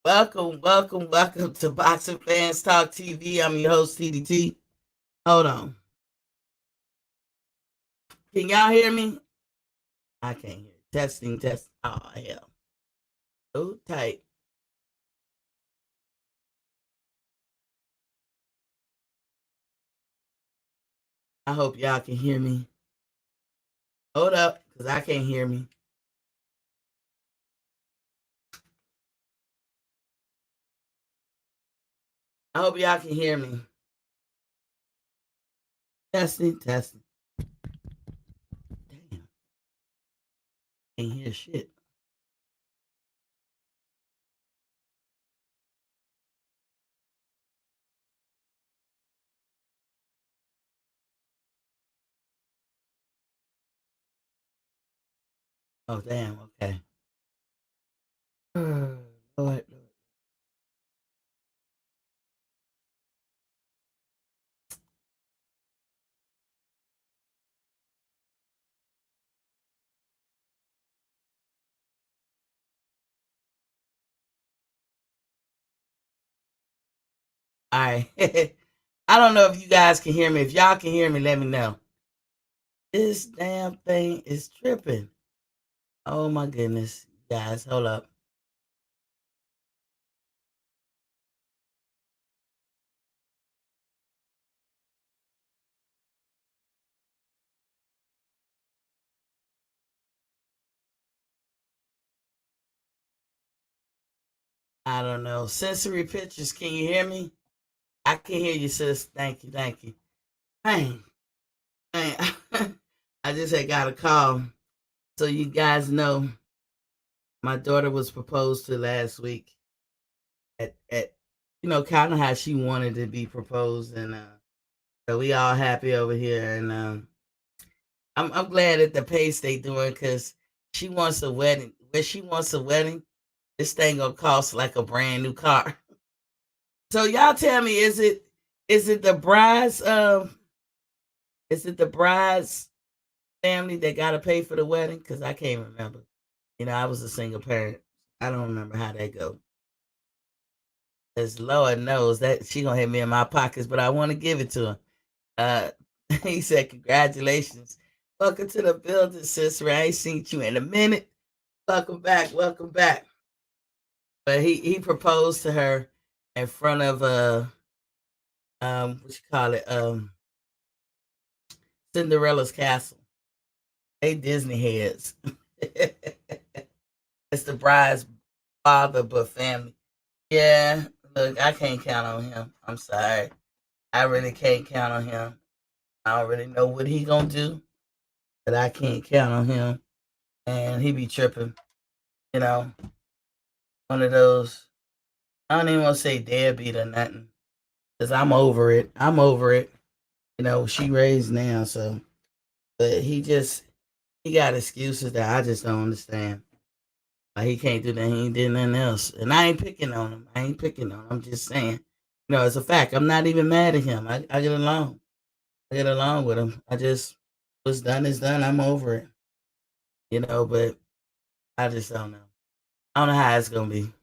Welcome to Boxing Fans Talk TV. I'm your host, TDT. Hold on. Can y'all hear me? I can't hear. Testing, test. Oh, hell. So tight. I hope y'all can hear me. Hold up, because I can't hear me. I hope y'all can hear me. Testing. Damn. Can't hear shit. Oh, damn. Okay. Lord. All right. I don't know if you guys can hear me. If y'all can hear me, let me know. This damn thing is tripping. Oh my goodness. Guys, hold up. I don't know. Sensory pictures, can you hear me? I can hear you, sis. Thank you. Hey, hey. I just had got a call. So you guys know my daughter was proposed to last week at kind of how she wanted to be proposed, and so we all happy over here, and I'm glad at the pace they doing because she wants a wedding. When she wants a wedding, this thing gonna cost like a brand new car. So y'all tell me, is it the bride's is it the bride's family that got to pay for the wedding? Because I can't remember. I was a single parent. I don't remember how that go. As Lord knows that she gonna hit me in my pockets, but I want to give it to her. Uh, he said, "Congratulations, welcome to the building, sister. I ain't seen you in a minute. Welcome back." But he proposed to her in front of what you call it Cinderella's castle. They Disney heads. It's the bride's father, but family. Yeah, look, I can't count on him. I'm sorry. I really can't count on him. I don't really know what he gonna do, but I can't count on him. And he be tripping, you know, one of those. I don't even want to say deadbeat or nothing, cause I'm over it. I'm over it. She raised now, so. But he got excuses that I just don't understand. Like he can't do that. He ain't did nothing else. And I ain't picking on him. I ain't picking on him. I'm just saying. It's a fact. I'm not even mad at him. I get along. I get along with him. I just what's done is done. I'm over it. But I just don't know. I don't know how it's gonna be.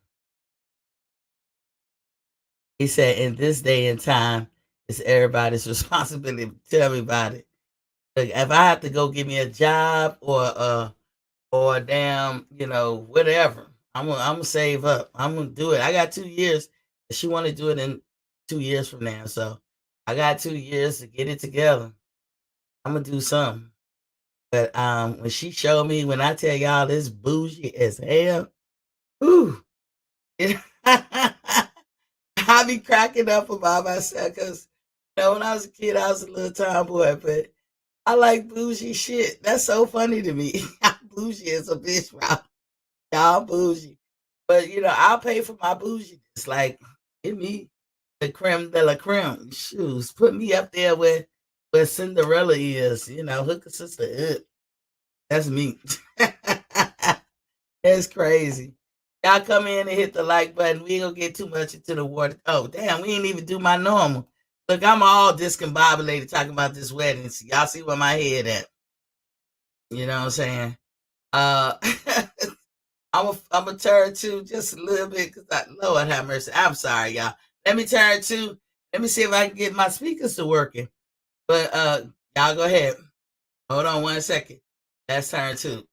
He said in this day and time, it's everybody's responsibility to tell me about it. Like if I have to go get me a job or damn, whatever. I'm gonna save up. I'm gonna do it. I got 2 years. She want to do it in 2 years from now, so I got 2 years to get it together. I'm gonna do something. But when she showed me, when I tell y'all this bougie as hell, ooh, I be cracking up about myself because when I was a kid, I was a little tomboy, but I like bougie shit. That's so funny to me. Bougie is a bitch, bro. Y'all bougie. But I'll pay for my bougie. It's like give me the creme de la creme. Shoes. Put me up there where Cinderella is, hook a sister up. That's me. That's crazy. Y'all come in and hit the like button. We ain't gonna get too much into the water. Oh, damn, we ain't even do my normal. Look, I'm all discombobulated talking about this wedding. So y'all see where my head at. You know what I'm saying? Uh I'm gonna turn to just a little bit because Lord have mercy. I'm sorry, y'all. Let me turn to. Let me see if I can get my speakers to working. But y'all go ahead. Hold on 1 second. That's turn two.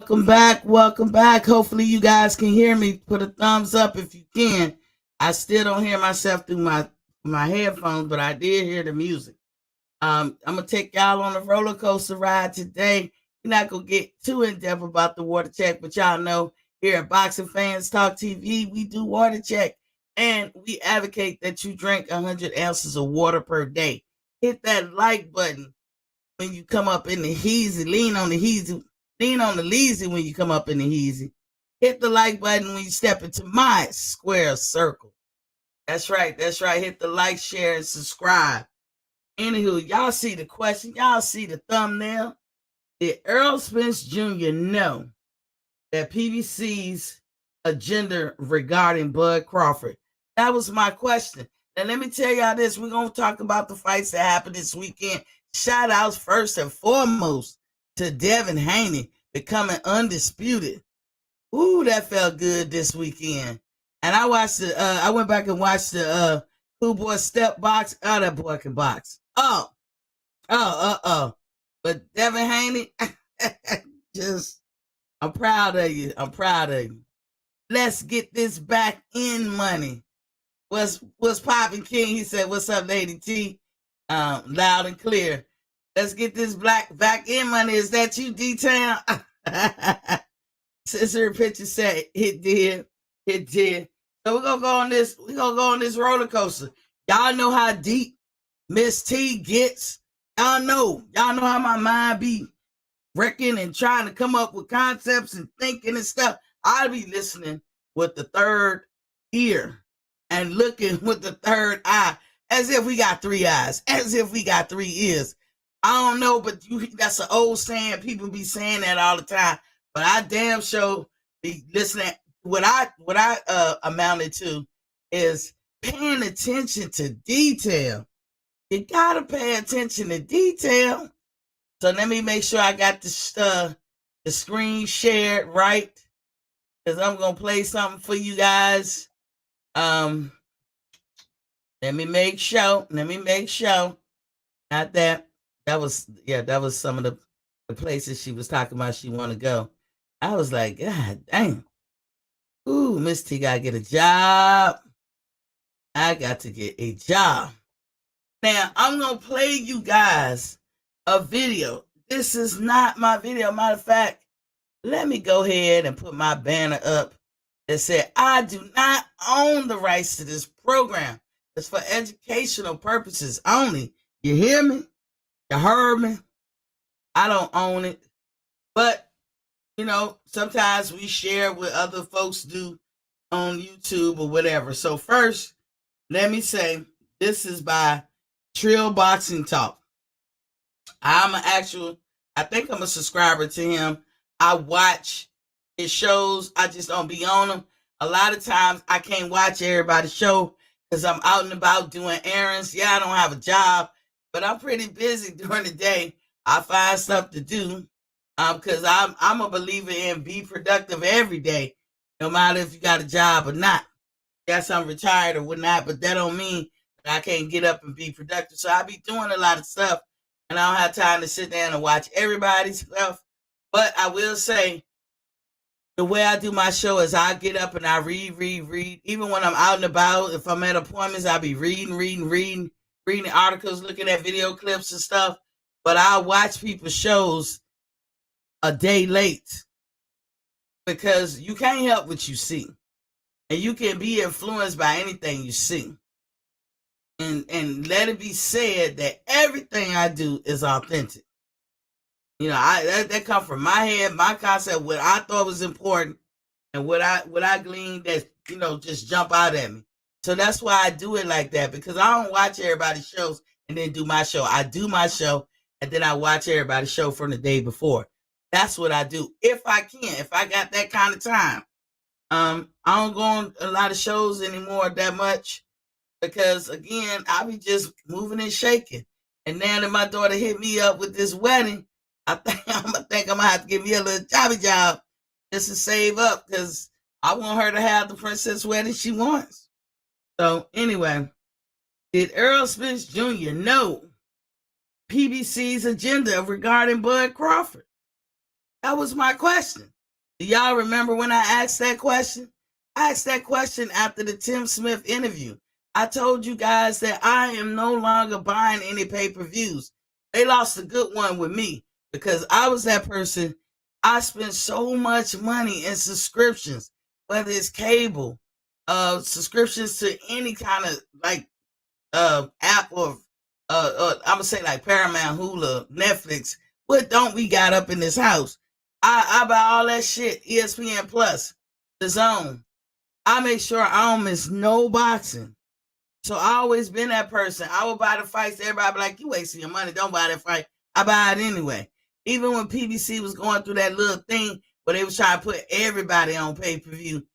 Welcome back. Welcome back. Hopefully you guys can hear me. Put a thumbs up if you can. I still don't hear myself through my headphones, but I did hear the music. I'm gonna take y'all on a roller coaster ride today. We're not gonna get too in depth about the water check, but y'all know here at Boxing Fans Talk TV, we do water check and we advocate that you drink 100 ounces of water per day. Hit that like button when you come up in the heezy. Lean on the heezy. Lean on the leezy when you come up in the heezy. Hit the like button when you step into my square circle. That's right. That's right. Hit the like, share, and subscribe. Anywho, y'all see the question. Y'all see the thumbnail. Did Errol Spence Jr. know that PBC's agenda regarding Bud Crawford? That was my question. And let me tell y'all this. We're going to talk about the fights that happened this weekend. Shout outs first and foremost to Devin Haney becoming undisputed. Ooh, that felt good this weekend. And I watched I went back and watched the Cool Boy Step box. Oh, that boy can box. But Devin Haney, I'm proud of you. I'm proud of you. Let's get this back in money. What's popping, King? He said, "What's up, Lady T?" Loud and clear. Let's get this black back in money. Is that you, D-Town? Sister Picture said it did. It did. So we're gonna go on this. We're gonna go on this roller coaster. Y'all know how deep Miss T gets. Y'all know how my mind be wrecking and trying to come up with concepts and thinking and stuff. I'll be listening with the third ear and looking with the third eye, as if we got three eyes, as if we got three ears. I don't know, but that's an old saying. People be saying that all the time. But I damn sure be listening. What I amounted to is paying attention to detail. You gotta pay attention to detail. So let me make sure I got the screen shared right, because I'm gonna play something for you guys. Let me make sure. Not that. That was some of the places she was talking about she want to go. I was like, God damn. Ooh, Miss T gotta get a job. I got to get a job. Now, I'm going to play you guys a video. This is not my video. Matter of fact, let me go ahead and put my banner up that said, I do not own the rights to this program. It's for educational purposes only. You hear me? You heard me? I don't own it. But, sometimes we share what other folks do on YouTube or whatever. So first, let me say, this is by Trill Boxing Talk. I think I'm a subscriber to him. I watch his shows. I just don't be on them. A lot of times I can't watch everybody's show because I'm out and about doing errands. Yeah, I don't have a job, but I'm pretty busy during the day. I find stuff to do because I'm a believer in be productive every day, no matter if you got a job or not. Yes, I'm retired or whatnot, but that don't mean that I can't get up and be productive. So I be doing a lot of stuff, and I don't have time to sit down and watch everybody's stuff. But I will say, the way I do my show is I get up and I read. Even when I'm out and about, if I'm at appointments, I'll be reading articles, looking at video clips and stuff. But I watch people's shows a day late because you can't help what you see. And you can be influenced by anything you see. And let it be said that everything I do is authentic. That come from my head, my concept, what I thought was important, and what I gleaned that, just jump out at me. So that's why I do it like that, because I don't watch everybody's shows and then do my show. I do my show and then I watch everybody's show from the day before. That's what I do. If I can, if I got that kind of time. I don't go on a lot of shows anymore that much because, again, I be just moving and shaking. And now that my daughter hit me up with this wedding, I think I'm gonna have to give me a little job just to save up because I want her to have the princess wedding she wants. So anyway, did Errol Spence Jr. know PBC's agenda regarding Bud Crawford? That was my question. Do y'all remember when I asked that question? I asked that question after the Tim Smith interview. I told you guys that I am no longer buying any pay-per-views. They lost a good one with me because I was that person. I spent so much money in subscriptions, whether it's cable, subscriptions to any kind of app or I'm gonna say like Paramount, Hulu, Netflix. What don't we got up in this house? I buy all that shit. ESPN Plus, The Zone. I make sure I don't miss no boxing. So I always been that person. I would buy the fights. Everybody be like, you wasting your money. Don't buy that fight. I buy it anyway. Even when PBC was going through that little thing where they was trying to put everybody on pay-per-view,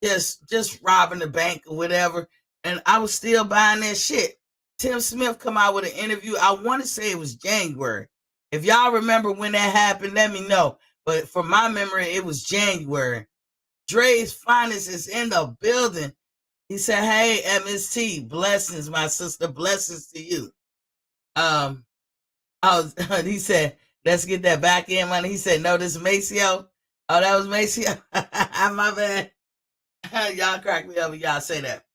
just robbing the bank or whatever, and I was still buying that shit. Tim Smith come out with an interview. I want to say it was January. If y'all remember when that happened, let me know. But from my memory, it was January. Dre's Finest is in the building. He said, hey, MST, blessings, my sister, blessings to you. He said, let's get that back end money. He said, no, this is Maceo. Oh, that was Maceo. My bad. Y'all crack me up when y'all say that.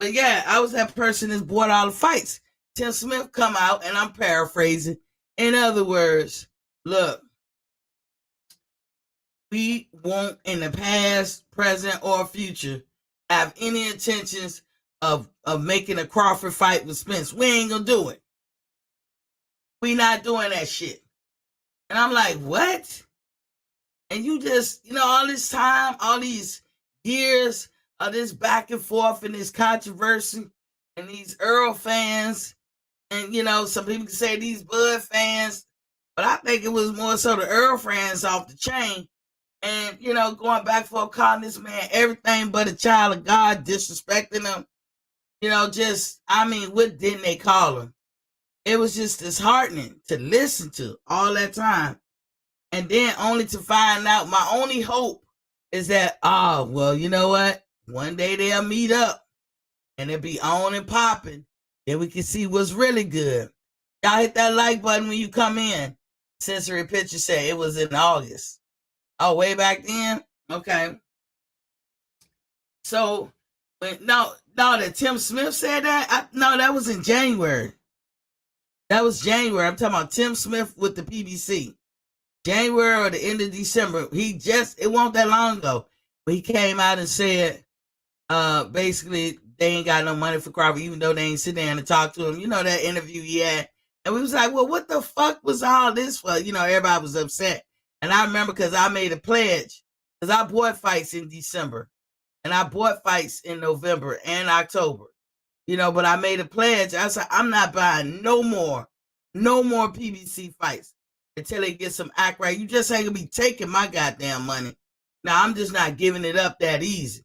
But yeah, I was that person that bought all the fights. Tim Smith come out, and I'm paraphrasing. In other words, look, we won't in the past, present, or future have any intentions of making a Crawford fight with Spence. We ain't gonna do it. We not doing that shit. And I'm like, what? And you just, all this time, all these years of this back and forth and this controversy and these Errol fans and, some people can say these Bud fans, but I think it was more so the Errol fans off the chain. And, going back for calling this man everything but a child of God, disrespecting him, what didn't they call him? It was just disheartening to listen to all that time. And then only to find out, my only hope is that, you know what? One day they'll meet up and it'll be on and popping. Then we can see what's really good. Y'all hit that like button when you come in. Sensory Picture said it was in August. Oh, way back then? Okay. So, that Tim Smith said that? No, that was in January. That was January. I'm talking about Tim Smith with the PBC. January or the end of December. It wasn't that long ago. But he came out and said, basically, they ain't got no money for Crawford, even though they ain't sit down and talk to him. You know, that interview he had. And we was like, well, what the fuck was all this for? You know, everybody was upset. And I remember because I made a pledge, because I bought fights in December. And I bought fights in November and October. You know, but I made a pledge. I said, I'm not buying no more PBC fights until they get some act right. You just ain't gonna be taking my goddamn money. Now, I'm just not giving it up that easy.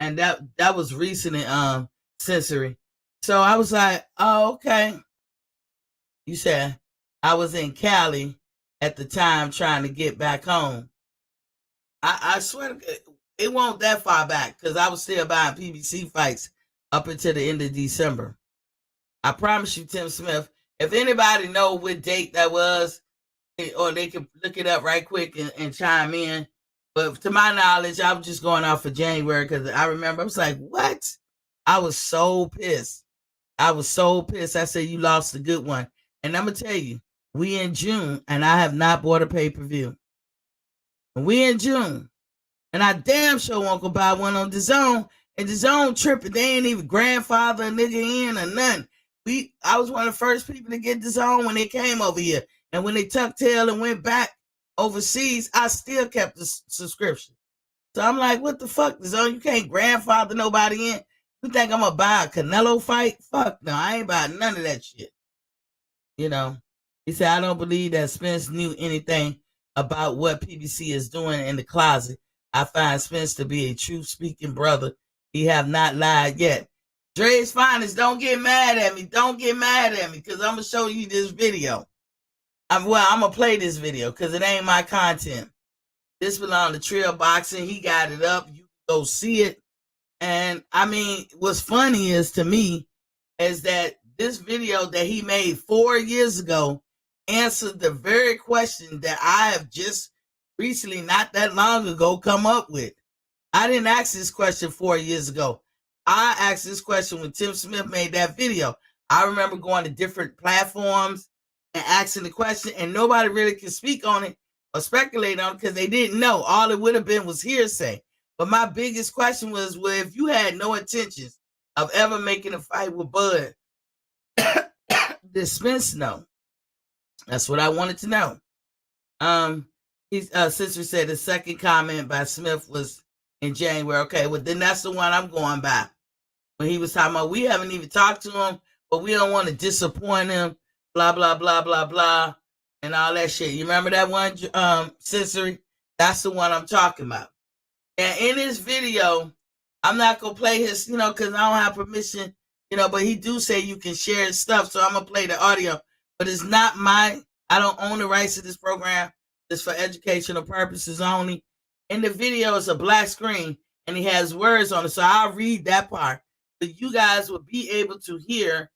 And that was recent in Sensory. So I was like, oh, okay. You said I was in Cali at the time trying to get back home. I swear to God, it won't that far back because I was still buying PBC fights up until the end of December. I promise you, Tim Smith, if anybody know what date that was, or they can look it up right quick and chime in. But to my knowledge, I was just going off for January because I remember I was like, what? I was so pissed. I said, you lost a good one. And I'm going to tell you, we in June and I have not bought a pay-per-view. We in June. And I damn sure won't go buy one on DAZN. And DAZN tripping. They ain't even grandfather a nigga in or nothing. I was one of the first people to get DAZN when they came over here. And when they tucked tail and went back overseas, I still kept the subscription. So I'm like, what the fuck, DAZN? You can't grandfather nobody in? You think I'm going to buy a Canelo fight? Fuck no, I ain't buying none of that shit. You know? He said, I don't believe that Spence knew anything about what PBC is doing in the closet. I find Spence to be a truth-speaking brother. He have not lied yet. Dre's Finest, don't get mad at me. Don't get mad at me because I'm going to show you this video. I'm going to play this video because it ain't my content. This belongs to Trail Boxing. He got it up. You can go see it. And, I mean, what's funny is to me is that this video that he made 4 years ago answered the very question that I have just recently, not that long ago, come up with. I didn't ask this question 4 years ago. I asked this question when Tim Smith made that video. I remember going to different platforms and asking the question, and nobody really could speak on it or speculate on it because they didn't know. All it would have been was hearsay. But my biggest question was, well, if you had no intentions of ever making a fight with Bud, did Spence know? That's what I wanted to know. Sister said the second comment by Smith was in January. Okay, well then that's the one I'm going by. When he was talking about, we haven't even talked to him, but we don't want to disappoint him, blah, blah, blah, blah, blah, and all that shit. You remember that one, Sensory? That's the one I'm talking about. And in this video, I'm not going to play his, because I don't have permission, but he do say you can share his stuff, so I'm going to play the audio. But it's not I don't own the rights to this program. It's for educational purposes only. In the video, it's a black screen, and he has words on it, so I'll read that part. So you guys will be able to hear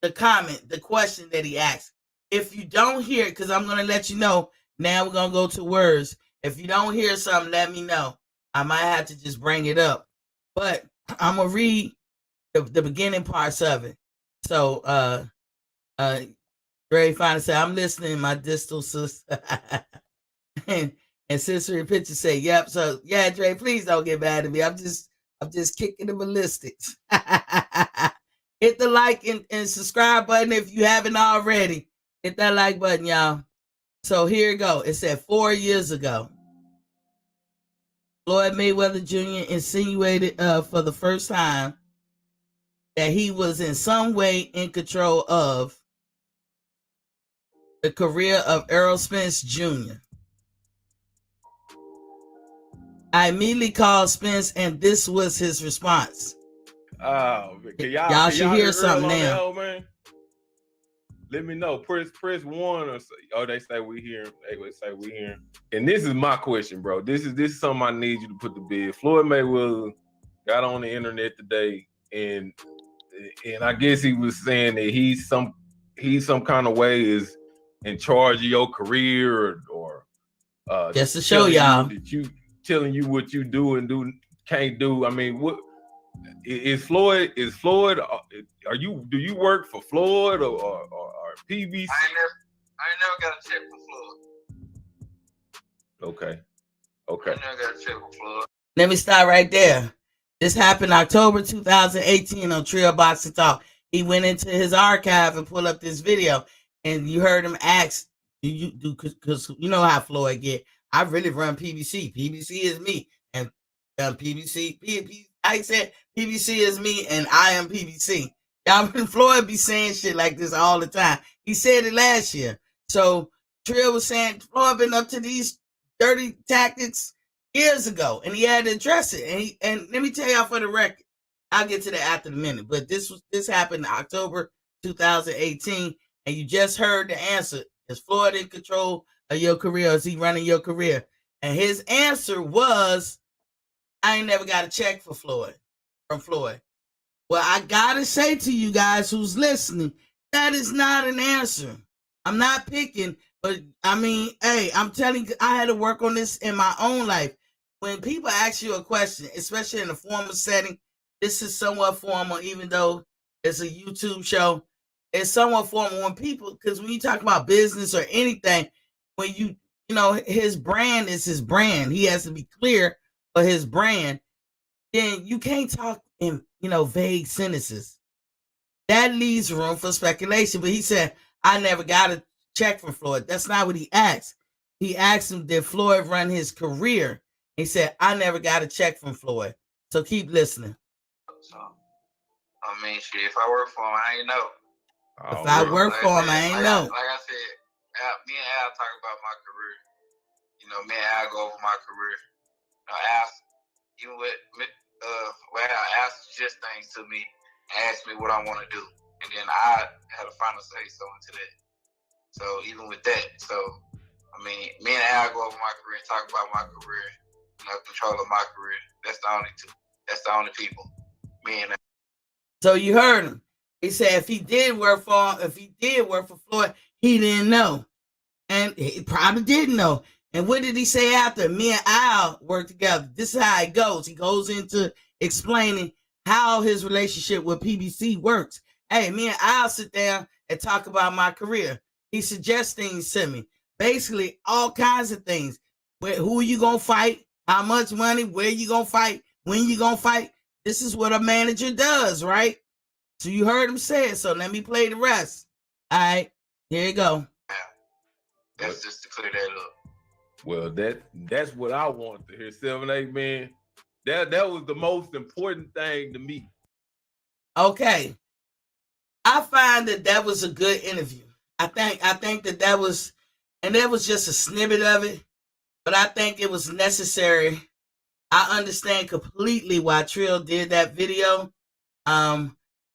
the comment, the question that he asked. If you don't hear it, because I'm going to let you know, now we're going to go to words. If you don't hear something, let me know. I might have to just bring it up. But I'm going to read the beginning parts of it. So, Dre finally said, I'm listening, my distal sister. and Sensory Picture say, yep. So, yeah, Dre, please don't get mad at me. I'm just kicking the ballistics. Hit the like and subscribe button if you haven't already. Hit that like button, y'all. So here we go. It said 4 years ago, Floyd Mayweather Jr. insinuated for the first time that he was in some way in control of the career of Errol Spence Jr. I immediately called Spence, and this was his response. Y'all should hear something now. Hell, man? Let me know. Press one or say, they say we hear. They would say we hear. And this is my question, bro. This is something I need you to put to bed. Floyd Mayweather got on the internet today, and I guess he was saying that he's some kind of way is in charge of your career or just to show y'all that you telling you what you do and can't do. I mean, what is Floyd? Are you? Do you work for Floyd or PBC. I ain't never got a check from Floyd. Okay. I never got a check from Floyd. Let me start right there. This happened October 2018 on Trio Boxing Talk. He went into his archive and pulled up this video, and you heard him ask, "Do you do?" Because you know how Floyd get. I really run PBC. PBC is me, and PBC. I said PBC is me, and I am PBC. Y'all, Floyd be saying shit like this all the time. He said it last year. So Trio was saying Floyd been up to these dirty tactics years ago, and he had to address it. And let me tell y'all for the record, I'll get to that after the minute. But this happened in October 2018, and you just heard the answer: is Floyd in control of your career? Or is he running your career? And his answer was, "I ain't never got a check from Floyd." Well, I gotta say to you guys who's listening, that is not an answer. I'm not picking, but I mean, hey, I'm telling you, I had to work on this in my own life. When people ask you a question, especially in a formal setting, this is somewhat formal, even though it's a YouTube show. It's somewhat formal when people, because when you talk about business or anything, when you know, his brand is his brand. He has to be clear for his brand. Then you can't talk in, vague sentences. That leaves room for speculation. But he said, "I never got a check from Floyd." That's not what he asked. He asked him, did Floyd run his career? He said, "I never got a check from Floyd." So keep listening. So, I mean, shit, if I work for him, I ain't know. If I work for him, I ain't know. Like I said, me and Al talk about my career. Me and Al go over my career. Al, even with Al suggest things to me and ask me what I want to do. And then I had a final say so into that. So even with that, I mean, me and Al go over my career and talk about my career, control of my career. That's the only two. That's the only people. Me and Al. So you heard him. He said if he did work for Floyd, he didn't know. And he probably didn't know. And what did he say after? Me and Al work together. This is how it goes. He goes into explaining how his relationship with PBC works. Hey, me and Al sit down and talk about my career. He suggests things to me. Basically, all kinds of things. Who are you going to fight? How much money? Where you going to fight? When you going to fight? This is what a manager does, right? So you heard him say it. So let me play the rest. All right, here you go. That's just to clear that up. Well, that's what I wanted to hear. 7-8 man. That was the most important thing to me. Okay, I find that was a good interview. I think that was, and that was just a snippet of it, but I think it was necessary. I understand completely why Trill did that video,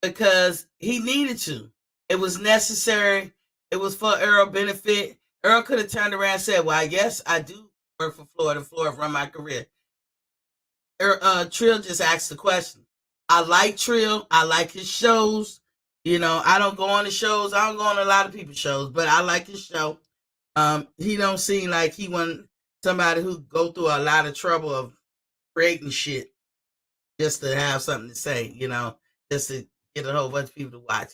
because he needed to. It was necessary. It was for Errol benefit. Errol could have turned around and said, "Well, yes, I do work for Floyd, and Floyd run my career." Trill just asked the question. I like Trill. I like his shows. I don't go on the shows. I don't go on a lot of people's shows, but I like his show. He don't seem like he want somebody who go through a lot of trouble of creating shit just to have something to say, just to get a whole bunch of people to watch.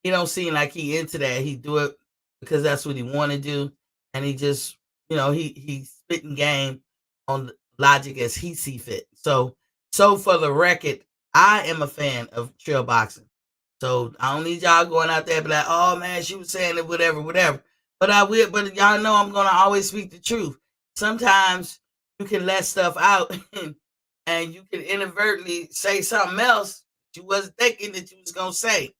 He don't seem like he into that. He do it because that's what he want to do, and he just, he's spitting game on logic as he see fit. So for the record, I am a fan of trail boxing. So I don't need y'all going out there and be like, "Oh man, she was saying it, whatever." But I will. But y'all know I'm gonna always speak the truth. Sometimes you can let stuff out, and you can inadvertently say something else you wasn't thinking that you was gonna say.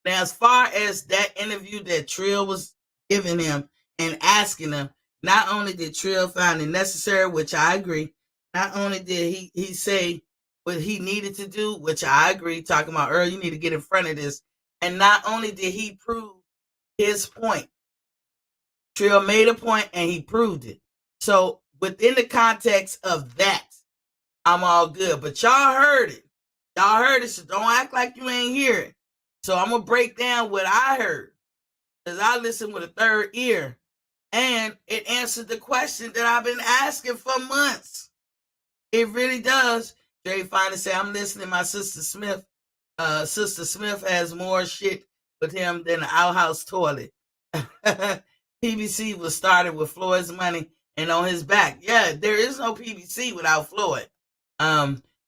Now, as far as that interview that Trill was giving him and asking him, not only did Trill find it necessary, which I agree, not only did he say what he needed to do, which I agree, talking about Earl, you need to get in front of this, and not only did he prove his point, Trill made a point and he proved it. So within the context of that, I'm all good. But y'all heard it. So don't act like you ain't hear it. So I'm going to break down what I heard, because I listened with a third ear, and it answered the question that I've been asking for months. It really does. Jay finally said, "I'm listening. My sister Smith has more shit with him than the outhouse toilet. PBC was started with Floyd's money and on his back. Yeah, there is no PBC without Floyd.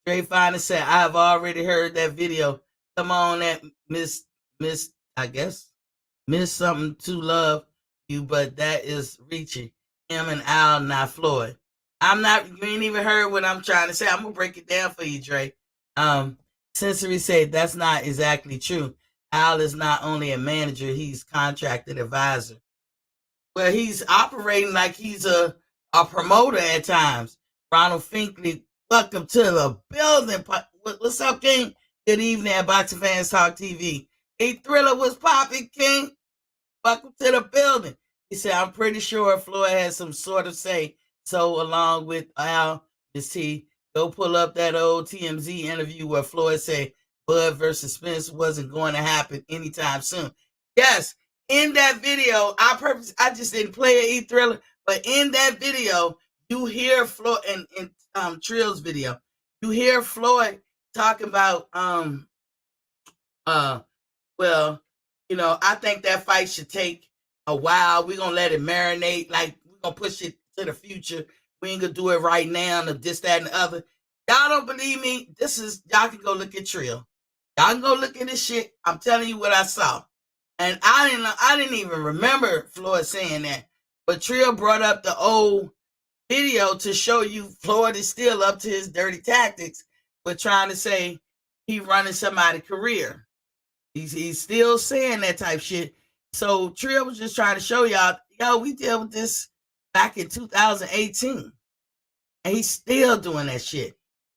Dre Finer said, I have already heard that video. Come on, that Miss, I guess, Miss something to love you, but that is reaching. Him and Al, not Floyd. You ain't even heard what I'm trying to say. I'm going to break it down for you, Dre. Sensory said, that's not exactly true. Al is not only a manager, he's contracted advisor. Well, he's operating like he's a promoter at times. Ronald Finkley, welcome to the building. What's up, King? Good evening at Boxing Fans Talk TV. A Thriller was popping, King. Welcome to the building. He said, I'm pretty sure Floyd has some sort of say. So along with Al, Ms. T, go pull up that old TMZ interview where Floyd said Bud versus Spence wasn't going to happen anytime soon. Yes, in that video, I just didn't play an E-Thriller, but in that video, you hear Floyd, in Trill's video, you hear Floyd talking about, well, you know, I think that fight should take a while. We're going to let it marinate. Like, we're going to push it to the future. We ain't going to do it right now, and this, that, and the other. Y'all don't believe me? Y'all can go look at Trill. Y'all can go look at this shit. I'm telling you what I saw. And I didn't even remember Floyd saying that. But Trill brought up the old video to show you Floyd is still up to his dirty tactics, but trying to say he running somebody's career. He's still saying that type shit. So Trill was just trying to show y'all, yo, we dealt with this back in 2018. And he's still doing that shit.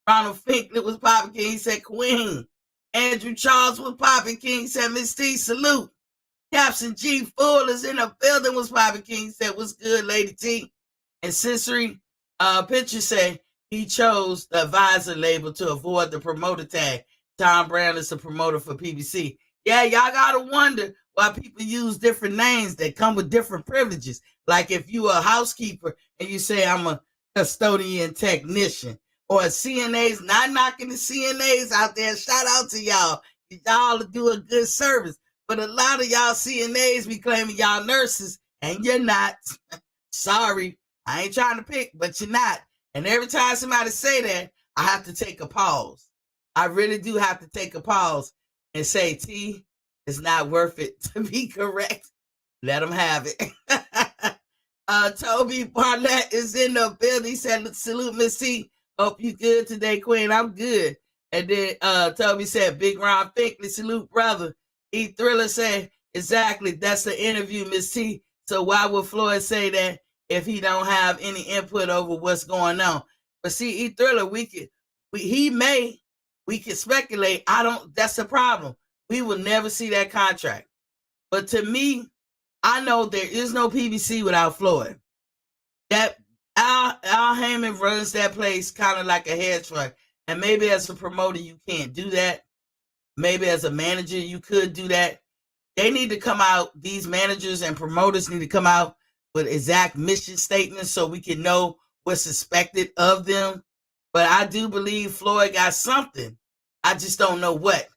Ronald Finkley was popping king. He said, Queen. Andrew Charles was popping king. He said, Miss T, salute. Captain G Full is in the building, was popping king. He said, what's good, Lady T? And Sensory Picture said he chose the advisor label to avoid the promoter tag. Tom Brown is the promoter for PBC. Yeah, y'all gotta wonder why people use different names that come with different privileges. Like if you a housekeeper and you say I'm a custodian technician, or CNAs, not knocking the CNAs out there. Shout out to y'all. Y'all do a good service. But a lot of y'all CNAs be claiming y'all nurses, and you're not. Sorry. I ain't trying to pick, but you're not. And every time somebody say that, I have to take a pause. I really do have to take a pause and say, T, it's not worth it to be correct. Let them have it. Toby Barnett is in the building. He said, salute, Miss T. Hope you good today, Queen. I'm good. And then Toby said, Big Ron Finkley, salute, brother. E Thriller said, exactly, that's the interview, Miss T. So why would Floyd say that if he don't have any input over what's going on? But see, E Thriller, we can speculate. That's the problem. We will never see that contract. But to me, I know there is no PBC without Floyd. That Al Heyman runs that place kind of like a hedge fund. And maybe as a promoter, you can't do that. Maybe as a manager, you could do that. They need to come out, these managers and promoters need to come out with exact mission statements so we can know what's expected of them. But I do believe Floyd got something. I just don't know what.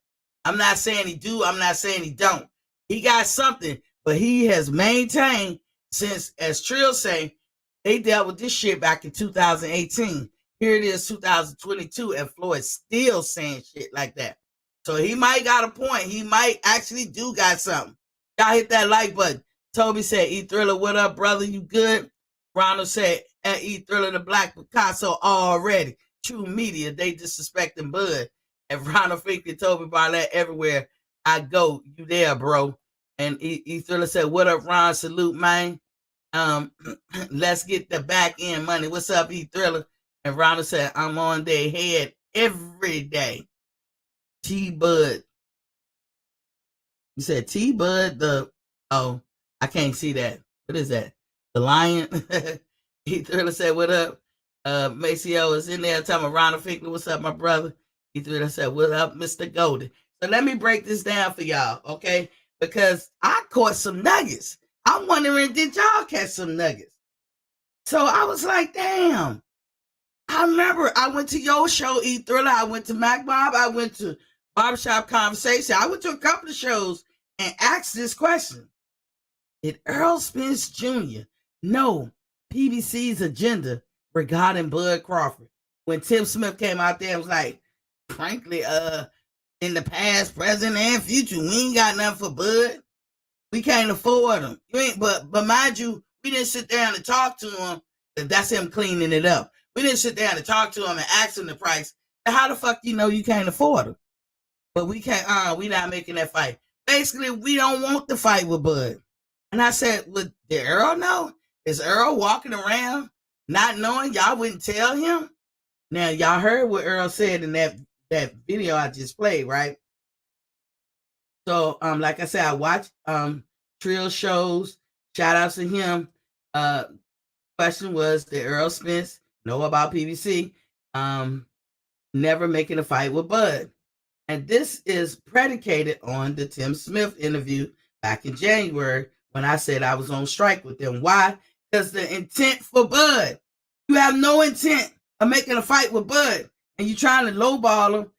I'm not saying he do. I'm not saying he don't. He got something, but he has maintained since, as Trill say, they dealt with this shit back in 2018. Here it is, 2022, and Floyd's still saying shit like that. So he might got a point. He might actually do got something. Y'all hit that like button. Toby said, E Thriller, what up, brother? You good? Ronald said, at E Thriller, the Black Picasso already. True media, they disrespecting Bud. And Ronald Finkley, Toby Barlett, everywhere I go, you there, bro. And E Thriller said, what up, Ron? Salute, man. Let's get the back end money. What's up, E Thriller? And Ronald said, I'm on their head every day. T Bud. You said T Bud, I can't see that. What is that? The lion? E Thriller said, what up? Maceo is in there talking about Ronald Finkley. What's up, my brother? E Thriller said, what up, Mr. Golden? So let me break this down for y'all, okay? Because I caught some nuggets. I'm wondering, did y'all catch some nuggets? So I was like, damn. I remember I went to your show, E Thriller. I went to Mac Bob. I went to Barbershop Conversation. I went to a couple of shows, and asked this question. Did Errol Spence Jr. know PBC's agenda regarding Bud Crawford? When Tim Smith came out there and was like, frankly, in the past, present, and future, we ain't got nothing for Bud. We can't afford him. But mind you, we didn't sit down and talk to him. That's him cleaning it up. We didn't sit down and talk to him and ask him the price. How the fuck you know you can't afford him? But we can't. We not making that fight. Basically, we don't want the fight with Bud. And I said, did Errol know? Is Errol walking around not knowing? Y'all wouldn't tell him? Now, y'all heard what Errol said in that video I just played, right? So, like I said, I watch Trill shows. Shout out to him. Question was, did Errol Spence know about PBC? Never making a fight with Bud. And this is predicated on the Tim Smith interview back in January when I said I was on strike with them. Why? Because the intent for Bud. You have no intent of making a fight with Bud. And you're trying to lowball him.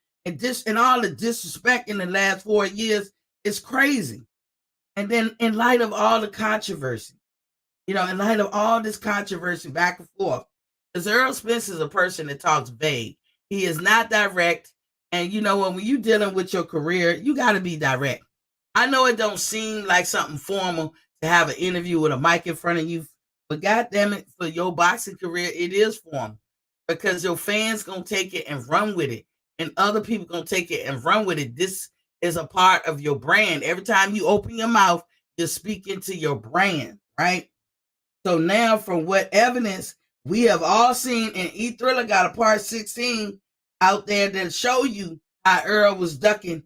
And all the disrespect in the last 4 years is crazy. And then in light of all the controversy, in light of all this controversy back and forth, because Errol Spence is a person that talks vague. He is not direct. And when you're dealing with your career, you got to be direct. I know it don't seem like something formal to have an interview with a mic in front of you, but goddamn it, for your boxing career, it is formal because your fans gonna take it and run with it, and other people gonna take it and run with it. This is a part of your brand. Every time you open your mouth, you're speaking to your brand, right? So now, from what evidence we have all seen, and E Thriller got a part 16 out there that show you how Errol was ducking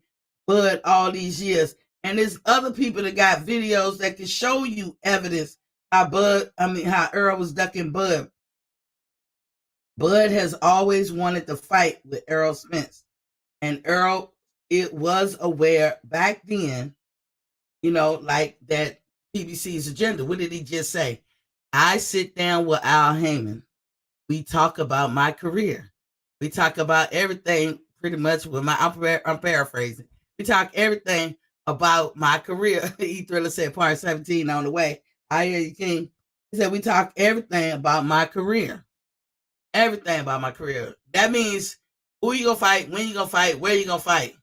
Bud all these years. And there's other people that got videos that can show you evidence how Errol was ducking Bud. Bud has always wanted to fight with Errol Spence. And Errol, it was aware back then, like that PBC's agenda. What did he just say? I sit down with Al Heyman. We talk about my career. We talk about everything pretty much with I'm paraphrasing. We talk everything about my career. E Thriller said part 17 on the way. I hear you, King. He said, we talk everything about my career. Everything about my career. That means who you gonna fight, when you gonna fight, where you gonna fight.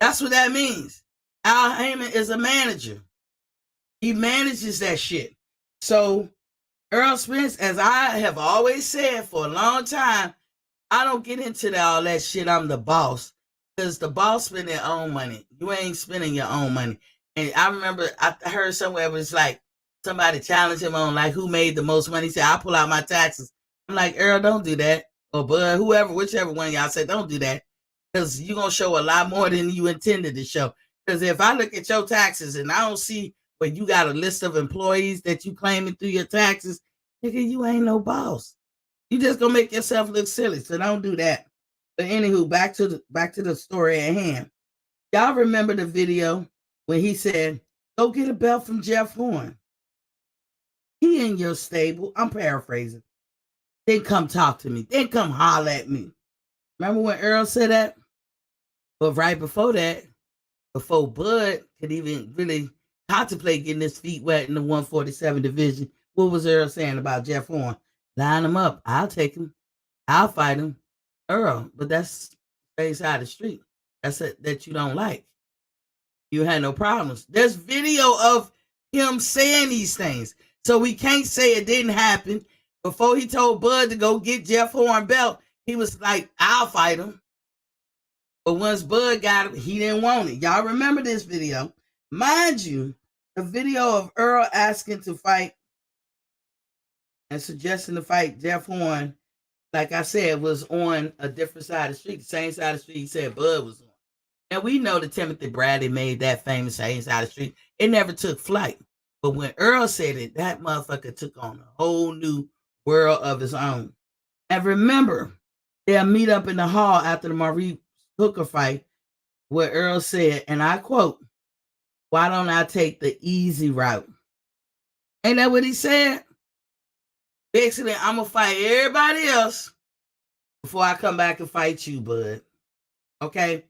That's what that means. Al Heyman is a manager. He manages that shit. So Errol Spence, as I have always said for a long time, I don't get into all that shit. I'm the boss. Because the boss spend their own money. You ain't spending your own money. And I remember I heard somewhere it was like somebody challenged him on like who made the most money. He said, I'll pull out my taxes. I'm like, Errol, don't do that. Or Bud, whichever one of y'all said, don't do that. Because you're going to show a lot more than you intended to show. Because if I look at your taxes and I don't see where you got a list of employees that you claiming through your taxes, nigga, you ain't no boss. You just gonna make yourself look silly, so don't do that. But anywho, back to the story at hand. Y'all remember the video when he said, "Go get a belt from Jeff Horn. He in your stable." I'm paraphrasing. Then come talk to me. Then come holler at me. Remember when Errol said that? But right before that, before Bud could even really contemplate getting his feet wet in the 147 division, what was Errol saying about Jeff Horn? Line him up. I'll take him. I'll fight him. Errol, but that's same side of the street. That's it that you don't like. You had no problems. There's video of him saying these things. So we can't say it didn't happen. Before he told Bud to go get Jeff Horn belt, he was like, I'll fight him. But once Bud got him, he didn't want it. Y'all remember this video. Mind you, the video of Errol asking to fight and suggesting to fight Jeff Horn, like I said, was on a different side of the street. The same side of the street he said Bud was on. And we know that Timothy Bradley made that famous same side of the street. It never took flight. But when Errol said it, that motherfucker took on a whole new world of his own. And remember, they'll meet up in the hall after the Maurice Hooker fight where Errol said, and I quote, "Why don't I take the easy route?" Ain't that what he said? Basically, I'm going to fight everybody else before I come back and fight you, Bud. Okay?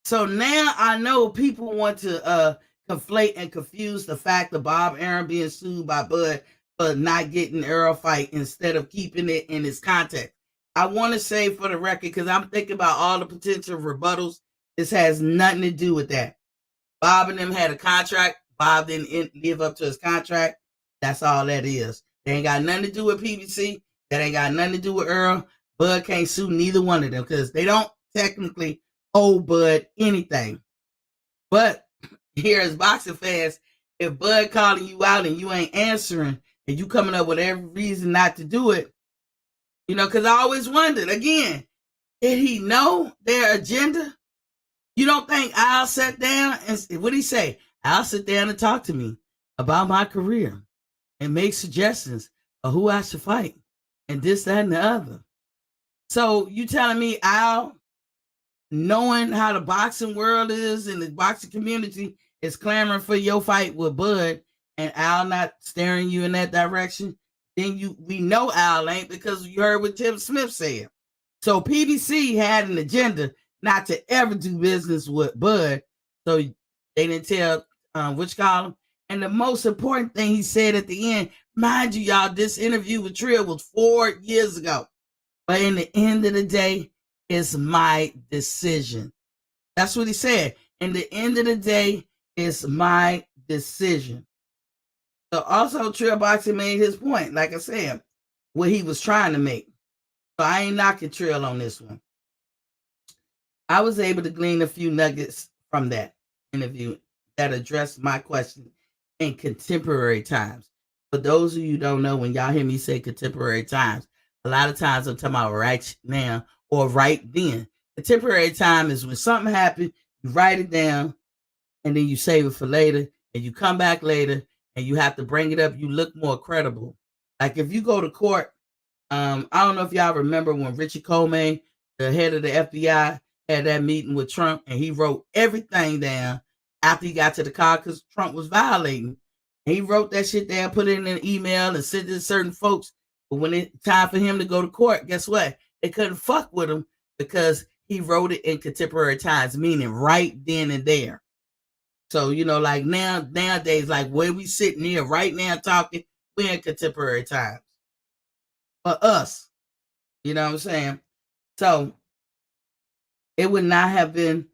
So now I know people want to conflate and confuse the fact of Bob Arum being sued by Bud for not getting Errol fight instead of keeping it in its context. I want to say for the record, because I'm thinking about all the potential rebuttals, this has nothing to do with that. Bob and them had a contract. Bob didn't live up to his contract. That's all that is. They ain't got nothing to do with PBC. That ain't got nothing to do with Errol. Bud can't sue neither one of them because they don't technically owe Bud anything. But here as boxing fans, if Bud calling you out and you ain't answering and you coming up with every reason not to do it, you know, because I always wondered, again, did he know their agenda? You don't think Al sat down and what did he say? Al sit down and talk to me about my career and make suggestions of who I should fight and this, that, and the other. So you telling me Al, knowing how the boxing world is and the boxing community is clamoring for your fight with Bud and Al not steering you in that direction, then we know Al ain't, because you heard what Tim Smith said. So PBC had an agenda not to ever do business with Bud. So they didn't tell which column. And the most important thing he said at the end, mind you, y'all, this interview with Trill was 4 years ago. But in the end of the day, it's my decision. That's what he said. In the end of the day, it's my decision. So also Trill Boxing made his point, like I said, what he was trying to make. So I ain't knocking Trill on this one. I was able to glean a few nuggets from that interview that addressed my question in contemporary times. For those of you who don't know, when y'all hear me say contemporary times, a lot of times I'm talking about right now or right then. Contemporary time is when something happened, you write it down, and then you save it for later, and you come back later, and you have to bring it up. You look more credible. Like if you go to court, I don't know if y'all remember when Richie Comey, the head of the FBI, had that meeting with Trump, and he wrote everything down after he got to the car because Trump was violating. And he wrote that shit down, put it in an email, and sent it to certain folks. But when it's time for him to go to court, guess what? They couldn't fuck with him because he wrote it in contemporary times, meaning right then and there. So, you know, like nowadays, like where we sitting here right now talking, we're in contemporary times. For us, you know what I'm saying? So it would not have been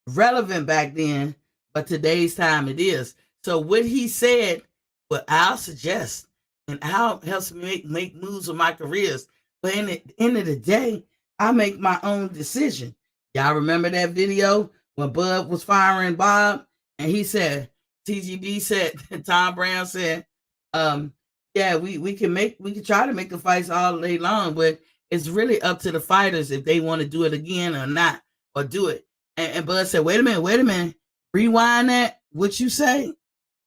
relevant back then, but today's time it is. So what he said, what I'll suggest, and Al helps me make moves with my careers. But in the end of the day, I make my own decision. Y'all remember that video when Bud was firing Bob? And he said, TGB said, Tom Brown said, yeah, we can try to make the fights all day long, but it's really up to the fighters if they want to do it again or not, or do it. And Bud said, wait a minute, rewind that, what you say?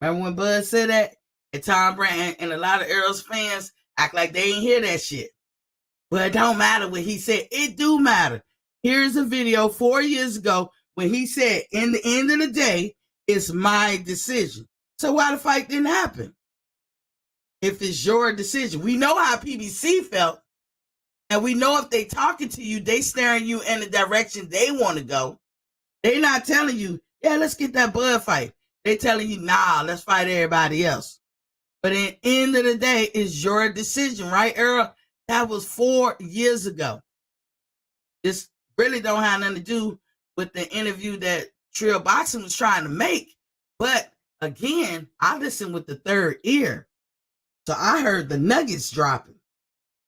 Remember when Bud said that? And Tom Brown and a lot of Errol's fans act like they ain't hear that shit. But it don't matter what he said. It do matter. Here's a video 4 years ago when he said, in the end of the day, it's my decision. So why the fight didn't happen? If it's your decision. We know how PBC felt. And we know if they talking to you, they staring you in the direction they want to go. They not telling you, yeah, let's get that Bud fight. They telling you, nah, let's fight everybody else. But at the end of the day, it's your decision, right, Errol? That was 4 years ago. This really don't have nothing to do with the interview that Trill Boxing was trying to make. But again, I listened with the third ear. So I heard the nuggets dropping.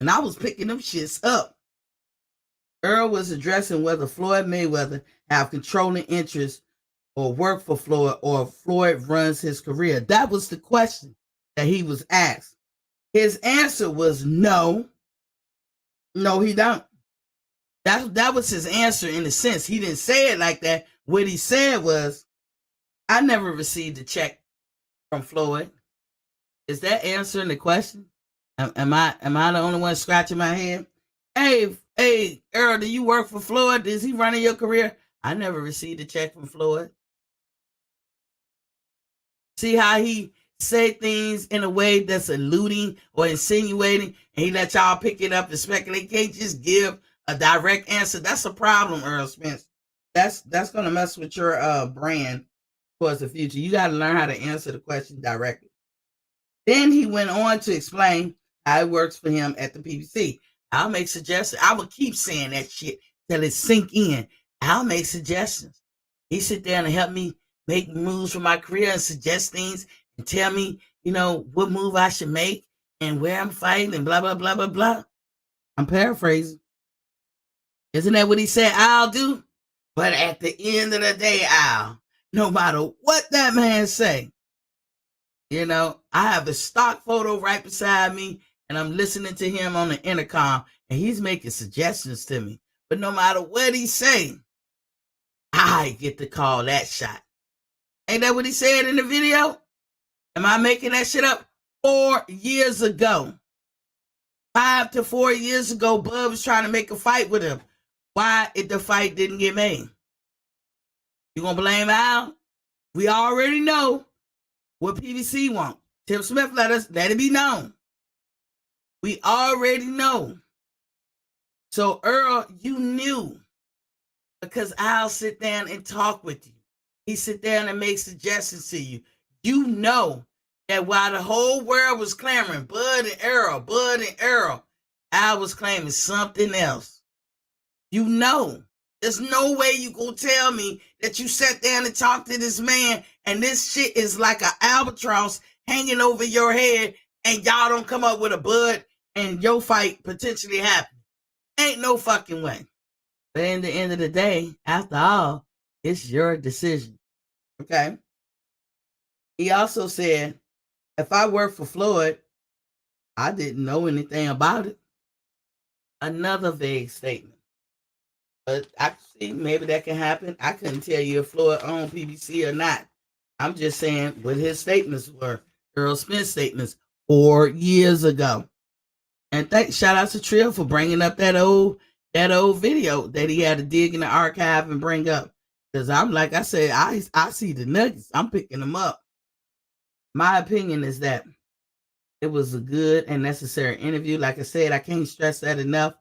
And I was picking them shits up. Errol was addressing whether Floyd Mayweather have controlling interests or work for Floyd, or Floyd runs his career. That was the question that he was asked. His answer was no. No, he don't. That was his answer in a sense. He didn't say it like that. What he said was, I never received a check from Floyd. Is that answering the question? Am I the only one scratching my head? Hey, Errol, do you work for Floyd? Is he running your career? I never received a check from Floyd. See how he say things in a way that's alluding or insinuating, and he let y'all pick it up and speculate. Can't just give a direct answer. That's a problem, Errol Spence. That's gonna mess with your brand towards the future. You got to learn how to answer the question directly. Then he went on to explain how it works for him at the PBC. I'll make suggestions. I will keep saying that shit till it sink in. I'll make suggestions. He sit there and help me make moves for my career and suggest things and tell me, what move I should make and where I'm fighting and blah, blah, blah, blah, blah. I'm paraphrasing. Isn't that what he said I'll do? But at the end of the day, Al, no matter what that man say, I have the stock photo right beside me and I'm listening to him on the intercom and he's making suggestions to me. But no matter what he say, I get to call that shot. Ain't that what he said in the video? Am I making that shit up? 4 years ago. 5 to 4 years ago, Bud was trying to make a fight with him. Why the fight didn't get made? You gonna blame Al? We already know what PBC want. Tim Smith let it be known. We already know. So Earl, you knew because Al sit down and talk with you. He sit down and make suggestions to you. You know that while the whole world was clamoring, Bud and Errol, Al was claiming something else. You know. There's no way you gonna tell me that you sat down and talked to this man and this shit is like an albatross hanging over your head and y'all don't come up with a Bud and your fight potentially happen. Ain't no fucking way. But in the end of the day, after all, it's your decision. Okay? He also said, if I worked for Floyd, I didn't know anything about it. Another vague statement. But I see maybe that can happen. I couldn't tell you if Floyd owned PBC or not. I'm just saying what his statements were. Errol Spence statements 4 years ago. And shout out to Trill for bringing up that old video that he had to dig in the archive and bring up. Because I'm like I said, I see the nuggets. I'm picking them up. My opinion is that it was a good and necessary interview. Like I said, I can't stress that enough.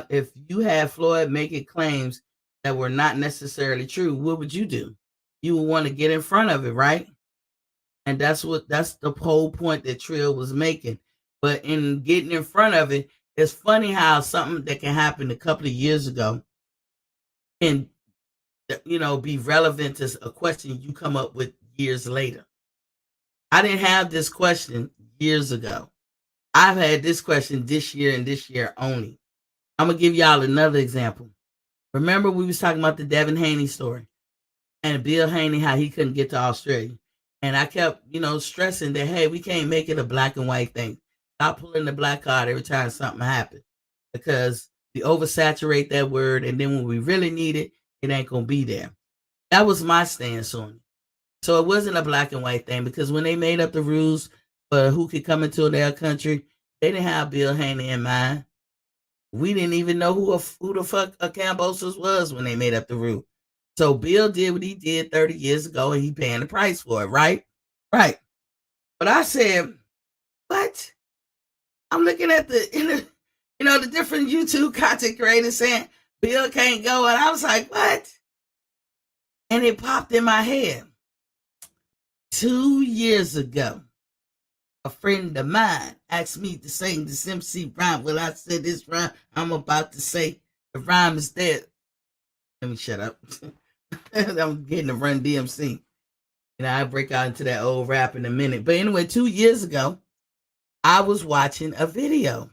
If you had Floyd making claims that were not necessarily true, what would you do? You would want to get in front of it, right? And that's the whole point that Trill was making. But in getting in front of it, it's funny how something that can happen a couple of years ago can, be relevant to a question you come up with years later. I didn't have this question years ago. I've had this question this year and this year only. I'm going to give y'all another example. Remember we was talking about the Devin Haney story and Bill Haney, how he couldn't get to Australia. And I kept, stressing that, hey, we can't make it a black and white thing. Stop pulling the black card every time something happens because we oversaturate that word. And then when we really need it, it ain't going to be there. That was my stance on it. So it wasn't a black and white thing because when they made up the rules for who could come into their country, they didn't have Bill Haney in mind. We didn't even know who the fuck a Cambosos was when they made up the rule. So Bill did what he did 30 years ago and he paying the price for it, right? Right. But I said, what? I'm looking at the different YouTube content creators saying Bill can't go. And I was like, what? And it popped in my head. 2 years ago, a friend of mine asked me to sing this MC rhyme. Well, I said this rhyme I'm about to say. The rhyme is dead. Let me shut up. I'm getting to Run DMC. I break out into that old rap in a minute. But anyway, 2 years ago, I was watching a video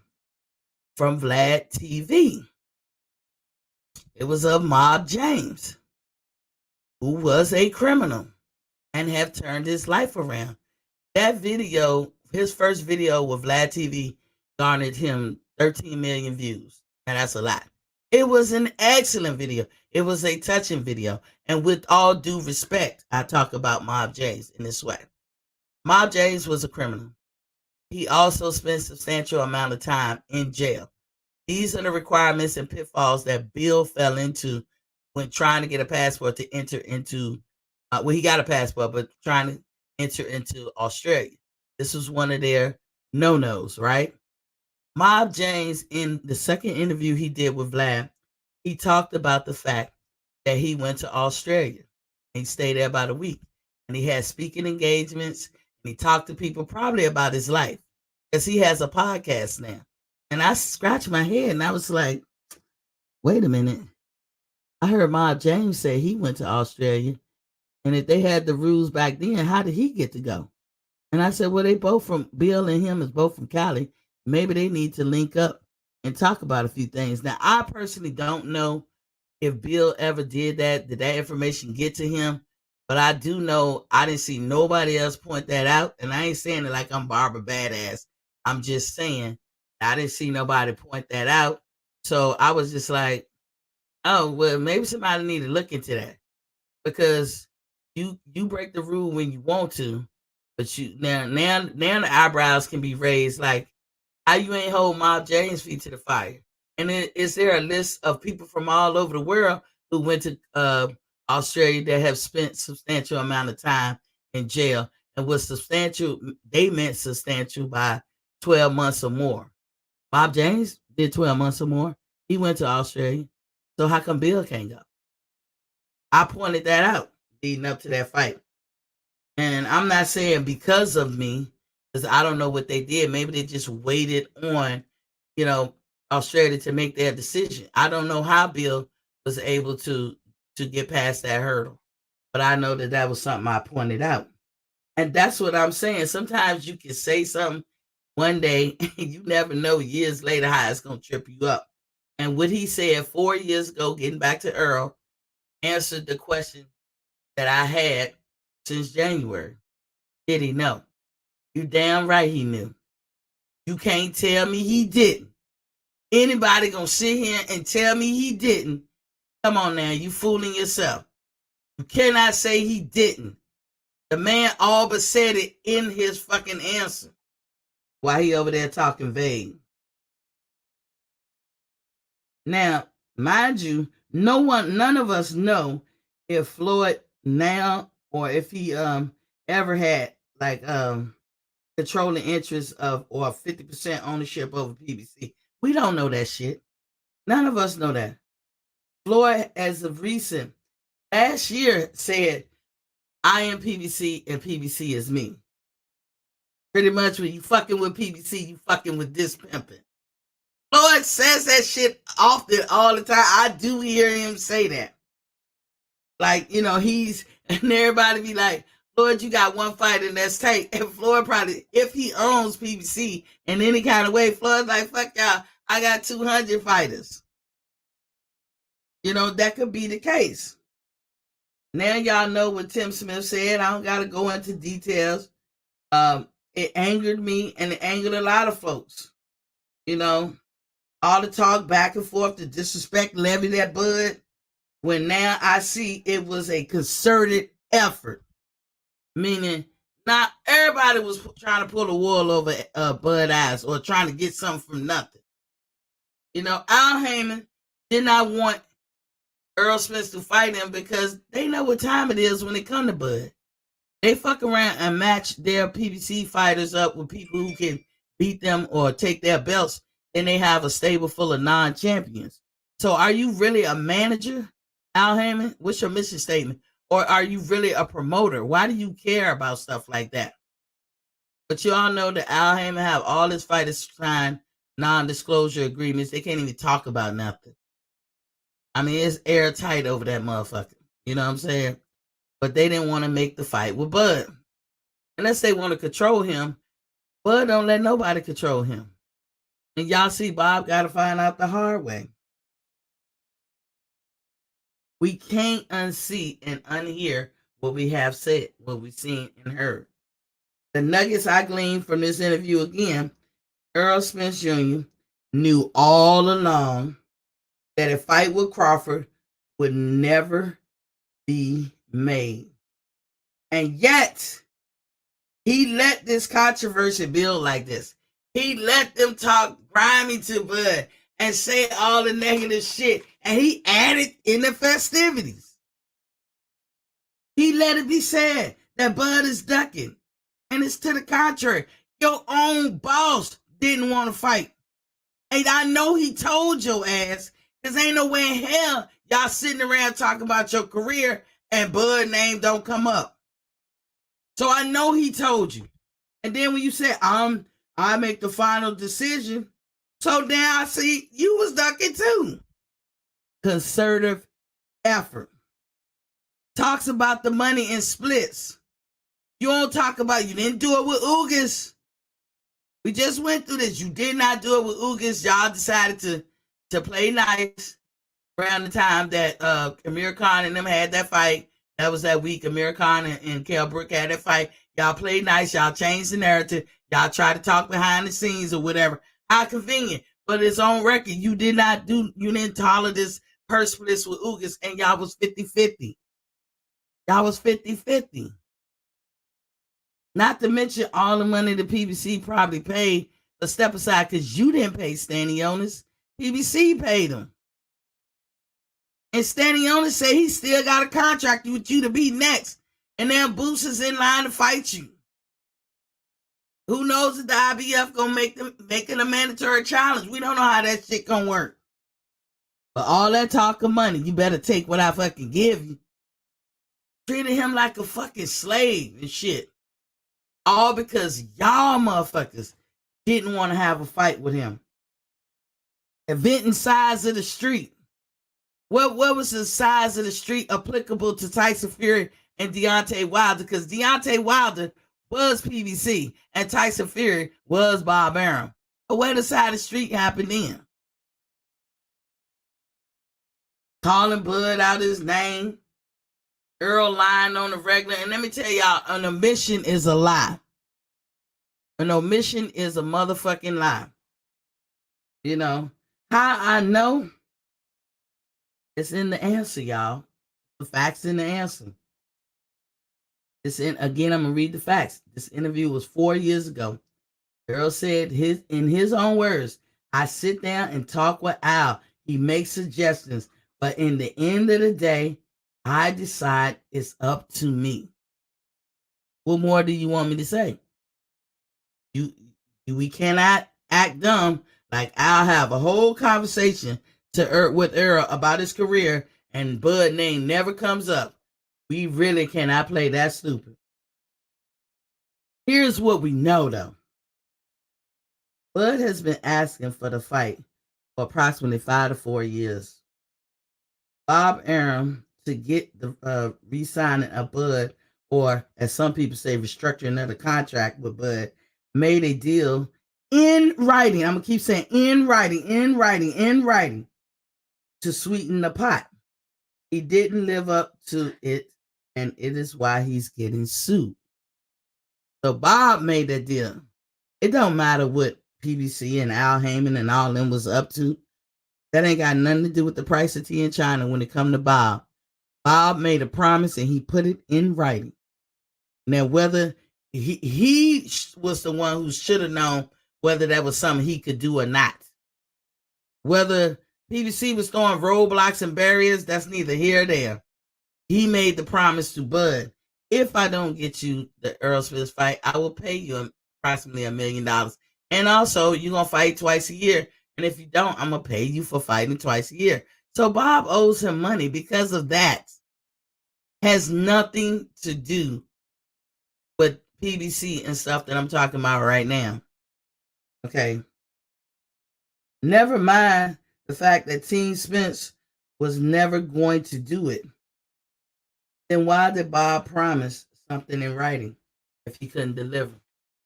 from Vlad TV. It was of Mob James, who was a criminal and have turned his life around. That video, his first video with Vlad TV, garnered him 13 million views. And that's a lot. It was an excellent video. It was a touching video. And with all due respect, I talk about Mob James in this way. Mob James was a criminal. He also spent a substantial amount of time in jail. These are the requirements and pitfalls that Bill fell into when trying to get a passport to enter into, he got a passport, but trying to enter into Australia. This was one of their no-nos, right? Mob James, in the second interview he did with Vlad, he talked about the fact that he went to Australia. He stayed there about a week. And he had speaking engagements. And he talked to people probably about his life. Because he has a podcast now. And I scratched my head and I was like, wait a minute. I heard Mob James say he went to Australia. And if they had the rules back then, how did he get to go? And I said, well, they both from, Bill and him is both from Cali. Maybe they need to link up and talk about a few things. Now, I personally don't know if Bill ever did that. Did that information get to him? But I do know I didn't see nobody else point that out. And I ain't saying it like I'm Barbara Badass. I'm just saying I didn't see nobody point that out. So I was just like, oh, well, maybe somebody need to look into that. Because you break the rule when you want to, but you now the eyebrows can be raised like, how you ain't hold Mob James' feet to the fire? And then, is there a list of people from all over the world who went to Australia that have spent substantial amount of time in jail? And was substantial, they meant substantial by 12 months or more. Mob James did 12 months or more. He went to Australia. So how come Bill can't go? I pointed that out leading up to that fight. And I'm not saying because of me, because I don't know what they did. Maybe they just waited on, Australia to make their decision. I don't know how Bill was able to get past that hurdle. But I know that was something I pointed out. And that's what I'm saying. Sometimes you can say something one day, and you never know years later how it's going to trip you up. And what he said 4 years ago, getting back to Errol, answered the question that I had since January. Did he know? You damn right he knew. You can't tell me he didn't. Anybody gonna sit here and tell me he didn't? Come on now, you fooling yourself. You cannot say he didn't. The man all but said it in his fucking answer. While he over there talking vague. Now, mind you, none of us know if Floyd now or if he ever had like controlling interest of or 50% ownership over PBC. We don't know that shit. None of us know that. Floyd, as of recent, last year said, I am PBC and PBC is me. Pretty much when you fucking with PBC, you fucking with this pimping. Floyd says that shit often, all the time. I do hear him say that. Like, he's, and everybody be like, Floyd, you got one fight and that's tight. And Floyd probably, if he owns PBC in any kind of way, Floyd's like, fuck y'all, I got 200 fighters. That could be the case. Now y'all know what Tim Smith said. I don't got to go into details. It angered me and it angered a lot of folks. All the talk back and forth, the disrespect levied at Bud, when now I see it was a concerted effort. Meaning, not everybody was trying to pull the wool over Bud eyes or trying to get something from nothing. Al Heyman did not want Errol Spence to fight him because they know what time it is when it comes to Bud. They fuck around and match their PBC fighters up with people who can beat them or take their belts, and they have a stable full of non-champions. So are you really a manager, Al Heyman? What's your mission statement? Or are you really a promoter? Why do you care about stuff like that? But you all know that Al Heyman have all his fighters sign non-disclosure agreements. They can't even talk about nothing. I mean, it's airtight over that motherfucker. You know what I'm saying? But they didn't want to make the fight with Bud. Unless they want to control him, Bud don't let nobody control him. And y'all see Bob got to find out the hard way. We can't unsee and unhear what we have said, what we've seen and heard. The nuggets I gleaned from this interview again, Errol Spence Jr. knew all along that a fight with Crawford would never be made. And yet, he let this controversy build like this. He let them talk grimy to Bud and say all the negative shit. And he added in the festivities. He let it be said that Bud is ducking. And it's to the contrary. Your own boss didn't want to fight. And I know he told your ass, because ain't no way in hell y'all sitting around talking about your career and Bud name don't come up. So I know he told you. And then when you said, I make the final decision, so now I see you was ducking too. Concerted effort. Talks about the money in splits. You don't talk about, you didn't do it with Ugas. We just went through this. You did not do it with Ugas. Y'all decided to play nice around the time that Amir Khan and them had that fight. That was that week. Amir Khan and Kell Brook had that fight. Y'all played nice. Y'all changed the narrative. Y'all tried to talk behind the scenes or whatever. How convenient. But it's on record. You didn't tolerate this purse splits with Ugas, and y'all was 50-50. Y'all was 50-50. Not to mention all the money the PBC probably paid, but step aside because you didn't pay Stanionis. PBC paid him. And Stanionis said he still got a contract with you to be next. And then Boots is in line to fight you. Who knows if the IBF gonna make it a mandatory challenge? We don't know how that shit gonna work. But all that talk of money, you better take what I fucking give you. Treated him like a fucking slave and shit. All because y'all motherfuckers didn't want to have a fight with him. Eventing size of the street. What was the size of the street applicable to Tyson Fury and Deontay Wilder? Because Deontay Wilder was PBC and Tyson Fury was Bob Arum. But where the side of the street happened then? Calling Bud out his name. Errol lying on the regular. And let me tell y'all, an omission is a lie. An omission is a motherfucking lie. You know, how I know? It's in the answer, y'all. The facts in the answer. Again, I'm going to read the facts. This interview was 4 years ago. Errol said in his own words, I sit down and talk with Al. He makes suggestions. But in the end of the day, I decide it's up to me. What more do you want me to say? We cannot act dumb. Like I'll have a whole conversation with Errol about his career and Bud name never comes up. We really cannot play that stupid. Here's what we know though. Bud has been asking for the fight for approximately 5 to 4 years. Bob Arum, to get the re-signing of Bud, or as some people say, restructuring of the contract with Bud, made a deal in writing. I'm going to keep saying in writing, to sweeten the pot. He didn't live up to it, and it is why he's getting sued. So Bob made that deal. It don't matter what PBC and Al Heyman and all them was up to. That ain't got nothing to do with the price of tea in China when it come to Bob. Bob made a promise and he put it in writing. Now, whether he was the one who should have known whether that was something he could do or not. Whether PBC was throwing roadblocks and barriers, that's neither here or there. He made the promise to Bud, if I don't get you the Errol Spence fight, I will pay you approximately $1 million. And also, you're going to fight twice a year. And if you don't, I'm going to pay you for fighting twice a year. So Bob owes him money because of that. Has nothing to do with PBC and stuff that I'm talking about right now. Okay. Never mind the fact that Team Spence was never going to do it. Then why did Bob promise something in writing if he couldn't deliver?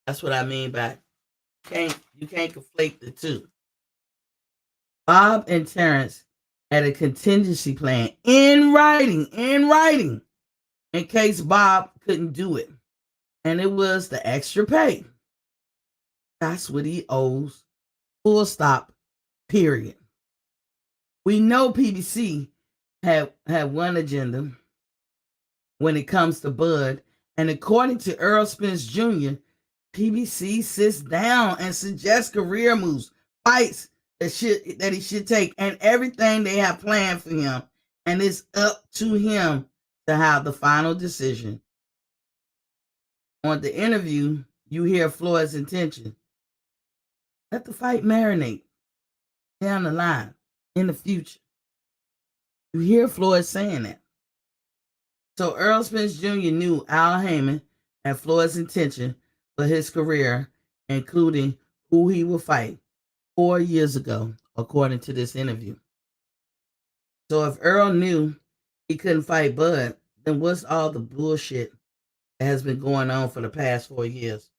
That's what I mean by you can't conflate the two. Bob and Terrence had a contingency plan in writing, in case Bob couldn't do it. And it was the extra pay. That's what he owes. Full stop. Period. We know PBC had one agenda when it comes to Bud. And according to Errol Spence Jr., PBC sits down and suggests career moves, fights that he should take, and everything they have planned for him. And it's up to him to have the final decision. On the interview, you hear Floyd's intention. Let the fight marinate down the line in the future. You hear Floyd saying that. So Errol Spence Jr. knew Al Heyman and Floyd's intention for his career, including who he would fight 4 years ago, according to this interview. So if Earl knew he couldn't fight Bud, then what's all the bullshit that has been going on for the past 4 years?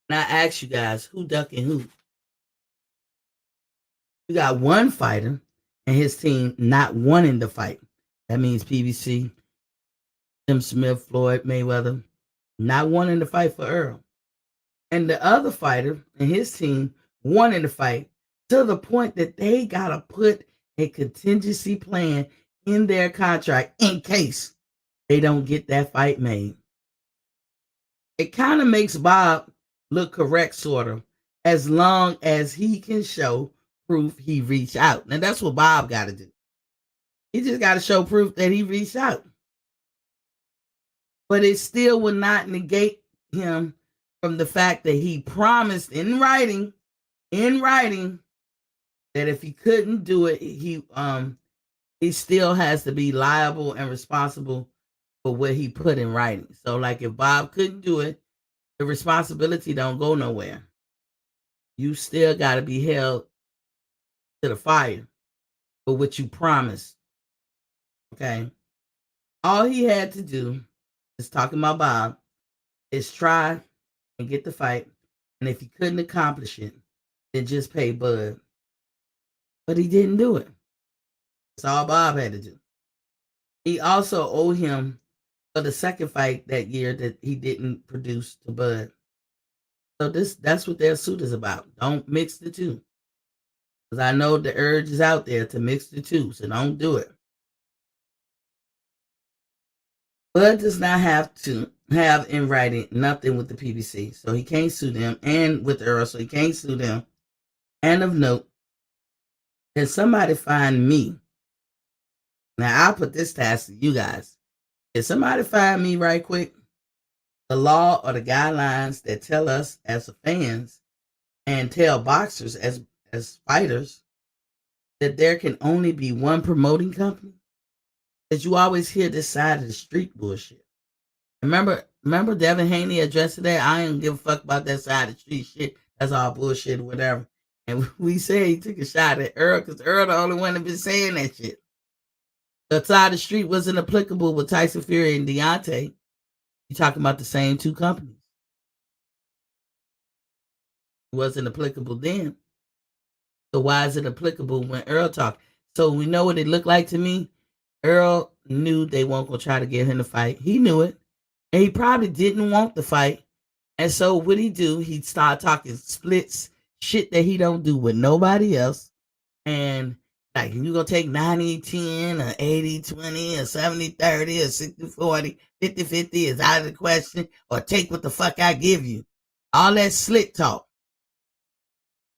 And I ask you guys, who ducking who? You got one fighter and his team not wanting to fight. That means PBC, Tim Smith, Floyd Mayweather, not wanting to fight for Earl. And the other fighter and his team wanting to fight to the point that they got to put a contingency plan in their contract in case they don't get that fight made. It kind of makes Bob look correct, sort of, as long as he can show proof he reached out. Now, that's what Bob got to do. He just got to show proof that he reached out. But it still would not negate him from the fact that he promised in writing, that if he couldn't do it, he still has to be liable and responsible for what he put in writing. So, like, if Bob couldn't do it, the responsibility don't go nowhere. You still got to be held to the fire for what you promised. Okay? All he had to do, is talking about Bob, is try and get the fight. And if he couldn't accomplish it, then just pay Bud. But he didn't do it. That's all Bob had to do. He also owed him for the second fight that year that he didn't produce to Bud. So that's what their suit is about. Don't mix the two. Because I know the urge is out there to mix the two, so don't do it. Bud does not have to have in writing nothing with the PBC, so he can't sue them, and with Earl, so he can't sue them. And of note, can somebody find me? Now, I'll put this task to you guys. Can somebody find me right quick the law or the guidelines that tell us as fans and tell boxers as fighters that there can only be one promoting company? Because you always hear this side of the street bullshit. Remember Devin Haney addressed that? I don't give a fuck about that side of the street shit. That's all bullshit or whatever. And we say he took a shot at Earl because Earl the only one that been saying that shit. The side of the street wasn't applicable with Tyson Fury and Deontay. You're talking about the same two companies. It wasn't applicable then. So why is it applicable when Earl talked? So we know what it looked like to me. Earl knew they weren't going to try to get him to fight. He knew it. And he probably didn't want the fight. And so what he do? He'd start talking splits, shit that he don't do with nobody else. And like, you going to take 90-10 or 80-20 or 70-30 or 60-40, 50-50 is out of the question. Or take what the fuck I give you. All that slick talk.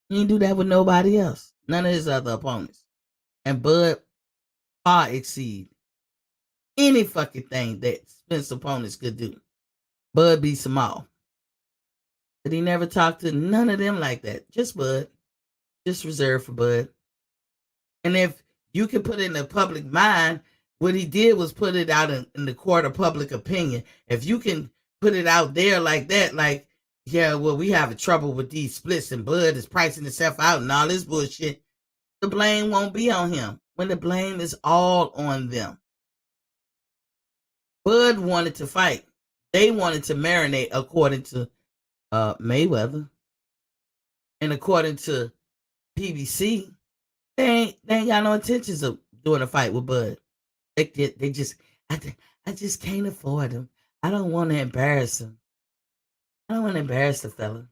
He didn't do that with nobody else. None of his other opponents. And Bud far exceed any fucking thing that Spence opponents could do. Bud beats them all. But he never talked to none of them like that. Just Bud. Just reserved for Bud. And if you can put it in the public mind, what he did was put it out in the court of public opinion. If you can put it out there like that, like, yeah, well, we having trouble with these splits and Bud is pricing itself out and all this bullshit, the blame won't be on him when the blame is all on them. Bud wanted to fight. They wanted to marinate according to Mayweather. And according to PBC, they ain't got no intentions of doing a fight with Bud. I just can't afford him. I don't want to embarrass him. I don't want to embarrass the fella.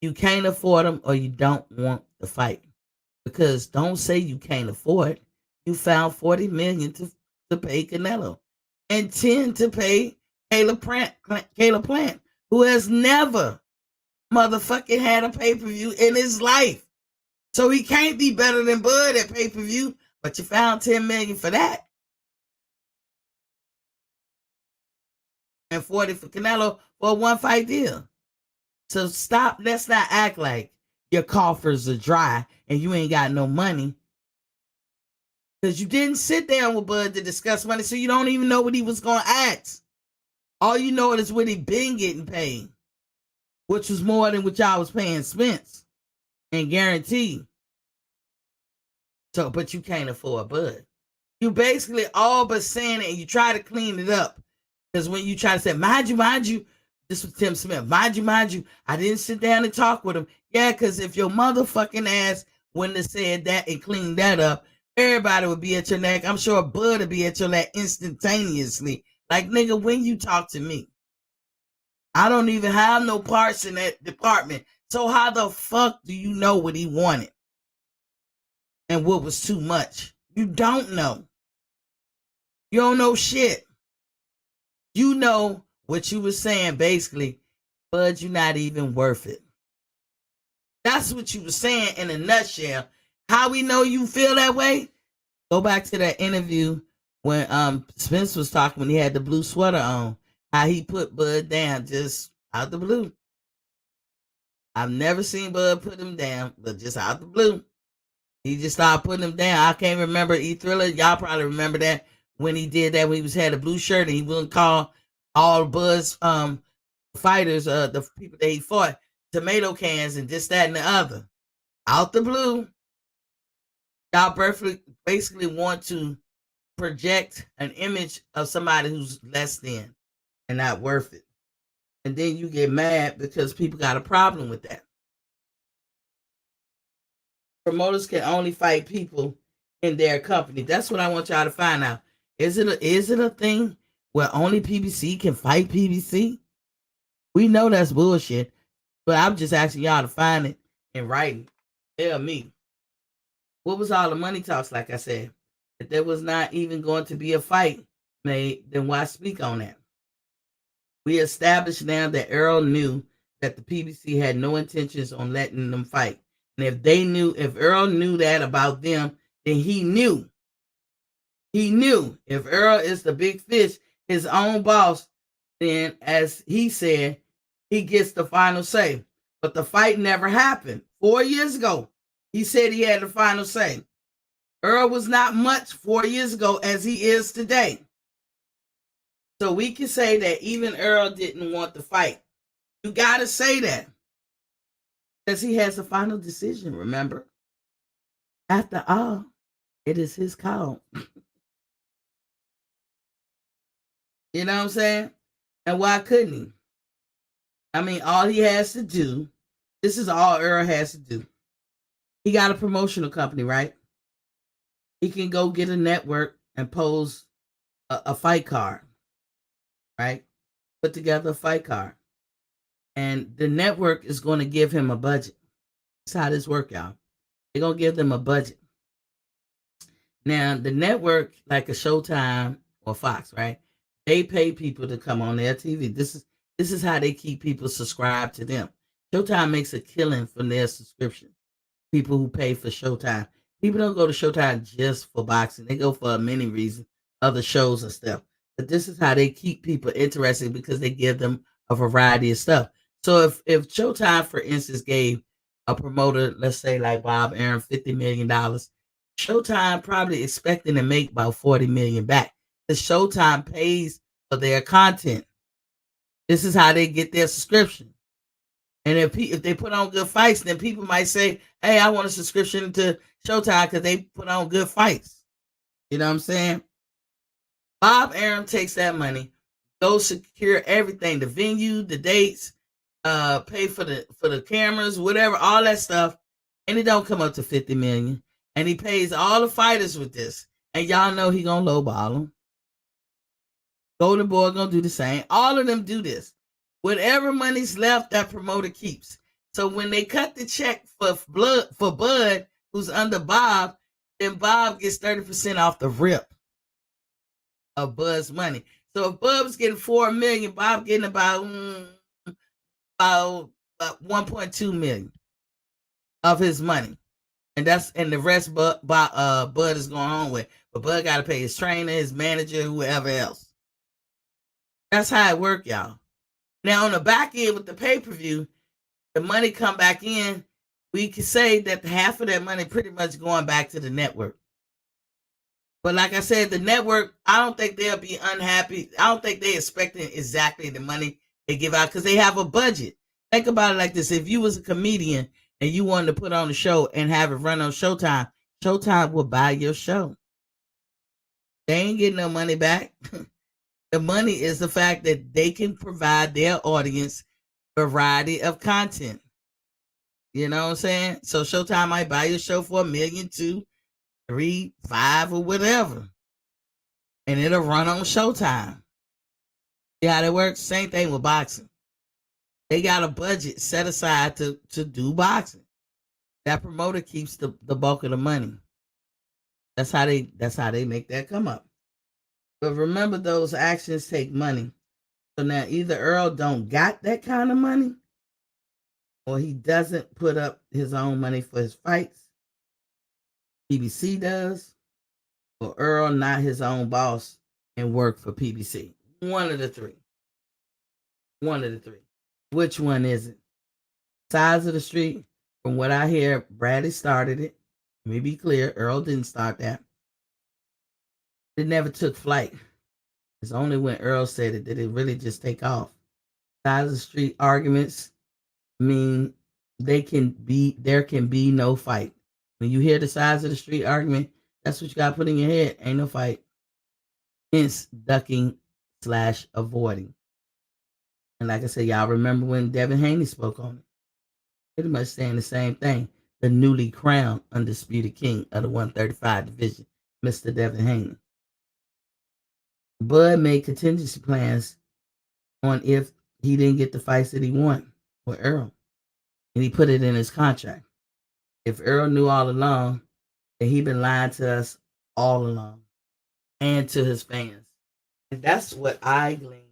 You can't afford him or you don't want the fight. Because don't say you can't afford. You found $40 million to pay Canelo. And 10 to pay Caleb Plant, who has never motherfucking had a pay-per-view in his life. So he can't be better than Bud at pay-per-view, but you found $10 million for that. And 40 for Canelo for a one-fight deal. So stop. Let's not act like your coffers are dry and you ain't got no money. Because you didn't sit down with Bud to discuss money, so you don't even know what he was going to ask. All you know is what he been getting paid, which was more than what y'all was paying Spence and guaranteed. So, but you can't afford Bud. You basically all but saying it, and you try to clean it up. Because when you try to say, mind you, this was Tim Smith, mind you, I didn't sit down and talk with him. Yeah, because if your motherfucking ass wouldn't have said that and cleaned that up, everybody would be at your neck. I'm sure Bud would be at your neck instantaneously. Like, nigga, when you talk to me, I don't even have no parts in that department. So how the fuck do you know what he wanted? And what was too much? You don't know. You don't know shit. You know what you were saying, basically, Bud, you're not even worth it. That's what you were saying in a nutshell. How we know you feel that way? Go back to that interview when Spence was talking when he had the blue sweater on. How he put Bud down just out the blue. I've never seen Bud put him down, but just out the blue. He just started putting him down. I can't remember E-Thriller. Y'all probably remember that when he did that, when he had a blue shirt and he wouldn't call all Bud's fighters, the people that he fought, tomato cans and this, that, and the other. Out the blue. Y'all basically want to project an image of somebody who's less than and not worth it. And then you get mad because people got a problem with that. Promoters can only fight people in their company. That's what I want y'all to find out. Is it a thing where only PBC can fight PBC? We know that's bullshit, but I'm just asking y'all to find it in writing. Tell me. What was all the money talks, like I said? If there was not even going to be a fight made, then why speak on that? We established now that Errol knew that the PBC had no intentions on letting them fight. And if Errol knew that about them, then he knew. He knew if Errol is the big fish, his own boss, then as he said, he gets the final say. But the fight never happened. 4 years ago, he said he had the final say. Errol was not much 4 years ago as he is today. So we can say that even Errol didn't want the fight. You got to say that. Because he has the final decision, remember? After all, it is his call. You know what I'm saying? And why couldn't he? I mean, all he has to do, this is all Errol has to do. He got a promotional company, right? He can go get a network and pose a fight card, right? Put together a fight card. And the network is going to give him a budget. That's how this works, y'all. They're going to give them a budget. Now, the network, like a Showtime or Fox, right? They pay people to come on their TV. This is how they keep people subscribed to them. Showtime makes a killing from their subscription. People who pay for Showtime. People don't go to Showtime just for boxing. They go for many reasons, other shows and stuff. But this is how they keep people interested because they give them a variety of stuff. So if Showtime, for instance, gave a promoter, let's say like Bob Arum, $50 million, Showtime probably expecting to make about $40 million back. Because Showtime pays for their content. This is how they get their subscription. And if they put on good fights, then people might say, hey, I want a subscription to Showtime because they put on good fights. You know what I'm saying? Bob Arum takes that money, goes secure everything, the venue, the dates, pay for the cameras, whatever, all that stuff, and it don't come up to $50 million. And he pays all the fighters with this. And y'all know he gonna lowball them. Golden Boy gonna do the same. All of them do this. Whatever money's left, that promoter keeps. So when they cut the check for Bud, who's under Bob, then Bob gets 30% off the rip of Bud's money. So if Bud was getting $4 million, Bob getting about 1.2 million of his money. And the rest Bud is going on with. But Bud got to pay his trainer, his manager, whoever else. That's how it work, y'all. Now on the back end with the pay-per-view, the money come back in. We can say that half of that money pretty much going back to the network. But like I said, the network, I don't think they'll be unhappy. I don't think they're expecting exactly the money they give out because they have a budget. Think about it like this. If you was a comedian and you wanted to put on a show and have it run on Showtime, Showtime will buy your show. They ain't getting no money back. The money is the fact that they can provide their audience a variety of content. You know what I'm saying? So Showtime might buy your show for $1 million, 2, 3, 5, or whatever. And it'll run on Showtime. See how that works? Same thing with boxing. They got a budget set aside to do boxing. That promoter keeps the bulk of the money. That's how they make that come up. But remember, those actions take money. So now either Earl don't got that kind of money, or he doesn't put up his own money for his fights. PBC does, or Earl not his own boss and work for PBC. One of the three. One of the three. Which one is it? Sides of the Street, from what I hear, Bradley started it. Let me be clear, Earl didn't start that. It never took flight. It's only when Earl said it did it really just take off. Sides of the Street arguments mean there can be no fight. When you hear the sides of the street argument, that's what you got to put in your head. Ain't no fight. Hence ducking / avoiding. And like I said, y'all remember when Devin Haney spoke on it. Pretty much saying the same thing. The newly crowned undisputed king of the 135 division, Mr. Devin Haney. Bud made contingency plans on if he didn't get the fights that he wanted with Errol. And he put it in his contract. If Errol knew all along, then he been lying to us all along and to his fans. And that's what I gleaned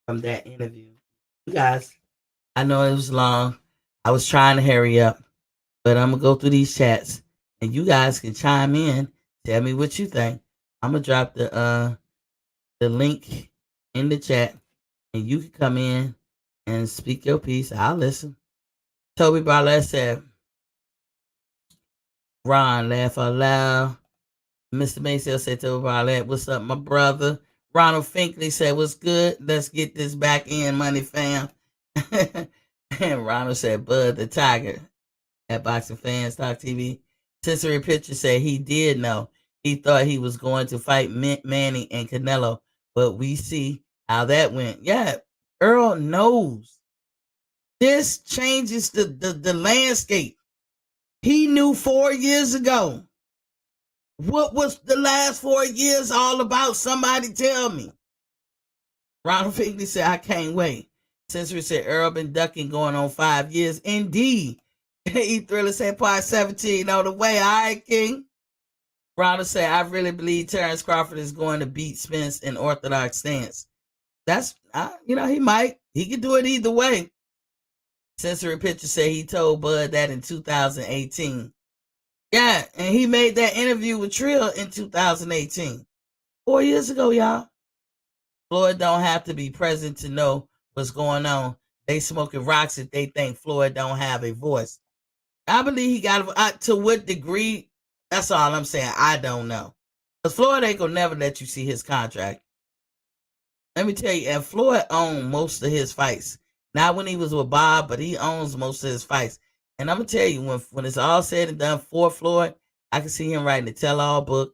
from that interview. You guys, I know it was long. I was trying to hurry up, but I'm going to go through these chats and you guys can chime in. Tell me what you think. I'm going to drop the link in the chat and you can come in and speak your piece. I'll listen. Toby Barlett said, Ron, laugh out loud. Mr. Maceo said, Toby Barlett, what's up, my brother? Ronald Finkley said, what's good? Let's get this back in money, fam. And Ronald said, Bud the Tiger at Boxing Fans Talk TV. Sensory Picture said he did know. He thought he was going to fight Manny and Canelo, but we see how that went. Yeah, Earl knows. This changes the landscape. He knew 4 years ago. What was the last 4 years all about? Somebody tell me. Ronald Finkley said, I can't wait. Sensory said, Earl been ducking going on 5 years. Indeed. E Thriller said, part 17 on the way. All right, King. Ronald said, I really believe Terrence Crawford is going to beat Spence in orthodox stance. That's, he might. He could do it either way. Sensory Picture said he told Bud that in 2018. Yeah, and he made that interview with Trill in 2018. 4 years ago, y'all. Floyd don't have to be present to know what's going on. They smoking rocks if they think Floyd don't have a voice. I believe he got to what degree, that's all I'm saying. I don't know. Because Floyd ain't going to never let you see his contract. Let me tell you, and Floyd owned most of his fights. Not when he was with Bob, but he owns most of his fights. And I'm going to tell you, when it's all said and done for Floyd, I can see him writing a tell-all book,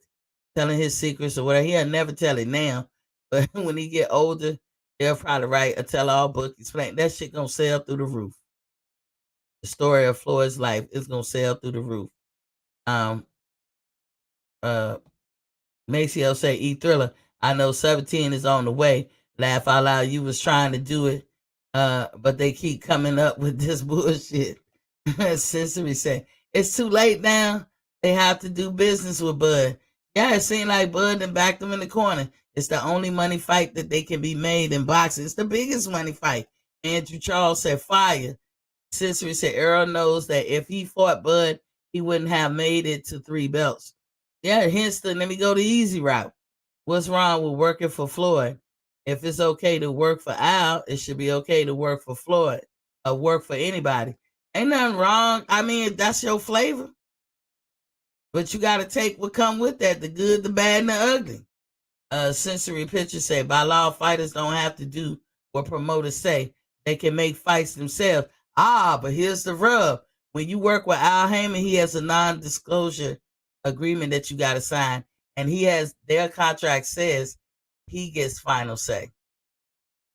telling his secrets or whatever. He'll never tell it now. But when he get older, he'll probably write a tell-all book. Explain that shit going to sell through the roof. The story of Floyd's life is going to sell through the roof. Maceo say, E Thriller, I know 17 is on the way. Laugh out loud. You was trying to do it. But they keep coming up with this bullshit. Sensory said, it's too late now. They have to do business with Bud. Yeah, it seemed like Bud and backed them in the corner. It's the only money fight that they can be made in boxing. It's the biggest money fight. Andrew Charles said, fire. Sensory said, Errol knows that if he fought Bud, he wouldn't have made it to 3 belts. Yeah, hence let me go the easy route. What's wrong with working for Floyd? If it's okay to work for Al, it should be okay to work for Floyd or work for anybody. Ain't nothing wrong. I mean, that's your flavor. But you got to take what come with that, the good, the bad, and the ugly. Sensory Pictures say, by law, fighters don't have to do what promoters say. They can make fights themselves. But here's the rub. When you work with Al Heyman, he has a non-disclosure agreement that you got to sign. And their contract says he gets final say.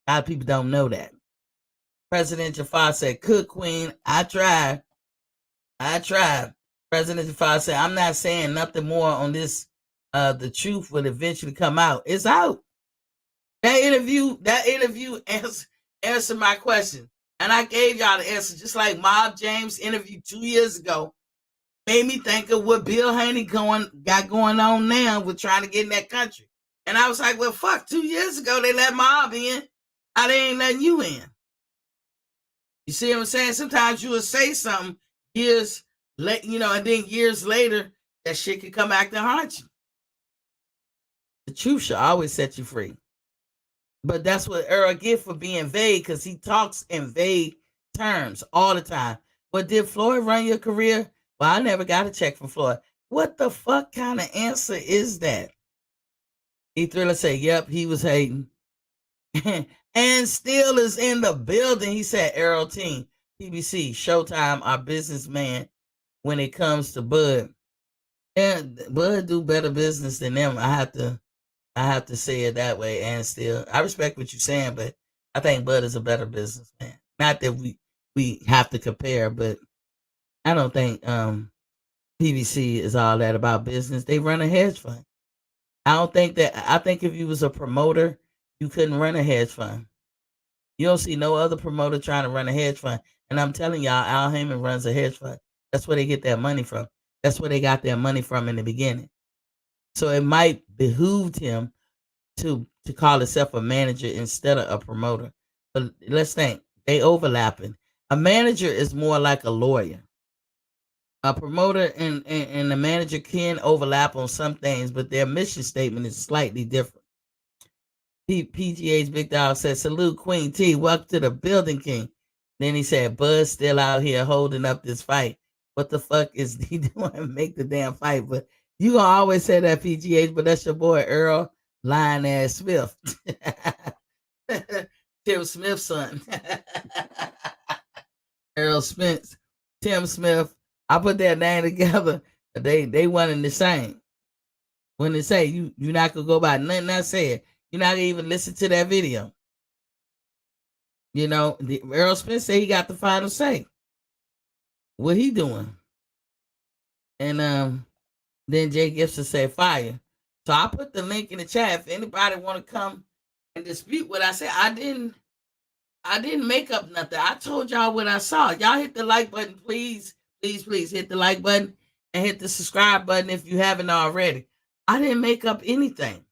A lot of people don't know that. President Jafar said, Cook Queen, I tried. President Jafar said, I'm not saying nothing more on this. The truth will eventually come out. It's out. That interview answered my question. And I gave y'all the answer, just like Mob James' interview 2 years ago. Made me think of what Bill Haney got going on now with trying to get in that country. And I was like, well, fuck, 2 years ago they let Mob in. How they ain't letting you in? You see what I'm saying? Sometimes you will say something years late, and then years later, that shit can come back to haunt you. The truth should always set you free. But that's what Errol get for being vague, because he talks in vague terms all the time. But did Floyd run your career? Well, I never got a check from Floyd. What the fuck kind of answer is that? E-Thriller say, yep, he was hating. And still is in the building. He said, Errol team, PBC, Showtime, our businessman when it comes to Bud. And Bud do better business than them. I have to say it that way. And still, I respect what you're saying, but I think Bud is a better businessman. Not that we have to compare, but I don't think PBC is all that about business. They run a hedge fund. I think if you was a promoter, you couldn't run a hedge fund. You don't see no other promoter trying to run a hedge fund. And I'm telling y'all, Al Heyman runs a hedge fund. That's where they get their money from. That's where they got their money from in the beginning. So it might behoove him to call himself a manager instead of a promoter. But let's think, they overlapping. A manager is more like a lawyer. A promoter and the manager can overlap on some things, but their mission statement is slightly different. PGA's Big Dog said, salute Queen T, welcome to the building, King. Then he said, Bud's still out here holding up this fight. What the fuck is he doing? Make the damn fight. But you gonna always say that, PGH, but that's your boy Errol Lion Ass Smith. Tim Smith's son. Errol Spence, Tim Smith. I put that name together. They one and the same. When they say you're not gonna go by nothing I said, you're not gonna even listen to that video. Errol Spence said he got the final say. What he doing? And then Jay Gibson said fire. So I put the link in the chat if anybody want to come and dispute what I said. I didn't make up nothing. I told y'all what I saw. Y'all hit the like button, please. Please hit the like button and hit the subscribe button if you haven't already. I didn't make up anything.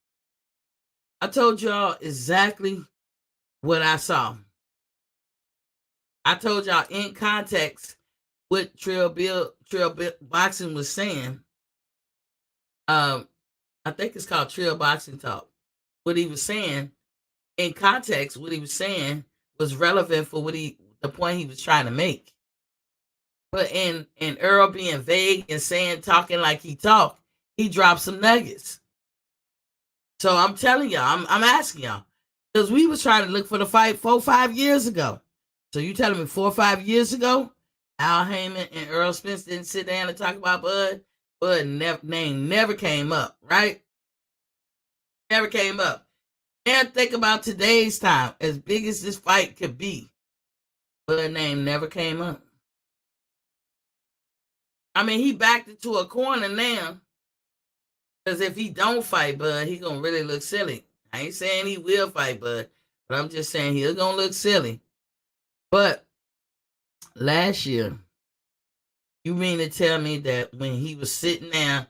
I told y'all exactly what I saw. I told y'all in context what Trail Boxing was saying. I think it's called Trail Boxing Talk. What he was saying in context, what he was saying was relevant for the point he was trying to make. But in Errol being vague and talking like he talked, he dropped some nuggets. So I'm telling y'all, I'm asking y'all, because we was trying to look for the fight 4 or 5 years ago. So you telling me 4 or 5 years ago, Al Heyman and Errol Spence didn't sit down and talk about Bud? Bud name never came up, right? Never came up. And think about today's time, as big as this fight could be, Bud name never came up. I mean, he backed into a corner now. Because if he don't fight Bud, he going to really look silly. I ain't saying he will fight Bud, but I'm just saying he's going to look silly. But last year, you mean to tell me that when he was sitting there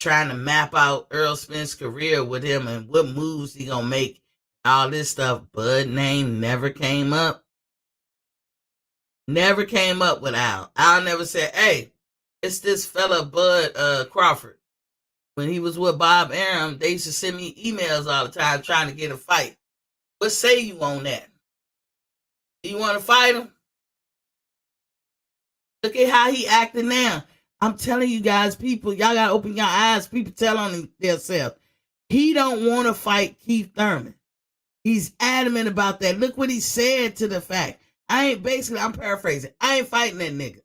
trying to map out Errol Spence's career with him and what moves he going to make, all this stuff, Bud name never came up? Never came up with Al. Al never said, hey, it's this fella Bud Crawford. When he was with Bob Arum, they used to send me emails all the time trying to get a fight. What say you on that? Do you want to fight him? Look at how he acting now. I'm telling you guys, people, y'all gotta open your eyes. People tell on themselves. He don't want to fight Keith Thurman. He's adamant about that. Look what he said to the fact. I'm paraphrasing. I ain't fighting that nigga.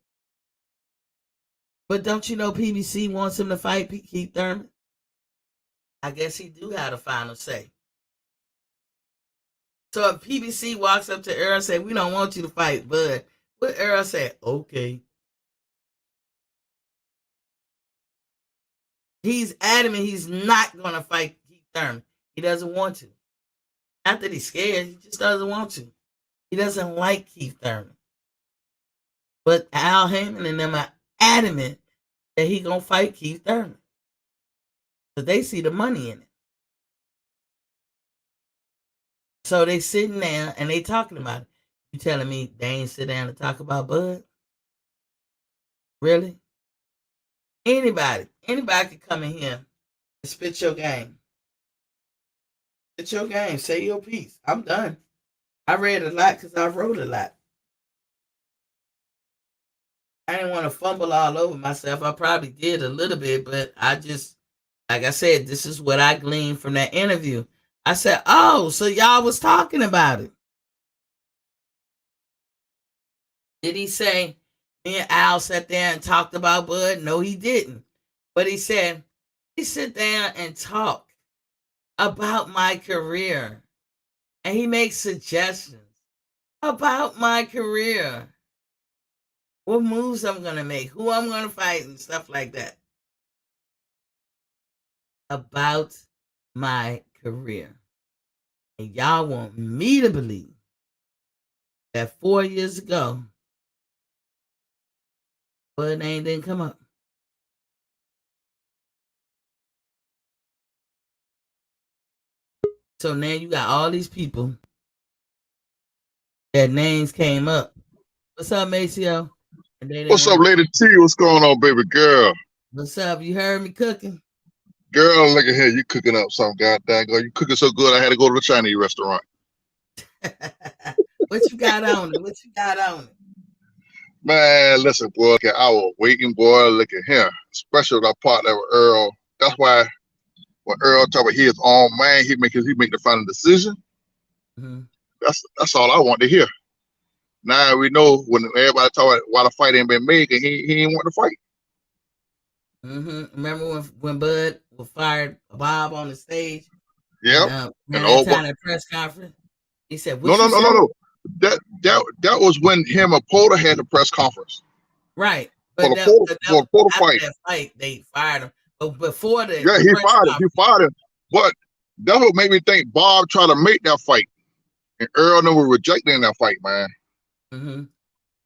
But don't you know PBC wants him to fight Keith Thurman? I guess he do have the final say. So if PBC walks up to Errol and say, we don't want you to fight Bud, what Errol said, okay. He's adamant he's not going to fight Keith Thurman. He doesn't want to. Not that he's scared, he just doesn't want to. He doesn't like Keith Thurman. But Al Heyman and them are adamant that he going to fight Keith Thurman. Because they see the money in it. So they sitting there and they talking about it. You telling me they ain't sit down and talk about Bud? Really? Anybody can come in here and spit your game. Spit your game. Say your piece. I'm done. I read a lot because I wrote a lot. I didn't want to fumble all over myself. I probably did a little bit, but I just, like I said, this is what I gleaned from that interview. I said, oh, so y'all was talking about it. Did he say, me and Al sat there and talked about Bud? No, he didn't. But he said, he sit down and talk about my career. And he makes suggestions about my career. What moves I'm going to make, who I'm going to fight, and stuff like that. About my career. And y'all want me to believe that 4 years ago, Bud name didn't come up. So now you got all these people that names came up. What's up, Maceo? What's up, Lady T? What's going on, baby girl? What's up? You heard me cooking? Girl, look at here. You cooking up something, goddamn girl. You cooking so good, I had to go to the Chinese restaurant. What you got on it? What you got on it? Man, listen, boy. I was waiting, boy. Look at him. Especially that part that with Earl. That's why when Earl talk about his own man, he make the final decision. Mm-hmm. That's all I want to hear. Now we know when everybody talk about why the fight ain't been made, and he ain't want to fight. Mm-hmm. Remember when Bud was fired Bob on the stage? Yeah. And that time at press conference, he said, No. That was when him and Porter had the press conference. Right. For the Porter fight. That fight, they fired him. But before the he fired him. But that's what made me think Bob tried to make that fight, and Earl never rejecting that fight, man. Mm-hmm.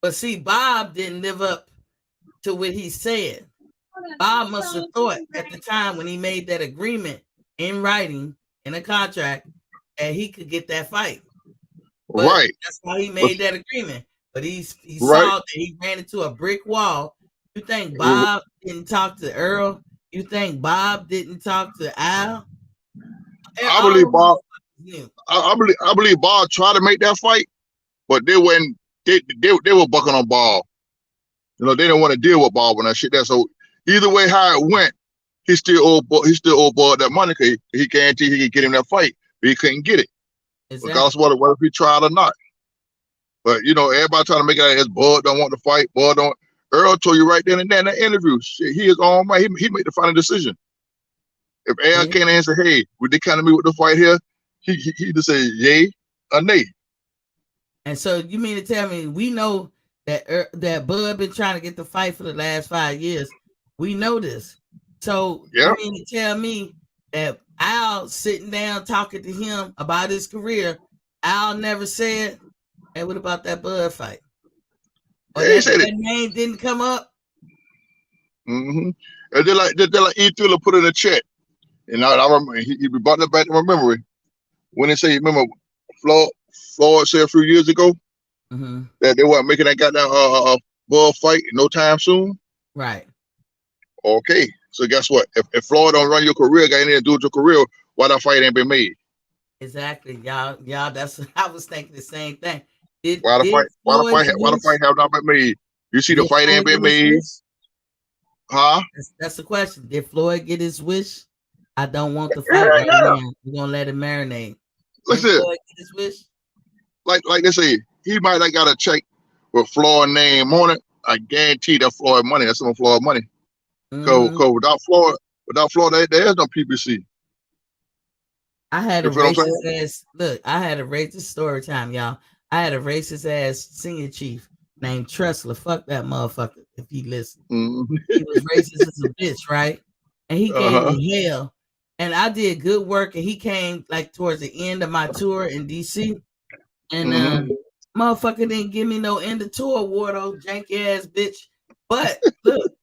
But see, Bob didn't live up to what he said. Bob must have thought at the time when he made that agreement in writing in a contract that he could get that fight. But right. That's why he made that agreement. But he right. saw that he ran into a brick wall. You think Bob didn't talk to Earl? You think Bob didn't talk to Al? I believe Bob. I believe Bob tried to make that fight, but they went. They were bucking on Bob. You know, they didn't want to deal with Bob on that shit. So either way, how it went, he still owed Bob that money because he guaranteed he could get him that fight, but he couldn't get it. Exactly. Regardless of what if he tried or not. But you know, everybody trying to make it out as Bud don't want to fight. Bud don't. Earl told you right then and there in that interview, shit, he is on man. He made the final decision. If Al came in and said, "Hey, would they kind of me with the fight here?" He just say yay or nay. And so you mean to tell me we know that Bud been trying to get the fight for the last 5 years? We know this. So you mean to tell me that Al sitting down talking to him about his career, Al never said, "Hey, what about that Bud fight?" Or that name didn't come up? Mm-hmm. And they're like E. Thriller put in a chat. And I remember he brought that back to my memory. When they say, remember, Floyd said a few years ago that they weren't making that goddamn Bud fight no time soon. Right. Okay. So guess what? If Floyd don't run your career, got anything to do with your career, why that fight ain't been made? Exactly, y'all. That's what I was thinking the same thing. Why the fight have not been made? You see the fight ain't been made. Huh? That's the question. Did Floyd get his wish? I don't want the Yeah, fight right yeah. now. We're gonna let it marinate. Did Listen, Floyd get his wish? like they say, he might have got a check with Floyd name on it. I guarantee that Floyd money. That's some Floyd money. Cause without Floyd, there is no PBC. I had You a feel what I'm racist saying? ass. Look, I had a racist story time, y'all. I had a racist ass senior chief named Tressler. Fuck that motherfucker if he listened. Mm-hmm. He was racist as a bitch, right? And he gave Uh-huh. me hell. And I did good work. And he came like towards the end of my tour in DC. And motherfucker didn't give me no end of tour award, old janky ass bitch. But look,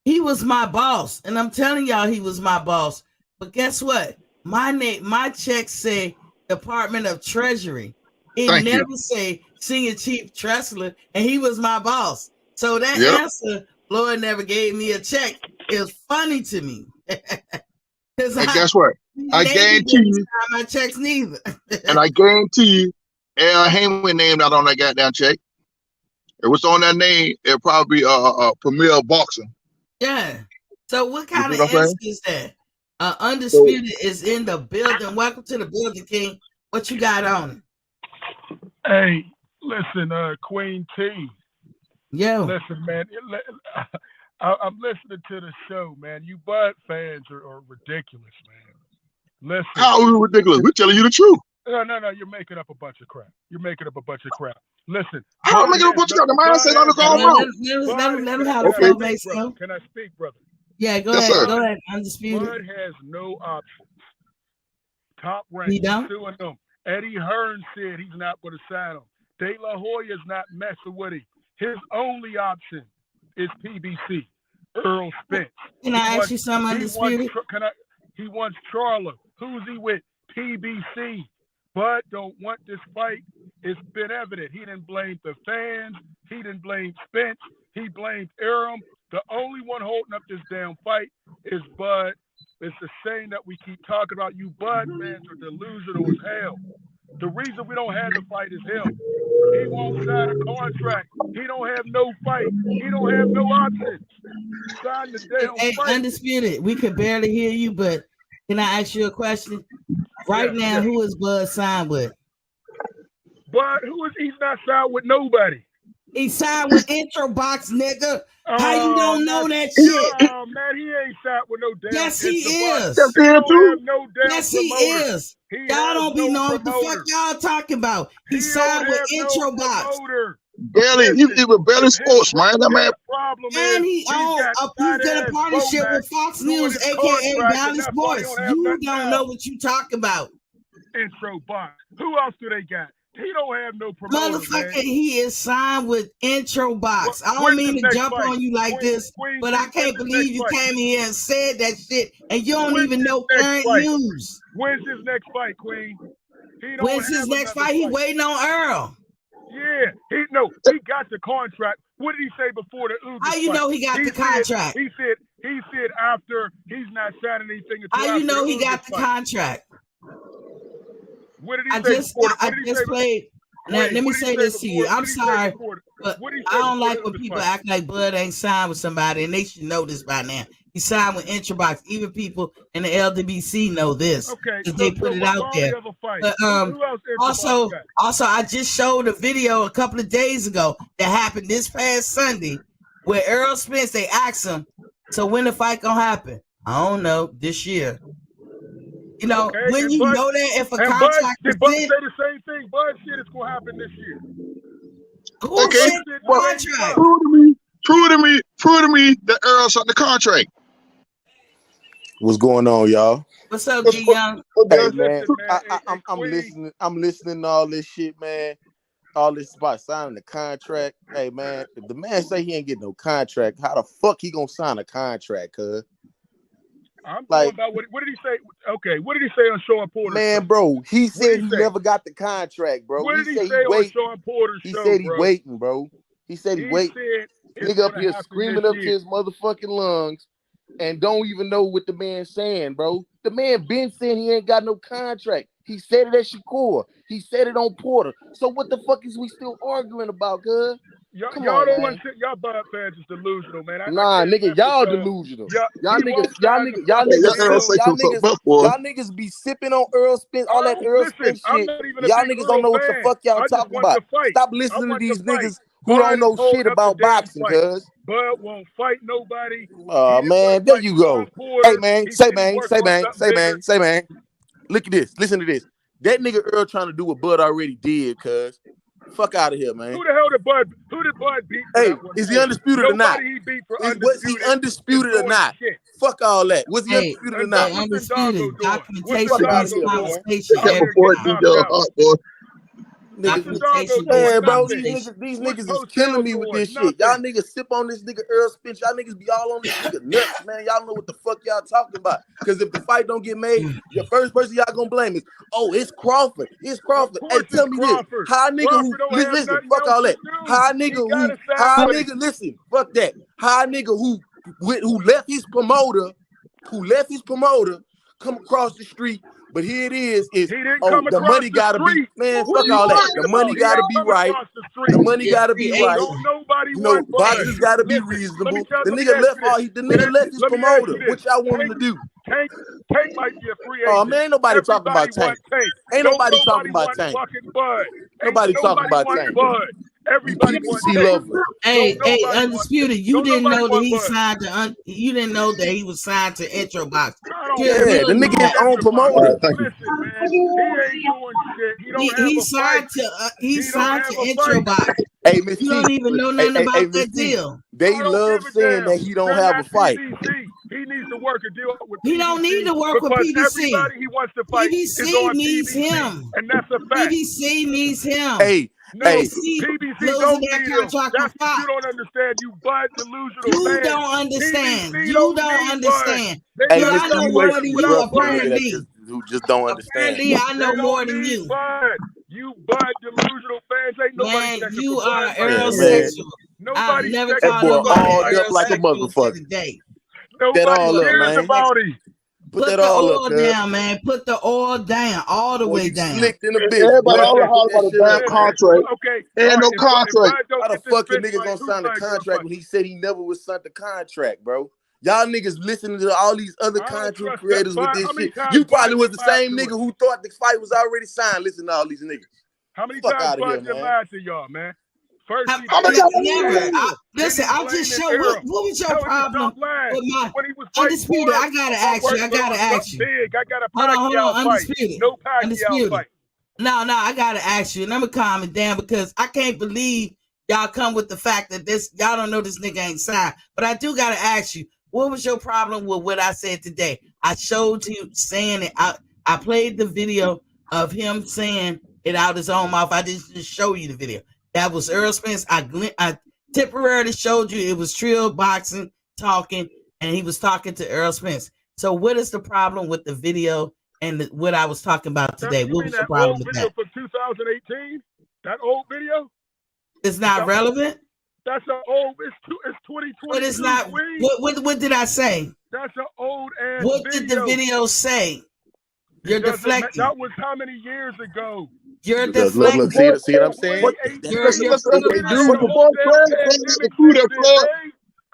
he was my boss. And I'm telling y'all he was my boss. But guess what? My checks say Department of Treasury. It Thank never you. say Senior Chief Tressler, and he was my boss. So that Yep. answer, Floyd never gave me a check. It was funny to me. And guess what? I Navy guarantee didn't you, sign my checks neither. and I guarantee you, Al Heyman named out on that goddamn check. If it's on that name, it'll probably be Premier Boxing. Yeah. So what You kind see of what I'm answer saying? is that? So, Undisputed is in the building. Welcome to the building, King. What you got on? Hey, listen, Queen T. Yo. Listen, man. I'm listening to the show, man. You Bud fans are ridiculous, man. Listen. How are we ridiculous? We're telling you the truth. No. You're making up a bunch of crap. Listen. I don't make it a bunch of crap. The man said I'm going wrong. Let him have the floor, Mason. Can I speak, brother? Yeah, go Yes, ahead. sir. Go ahead. Undisputed. Bud has no options. Top rank. He don't? Suing them. Eddie Hearn said he's not going to sign him. De La Hoya's not messing with him. His only option is PBC. Errol Spence. Can I ask you something, Undisputed? He wants Charlo. Who's he with? PBC. Bud don't want this fight. It's been evident. He didn't blame the fans. He didn't blame Spence. He blamed Errol. The only one holding up this damn fight is Bud. It's a shame that we keep talking about you Bud fans are delusional as hell. The reason we don't have the fight is him. He won't sign a contract. He don't have no fight. He don't have no options. Sign the damn fight. Undisputed. We could barely hear you, but can I ask you a question? Right now, who is Bud signed with? Bud, he's not signed with nobody. He signed with Intro Box, nigga. How you don't know that shit? Oh, man, he ain't signed with no damn. Yes, he is. He don't have no damn yes, he promoter. is. Y'all don't be knowing what the fuck y'all talking about. He signed with Intro Box. Barely, he was barely sports, man. That man. And he's in a partnership with Fox News, aka Valley Sports. You don't know what you talk about. Intro Box. Who else do they got? He don't have no promoter. Motherfucker, he is signed with Intro Box. I don't mean to jump on you like this, but I can't believe you came here and said that shit, and you don't even know current news. When's his next fight, Queen? When's his next fight? He waiting on Earl. Yeah, he got the contract. What did he say before the Ugas How you know he got the contract? He said after he's not signing anything. How you know he got the contract? What did he say? I just played. Now, let me say this to you. I'm sorry, but I don't like when people act like Bud ain't signed with somebody, and they should know this by now. He signed with Introbox. Even people in the LWC know this because they put it out there. But also, I just showed a video a couple of days ago that happened this past Sunday, where Errol Spence, they asked him, "So when the fight gonna happen?" I don't know. This year. You know, when you know that if a contract did Bud say the same thing? Bud said it's gonna happen this year. Okay, contract? Prove to me that Earl signed the contract. What's going on, y'all? What's up, G Young? Hey man, I'm listening to all this shit, man. All this about signing the contract. Hey man, if the man say he ain't getting no contract, how the fuck he gonna sign a contract, cuz? I'm like, about what did he say? Okay, what did he say on Sean Porter's Man, show? bro, he said he never got the contract, bro. What did he say on Sean Porter's show, He said he waiting, bro. He said he waiting. Nigga up here screaming up to his motherfucking lungs and don't even know what the man's saying, bro. The man been saying he ain't got no contract. He said it at Shakur. He said it on Porter. So what the fuck is we still arguing about, cuz? Y'all on, don't man. understand. Y'all Bud fans is delusional, man. Nah, nigga, y'all delusional. Y'all niggas be sipping on Errol Spence, all that Errol Spence shit. Y'all niggas don't know what the fuck y'all talking about. Stop listening to these niggas who don't know shit about boxing, cuz. Bud won't fight nobody. Man, there you go. Hey, man, say, man. Look at this. Listen to this. That nigga Earl trying to do what Bud already did, cuz. Fuck out of here, man. Who the hell did Bud beat? Hey, is he undisputed or not? He beat for Was he undisputed or not? Shit. Fuck all that. Was he undisputed or not? Undisputed. Documentation Fuck out is of here, man. conversation. Yeah, bro, these niggas is killing me with this shit. Y'all niggas sip on this nigga Errol Spence. Y'all niggas be all on this nigga nuts, man. Y'all know what the fuck y'all talking about. Because if the fight don't get made, the first person y'all gonna blame is, oh, it's Crawford. It's Crawford. Hey, tell me this. How a nigga who listen, fuck all that. How a nigga listen, fuck that. How a nigga who left his promoter, come across the street. But here it is the money gotta be, man, fuck all that. The money gotta be right. The money gotta be right. You know, boxers gotta be reasonable. The nigga left his promoter. What y'all want him to do? Tank might be a free agent. Oh man, ain't nobody talking about Tank. Ain't nobody talking about Tank. Nobody talking about Tank. Everybody PBC lover. Hey, undisputed. You didn't know that he signed to. You didn't know that he was signed to Intro Box. Yeah, the nigga is on promoter. Listen, man, he ain't doing shit. He signed to Intro Box. Hey, Miss You don't even know nothing about that deal. They love saying that he don't have a fight. He needs to work a deal with PBC. He don't need to work with PBC. Everybody he wants to fight PBC needs him. And that's a fact. PBC needs him. Hey, PBC don't need him. That's what you don't understand. You Bud delusional You fans. don't understand. PBC You don't understand. Hey, I know more than you, apparently. Who just don't understand. Apparently, I know more than you. You Bud delusional fans ain't nobody. Man, you are Aerosexual. I've never called nobody up like a motherfucker. today. That all up, man. About him. Put the oil down, man. Put the oil down, all the way down. Slicked in the bitch. Everybody all about a bad contract. Ain't no contract. How the fuck a nigga gonna sign a contract when he said he never was signed a contract, bro? Y'all niggas listening to all these other content creators with this shit. You probably was the same nigga who thought the fight was already signed. Listen to all these niggas. How many times Bud lied to y'all, man? First, listen, I just showed. What was your problem with my undisputed? I gotta ask you. Hold on, undisputed. No Pacquiao fight. No, I gotta ask you, and I'm gonna calm it down because I can't believe y'all come with the fact that y'all don't know this nigga ain't signed. But I do gotta ask you, what was your problem with what I said today? I showed you saying it. I played the video of him saying it out his own mouth. I didn't just show you the video. That was Errol Spence. I temporarily showed you it was Trill Boxing talking, and he was talking to Errol Spence. So what is the problem with the video and what I was talking about today? What was the problem with that? From 2018? That old video? It's not relevant? That's an old, it's 2020. But it's not, what did I say? That's an old ass What did the video say? You're deflecting. That was how many years ago? You're deflecting. Look, see what I'm saying?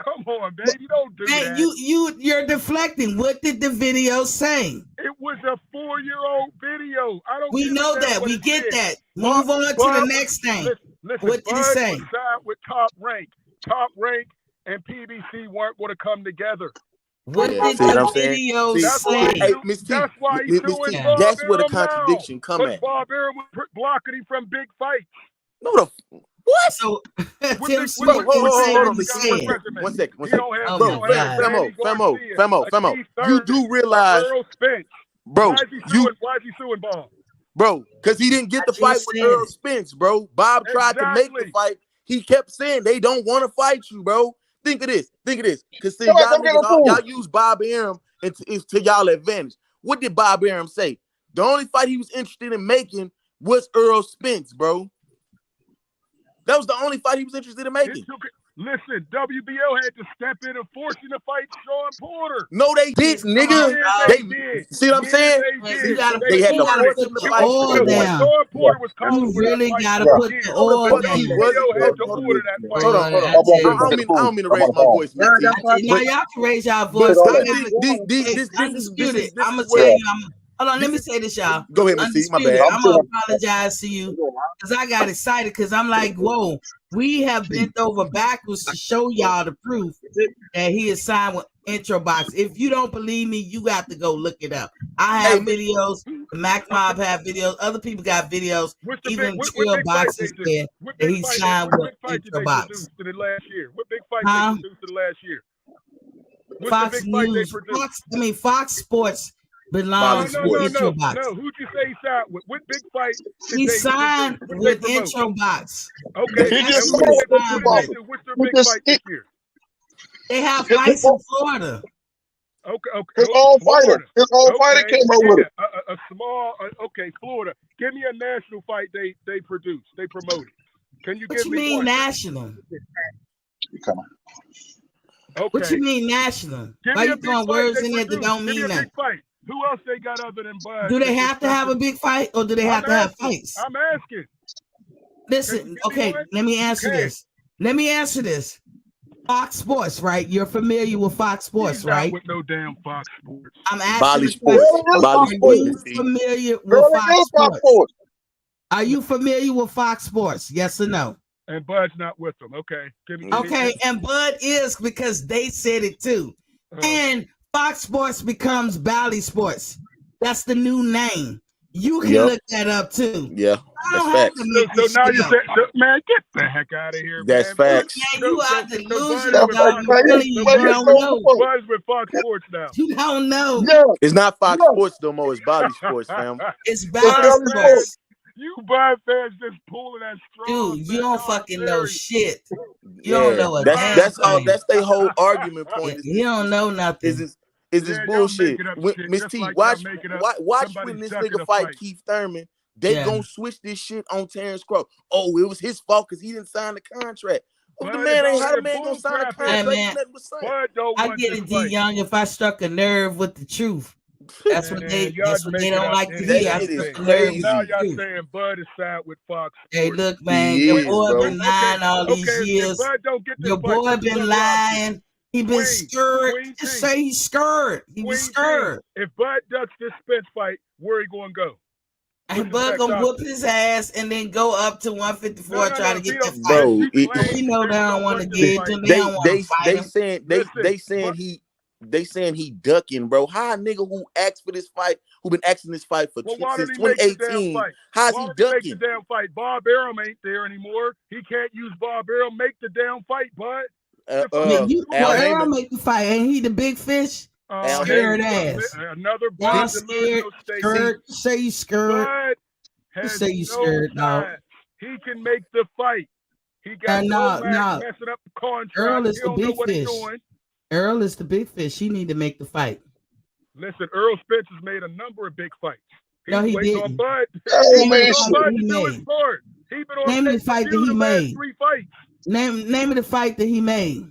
Come on, baby, don't do that. You're deflecting. What did the video say? It was a 4-year-old video. We know that. We get that. Move on to the next thing. Listen, what did it say? With Top Rank and PBC weren't going to come together. What did the video say? That's why he's doing Bob That's where the contradiction come at. Bob Arum was blocking him from big fights. No, what? So, Tim Smith, one second. Femo, you do realize, bro, why is he suing Bob? Bro, because he didn't get the fight with Errol Spence, bro. Bob tried to make the fight. He kept saying they don't want to fight you, bro. Think of this. Because y'all use Bob Arum to y'all advantage. What did Bob Arum say? The only fight he was interested in making was Errol Spence, bro. That was the only fight he was interested in making. Listen, WBO had to step in and force him to fight Sean Porter. No, they didn't, nigga. They did. See what I'm saying? You gotta They had to force put him to the fight. oil down. Sean Porter was calling You for that really fight gotta for put years. the oil But down. he wasn't. had to order that fight. Hold on. Boy, I tell you. I don't mean to raise my voice, Miss T. Now y'all can raise y'all voice. But This undisputed. I'm gonna is tell you. Hold on, let me say this, y'all. Go ahead, Miss T. My Undisputed. bad. I'm gonna apologize to you because I got excited because I'm like, whoa, we have bent over backwards to show y'all the proof that he is signed with Intro Box. If you don't believe me, you got to go look it up. I have videos. The Mac Mob have videos. Other people got videos. Even Trill Box is there that he signed with Intro Box. What big fight they produced in the last year? Fox News. Fox Sports belongs with Intro Box. No, who'd you say he signed with? What big fight? He signed with Intro Box. Okay. He just What's their big fight this year? They have fights in Florida. Okay. His own fighter came up with it. A small. Florida. Give me a national fight they produced. They promoted. Can you give me mean one? National? Come on. Okay. What you mean national? Why you throwing words in there that don't mean nothing? Who else they got other than Bud? Do they have to have a big fight or do they have to have fights? I'm asking. Listen, okay, let me answer this. Fox Sports, right? You're familiar with Fox Sports, right? With no damn Fox Sports. I'm asking Bally you, Sports. are you familiar with Fox Sports? Are you familiar with Fox Sports? Yes or no? And Bud's not with them. Okay. Okay, and Bud is because they said it too. And Fox Sports becomes Bally Sports. That's the new name. You can look that up too. Yeah, that's facts. So now you say, man, get the heck out of here. That's facts. Yeah, you are delusional, dog. You don't know. Bud's with Fox Sports now. You don't know. It's not Fox Sports no more. It's Bally Sports, fam. It's Bally Sports. You Bud fans just pulling that strong. Dude, you don't fucking know shit. You don't know a damn That's thing. all. That's their whole argument point. You don't know nothing. Is this bullshit? Miss T, watch when this nigga fight Keith Thurman. They gonna switch this shit on Terrence Crow. Oh, it was his fault because he didn't sign the contract. How the man gonna sign a contract? I get it, D Young. If I struck a nerve with the truth, that's what they don't like to hear. That is crazy. Now y'all saying Bud is side with Fox. Hey, look, man, your boy been lying all these years. Your boy been lying. He been scared. Just say he's scared. He was scared. If Bud ducks this Spence fight, where he gonna go? And Bud gonna whoop his ass and then go up to 154 try to get that fight. Bro, we know they don't want to get to him. They saying he ducking, bro. How a nigga who asked for this fight, who been asking this fight for since 2018, how's he ducking? Make the damn fight. Bob Arum ain't there anymore. He can't use Bob Arum. Make the damn fight, Bud. Arum make the fight. Ain't he the big fish? Scared ass. Another Bud scared. Say you scared. Say you scared, dog. He can make the fight. He got messing up the contract. Errol is the big fish. Errol is the big fish. He need to make the fight. Listen, Errol Spence has made a number of big fights. No, he didn't. On Bud. Name the fight that he made. Name me the fight that he made.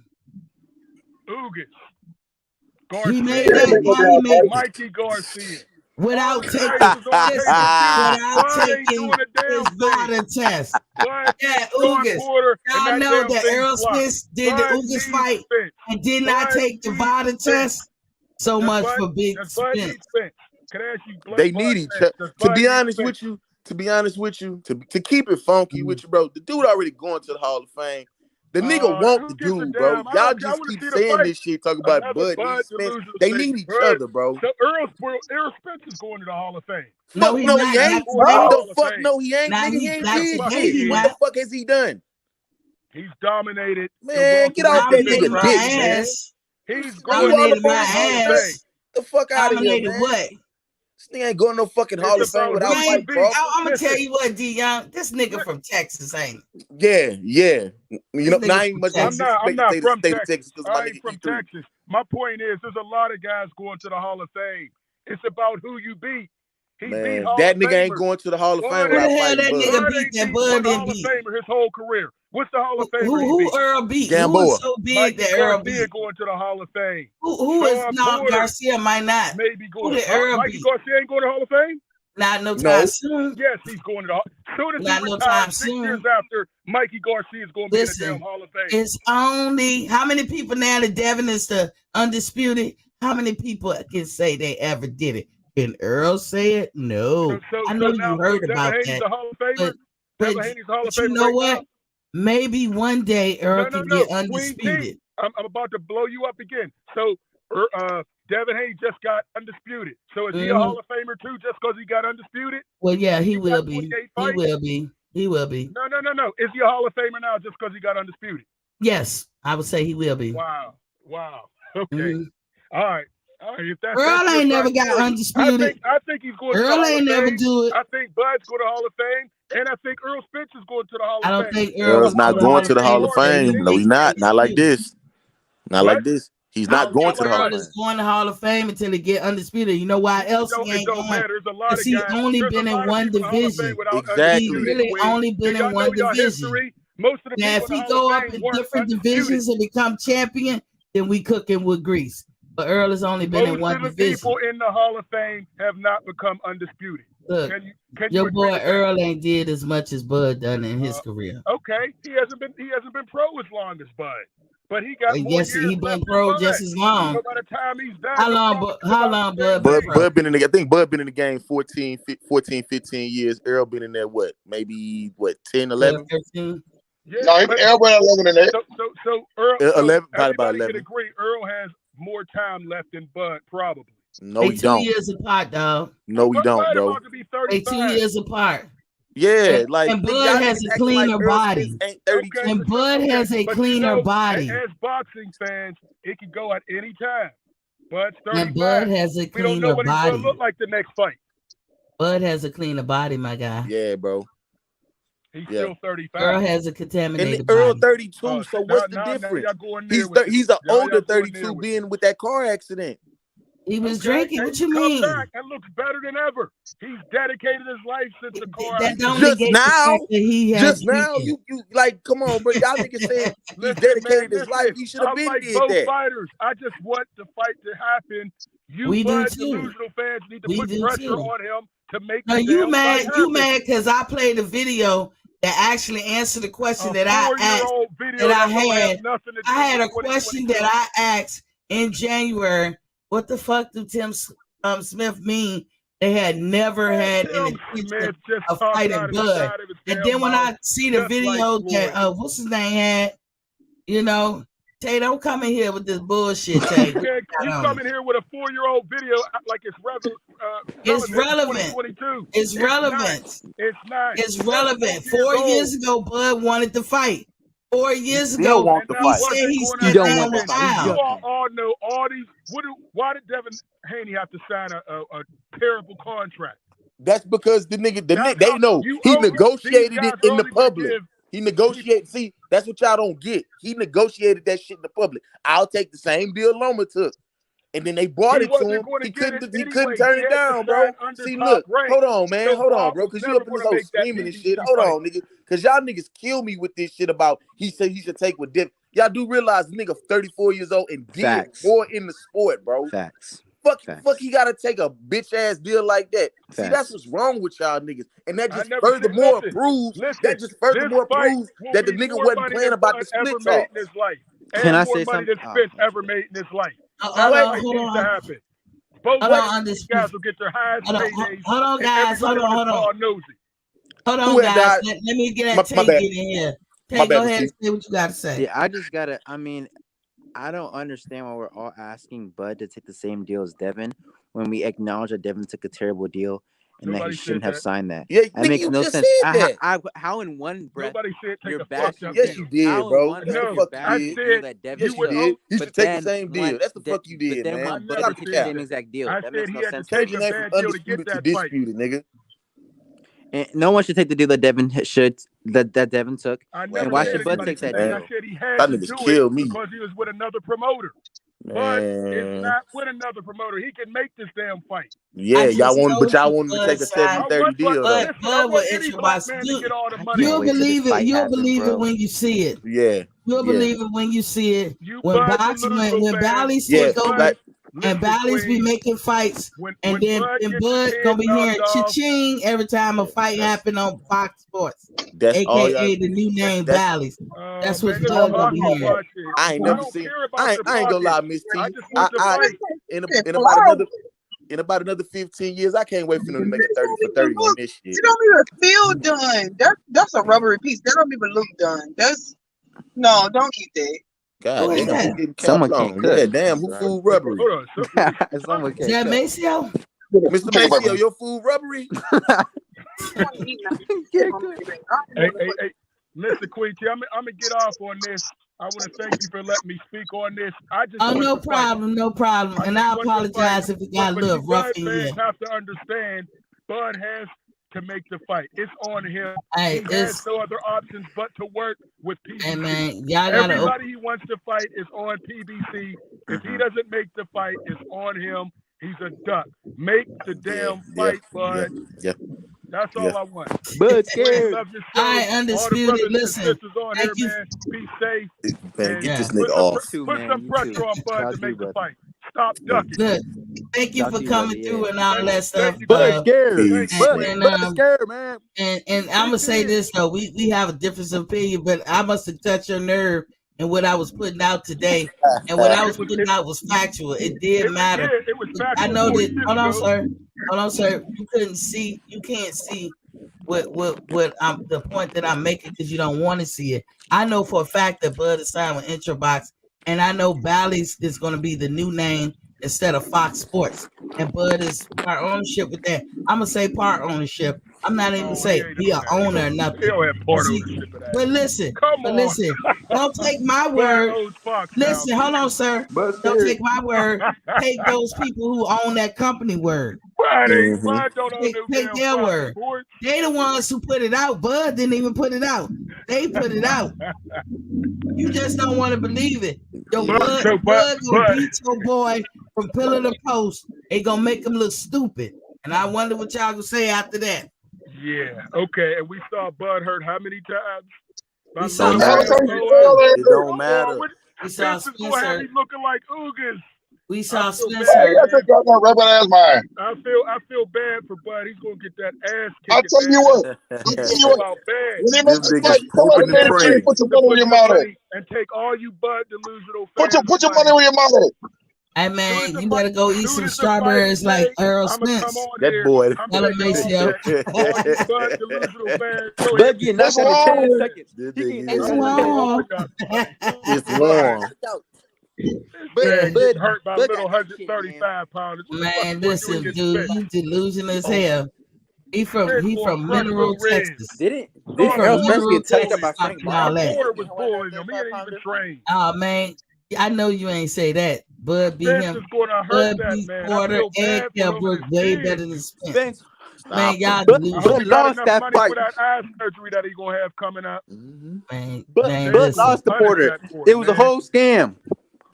Ugas. He made that. Mikey Garcia. Without taking his VADA test. Yeah, Ugas. Y'all know that Errol Spence did the Ugas fight and did not take the VADA test. So much for Big Spence. They need each other. To be honest with you, to keep it funky with you, bro, the dude already going to the Hall of Fame. The nigga want the dude, bro. Y'all just keep saying this shit, talking about Bud and Spence. They need each other, bro. So Errol Spence is going to the Hall of Fame. No, he ain't. The fuck no, he ain't. Nigga, he ain't did shit. What the fuck has he done? He's dominated. Man, get off that nigga dick, man. He's dominated my ass. The fuck out of here, man. What? This nigga ain't going no fucking Hall of Fame without Mike Crawford. I'm gonna tell you what, D Young, this nigga from Texas, ain't it? Yeah. You know, I ain't much. I'm not from Texas. I ain't from Texas. My point is, there's a lot of guys going to the Hall of Fame. It's about who you beat. Man, that nigga ain't going to the Hall of Fame without fighting Bud. That nigga beat that Bud didn't beat his whole career. What's the Hall of Famer? Who Earl beat? Gamboa. Who is so big Mikey that Earl Garcia beat? going to the Hall of Fame. Who is Sean no Porter Garcia might not. maybe Who going. did Earl Mikey beat? Garcia ain't going to the Hall of Fame? Not no time No. soon. Yes, he's going to the Hall. Soon as Not he no retires, time 6 soon. years after, Mikey Garcia is going to be in the damn Listen, Hall of Fame. it's only how many people now that Devin is the undisputed? How many people can say they ever did it? Can Earl say it? No. I know you heard about Devin Haney's that. a Hall of Famer. Devin Haney's a Hall of But you Famer know right what? now. Maybe one day Earl can get Queen undisputed. T, I'm about to blow you up again. So, Devin Haney just got undisputed. So is he a Hall of Famer too, just because he got undisputed? Well, yeah, he will be. He will be. He will be. No. Is he a Hall of Famer now just because he got undisputed? Yes, I would say he will be. Wow. Okay. All right. If Earl ain't never got undisputed. I think he's going to the Earl Hall ain't of never Fame. do it. I think Bud's going to the Hall of Fame. And I think Errol Spence is going to the Hall of Fame. I don't think Earl's not going to the Hall of Fame. No, he's not. Not like this. Not like this. He's not going to the Hall of Fame. Earl is going to Hall of Fame until he get undisputed. You know why else he ain't going? There's a lot of He guys. only been in one division. Exactly. He really only been in one division. Most of the now, if he go up in different divisions and become champion, then we cooking with grease. But Earl has only been in one division. Most of the people in the Hall of Fame have not become undisputed. Look, can your you boy Earl ain't did as much as Bud done in his career. Okay, he hasn't been pro as long as Bud, but he got more yes, years he been left pro than just Bud. as long. So by the time he's done, How long Bud been pro? Bud been in the, I think Bud been in the game 14, 15 years. Earl been in there maybe 10, 11? 13? Yeah, no, Earl went longer than that. So Earl, 11, probably about everybody 11. can agree Earl has more time left than Bud, probably. No, he don't. 2 years apart, dog. No, we don't, bro. About to be 35. They 2 years apart. Yeah, and Bud has a cleaner body. And Bud has a cleaner body. As boxing fans, it can go at any time. Bud's 35. And Bud has a cleaner body. We don't know what he's going to look like the next fight. Bud has a cleaner body, my guy. Yeah, bro. He's still 35. Earl has a contaminated and Earl body. 32, so what's the difference? He's an older 32 being with that car accident. He was drinking. What you mean? Back and looks better than ever. He's dedicated his life since the car accident. Just now, you like, come on, bro. Y'all niggas saying he's dedicated his life. He should have been like did both that. Fighters. I just want the fight to happen. You delusional fans need to put pressure on him to make. No, you mad? You mad because I played a video that actually answered the question that I asked. That I had. I had a question that I asked in January. What the fuck do Tim Smith mean? They had never had an intention of fighting Bud. And then when I see the video that what's his name had, you know, Tay, don't come in here with this bullshit, Tay. You come in here with a 4-year-old video like it's relevant. It's relevant. It's relevant. It's not. It's relevant. 4 years ago, Bud wanted to fight. 4 years ago, he said he's still down the aisle. You all know all these. Why did Devin Haney have to sign a terrible contract? That's because the nigga, they know he negotiated it in the public. He negotiated. See, that's what y'all don't get. He negotiated that shit in the public. I'll take the same deal Loma took. And then they brought it to him. He couldn't turn it down, bro. See, look, hold on, man. Hold on, bro. Because you up in this old screaming and shit. Hold on, nigga. Because y'all niggas kill me with this shit about he said he should take with Dick. Y'all do realize the nigga 34 years old and did more in the sport, bro. Facts. Fuck, he gotta take a bitch ass deal like that. See, that's what's wrong with y'all niggas, and that just furthermore proves that the nigga wasn't playing about the split talk. Can I say something? Spence ever made in his life. Hold on. Both guys will get their highest paydays. Hold on, guys. Hold on, guys. Let me get that Tay in here. Tay, go ahead and say what you gotta say. Yeah, I don't understand why we're all asking Bud to take the same deal as Devin when we acknowledge that Devin took a terrible deal and that he shouldn't have signed that. Yeah, that makes no sense. How in one breath you're bashing? Yes, you did, bro. No, I said that Devin did. You should take the same deal. That's the fuck you did, man. But then Bud took the same exact deal. That makes no sense. Change your name from undisputed to disputed, nigga. And no one should take the deal that Devin Devin took. And why should Bud take that deal? I said he had that to niggas do kill it me because he was with another promoter. But it's not with another promoter. He can make this damn fight. Yeah, y'all want to take a 70-30 deal. Bud will any black man to get all the money. You'll believe it. You'll believe it when you see it. Yeah. You'll believe it when you see it. When Bally's and Bally's be making fights, and then Bud gonna be hearing cha-ching every time a fight happen on Fox Sports, aka the new name Bally's. That's what Bud gonna be hearing. I ain't never seen. I ain't gonna lie, Miss T. In about another 15 years, I can't wait for them to make it 30 for 30 on this shit. It don't even feel done. That's a rubbery piece. That don't even look done. Don't eat that. God damn, someone can't cook. Yeah, damn, who food rubbery? Someone can't. Is that Maceo? Mr. Maceo, your food rubbery? Hey, Mr. Quincy, I'm gonna get off on this. I want to thank you for letting me speak on this. No problem. And I apologize if it got a little rough in here. You have to understand, Bud has to make the fight. It's on him. Hey, he has no other options but to work with PBC. Hey man, y'all gotta everybody he wants to fight is on PBC. If he doesn't make the fight, it's on him. He's a duck. Make the damn fight, Bud. Yeah. That's all I want. Bud scared. I undisputed. Listen, thank you. Man. Be safe. Man, get this nigga off. Put some pressure on Bud to make the fight. Stop ducking. Look, thank you for coming through and all that stuff. Bud scared. Bud scared, man. And I'm gonna say this though, we have a difference of opinion, but I must have touched your nerve. And what I was putting out today, and what I was putting out was factual. It did matter. It was factual. I know that. Hold on, sir. You can't see what I'm the point that I'm making because you don't want to see it. I know for a fact that Bud is signed with Introbox, and I know Bally's is going to be the new name instead of Fox Sports. And Bud is part ownership with that. I'm gonna say part ownership. I'm not even say be an owner or nothing. But listen, don't take my word. Listen, hold on, sir. Don't take my word. Take those people who own that company word. Take their word. They the ones who put it out. Bud didn't even put it out. They put it out. You just don't want to believe it. Yo, Bud gonna beat your boy from pillar to post. They gonna make him look stupid. And I wonder what y'all gonna say after that. Yeah, okay. And we saw Bud hurt how many times? It don't matter. We saw Spencer. He's looking like Ugas. We saw Spencer. I feel bad for Bud. He's gonna get that ass kicked. I'll tell you what. When they make the fight, put your money where your mouth at. And take all you Bud delusional fans. Put your money where your mouth at. Hey man, you better go eat some strawberries like Errol Spence. That boy. That'll make you. Bud getting knocked out in 10 seconds. It's warm. It's warm. Bud hurt by little 135 pounds. Man, listen, dude, you delusional as hell. He from Mineral, Texas. Didn't Errol Spence get touched by Frank Porter was bullying him. He ain't even trained. Oh man, I know you ain't say that. Bud beat him. Bud beat Porter and Kelbrook way better than Spence. Man, y'all Bud lost that fight. For that eye surgery that he gonna have coming up. Man, Bud lost to Porter. It was a whole scam.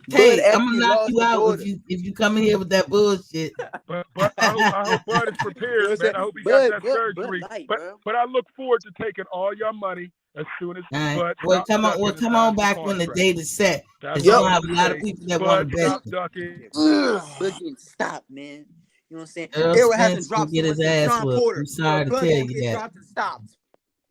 Hey, I'm gonna knock you out if you come in here with that bullshit. But I hope Bud is prepared, man. I hope he got that surgery. But I look forward to taking all your money as soon as Bud. Well, come on back when the date is set. Because you don't have a lot of people that want to bet. Stop, man. You know what I'm saying? Errol Spence will get his ass whooped. I'm sorry to tell you that.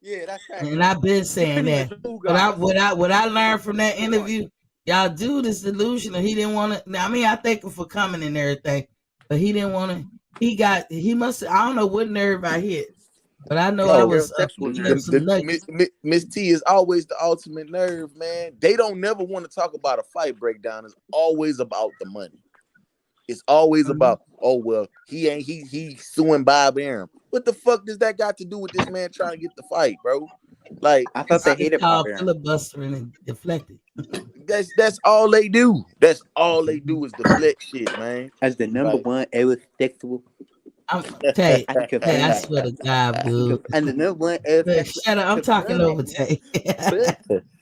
Yeah, that's right. And I've been saying that. But what I learned from that interview, y'all dude is delusional. He didn't want to. I mean, I thank him for coming and everything, but he didn't want to. He must. I don't know what nerve I hit, but I know I was. Miss T is always the ultimate nerve, man. They don't never want to talk about a fight breakdown. It's always about the money. It's always about, oh well, he suing Bob Arum. What the fuck does that got to do with this man trying to get the fight, bro? Like, I thought they hated Bob Arum. Filibustering and deflecting. That's all they do. That's all they do is deflect shit, man. As the number one ever sexual. Tay, I can confirm I that. swear to God, dude. And the number one Look, shut up. I'm talking over Tay.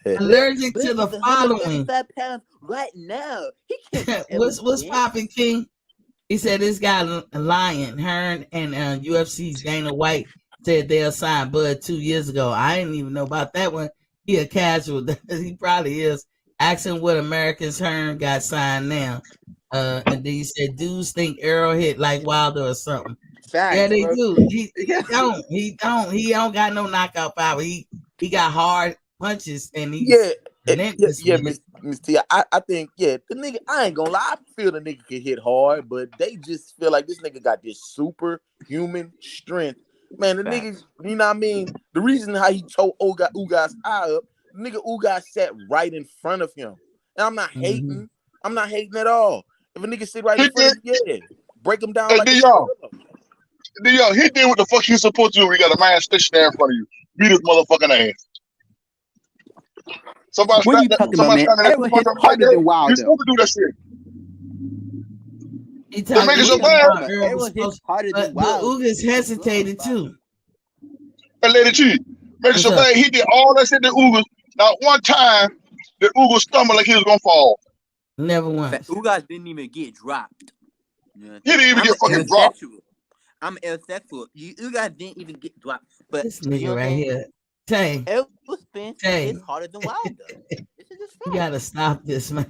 Allergic to Bud the is following. 135 pounds right now. He can't be What's popping, King? He said this guy Lion Hearn and UFC's Dana White said they'll sign Bud 2 years ago. I didn't even know about that one. He a casual. He probably is. Asking what Americans Hearn got signed now. And then he said dudes think Errol hit like Wilder or something. Facts, Yeah, they bro. do. He don't. He don't got no knockout power. He got hard punches and he's relentless with it. Miss T. I think the nigga. I ain't gonna lie. I feel the nigga can hit hard, but they just feel like this nigga got this superhuman strength. Man, the nigga, you know what I mean? The reason how he tore Ugas eye up, the nigga Ugas sat right in front of him. And I'm not hating. Mm-hmm. I'm not hating at all. If a nigga sit right in front of him, break him down like he did what the fuck he's supposed to do when you got a man stationed there in front of you. Beat his motherfucking ass. Somebody what are you talking about, man? Errol hits harder than Wilder. You're supposed to do that shit. He talking about Errol hits harder than Wilder. Ugas hesitated too. And Lady G, make sure he did all that shit to Ugas. Not one time did Ugas stumble like he was gonna fall. Never once. Ugas didn't even get dropped. He didn't even get fucking dropped. I'm sexual. Ugas didn't even get dropped. But this nigga right here. Tay. Errol Spence is harder than Wilder. You gotta stop this, man.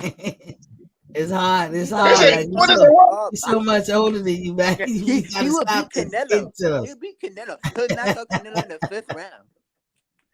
It's hard. It's They hard. say, Like, he's so much older than you, man. He will beat Canelo. He'll beat Canelo. He'll knock out Canelo in the 5th round.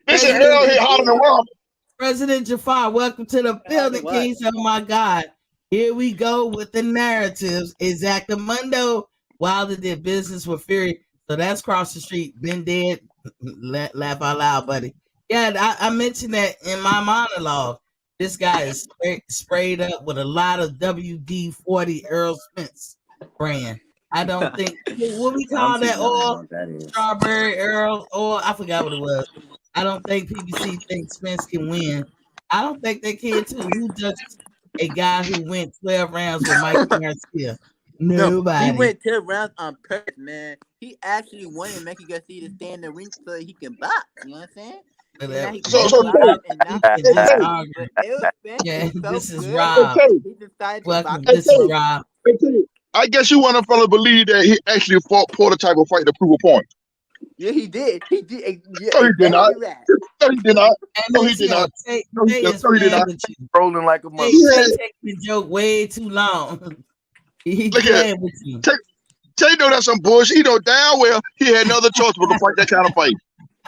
They said Errol hit harder than Wilder. President Jafar, welcome to the building, Kings. Oh my God. Here we go with the narratives. Exactamundo. Wilder did business with Fury. So that's across the street. Been dead. Laugh out loud, buddy. Yeah, I mentioned that in my monologue. This guy is sprayed up with a lot of WD-40 Errol Spence brand. I don't think what we call that oil, strawberry Errol oil. I forgot what it was. I don't think PBC thinks Spence can win. I don't think they can too. Who judges a guy who went 12 rounds with Mike Garcia? Nobody. He went 10 rounds on purpose, man. He actually wanted Mikey Garcia to stay in the ring so he can box. You know what I'm saying? Yeah, this is Rob. Welcome, this is Rob. I guess you want to fella believe that he actually fought Porter type of fight to prove a point. Yeah, he did. He did. Yeah, no, he did not. No, he did not. No, he did not. No, he did not. Rolling like a mother. He's taking the joke way too long. He playing with you. Tay know that's some bullshit. He know damn well he had no other choice but to fight that kind of fight.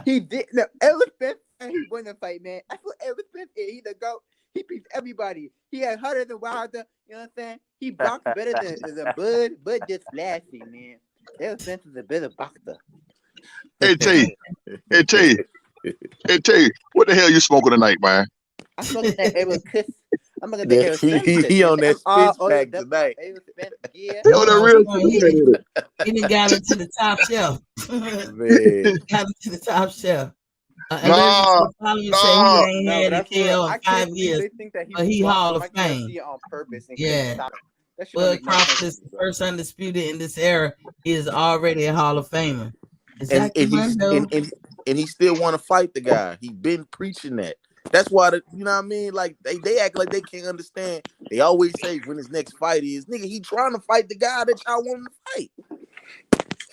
He did. No, Errol Spence, he won the fight, man. I feel Errol Spence, he the GOAT. He beats everybody. He had harder than Wilder. You know what I'm saying? He boxed better than Bud. Bud just flashy, man. Errol Spence is a better boxer. Hey, Tay. What the hell you smoking tonight, man? I'm smoking that Errol Kiss. I'm looking at the Errol Spence. He on that Spence pack tonight. Yeah. He done got into the top shelf. Got into the top shelf. He ain't had a KO in 5 years. But he Hall of Fame. Yeah. Bud Crawford is the first undisputed in this era. He is already a Hall of Famer. And he still want to fight the guy. He been preaching that. That's why you know what I mean? Like they act like they can't understand. They always say when his next fight is, nigga, he trying to fight the guy that y'all want him to fight.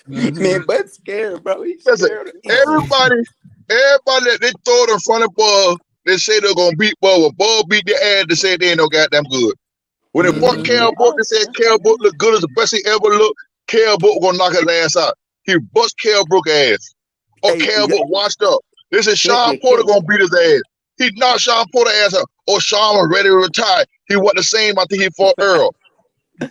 Mm-hmm. Man, Bud's scared, bro. He's scared. Everybody that they throw it in front of Bud, they say they're gonna beat Bud. When Bud beat their ass, they say they ain't no goddamn good. When they fought Carol Book, they said Carol Book look good as the best he ever looked. Carol Book gonna knock his ass out. He bust Carol Brook ass. Or Carol Book washed up. They said Sean Porter gonna beat his ass. He knocked Sean Porter ass out. Or Sean was ready to retire. He wasn't the same after he fought Earl.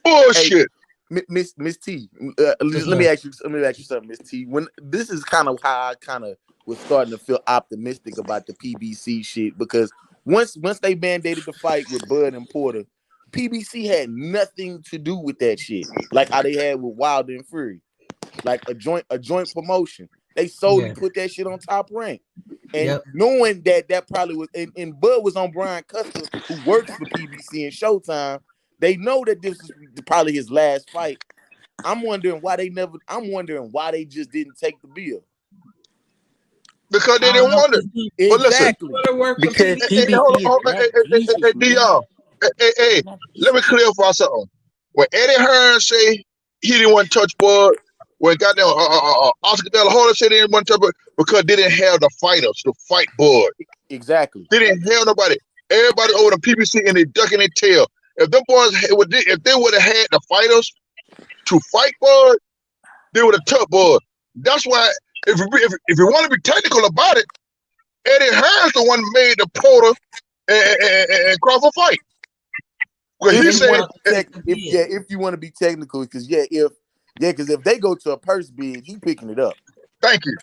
Bullshit. Hey, Miss T, let me ask you something, Miss T. When this is kind of how I kind of was starting to feel optimistic about the PBC shit, because once they mandated the fight with Bud and Porter, PBC had nothing to do with that shit. Like how they had with Wilder and Fury, like a joint promotion. They solely put that shit on Top Rank, and knowing that probably was and Bud was on Brian Custer, who works for PBC and Showtime. They know that this is probably his last fight. I'm wondering why they just didn't take the bill. Because they didn't want it. But listen, Because Dion, hey, let me clarify something. When Eddie Hearn say he didn't want to touch Bud, when goddamn Oscar De La Hoya said they didn't want to touch Bud because they didn't have the fighters to fight Bud. Exactly. They didn't have nobody. Everybody over the PBC and they ducking their tail. If them boys, if they would have had the fighters to fight Bud, they would have took Bud. That's why, if you want to be technical about it, Eddie Hearn's the one who made the Porter and Crawford fight. Well, he said, if you want to be technical, because if they go to a purse bid, he picking it up. Thank you.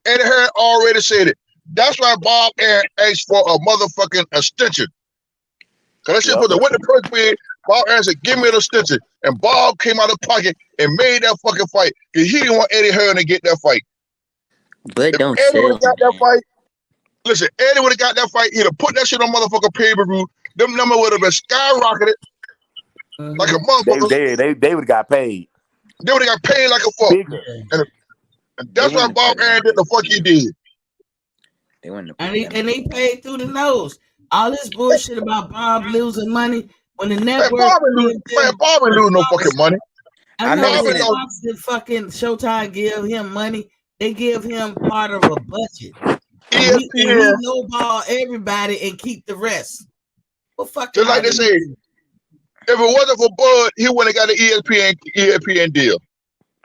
Eddie Hearn already said it. That's why Bob Aaron asked for a motherfucking extension. Cause that shit put the with the purse bid. Bob Aaron said, "Give me an extension," and Bob came out of pocket and made that fucking fight. Cause he didn't want Eddie Hearn to get that fight. But don't Eddie would sell have got that man. fight. Listen, Eddie would have got that fight. He'd have put that shit on motherfucking pay-per-view. Them number would have been skyrocketed like a motherfucker. They would have got paid. They would have got paid like a fuck. And that's why Bob Aaron did the fuck he did. They wouldn't and he paid through the nose. All this bullshit about Bob losing money when the network. Bob ain't lose no fucking money. I know the Fox did fucking Showtime give him money. They give him part of a budget. And he lowball everybody and keep the rest. Well, fuck. Just like they say, if it wasn't for Bud, he wouldn't have got an ESPN deal.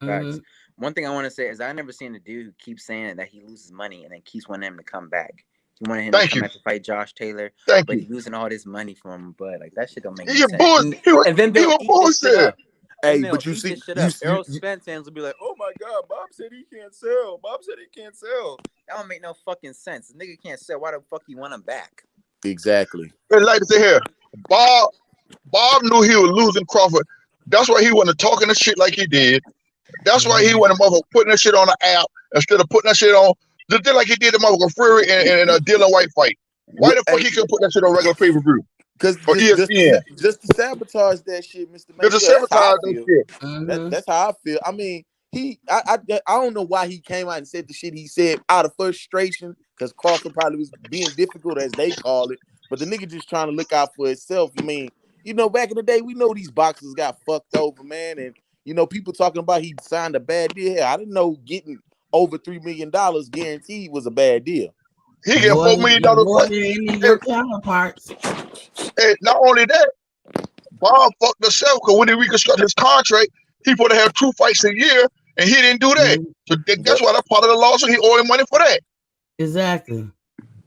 Facts. One thing I want to say is I never seen a dude who keeps saying that he loses money and then keeps wanting him to come back. He wanted him to come back to fight Josh Taylor, but he's losing all this money from him. But like that shit don't make any sense. And then they'll eat this shit up. Hey, but you see, Errol Spence fans will be like, "Oh my God, Bob said he can't sell. Bob said he can't sell." That don't make no fucking sense. The nigga can't sell. Why the fuck you want him back? Exactly. And like to say here, Bob knew he was losing Crawford. That's why he wasn't talking the shit like he did. That's why he wasn't putting that shit on the app instead of putting that shit on just like he did the motherfucker Fury and a Dylan White fight. Why the fuck he couldn't put that shit on regular pay-per-view? Because just to sabotage that shit, Mr. Just to sabotage that shit. That's how I feel. I mean, I don't know why he came out and said the shit he said out of frustration, because Crawford probably was being difficult, as they call it. But the nigga just trying to look out for himself. I mean, back in the day, we know these boxers got fucked over, man. And, people talking about he signed a bad deal. I didn't know getting over $3 million guaranteed was a bad deal. He get $4 million. More than your counterparts. And not only that, Bob fucked himself because when he reconstructed his contract, he supposed to have 2 fights a year, and he didn't do that. So that's why that's part of the lawsuit. He owed him money for that. Exactly.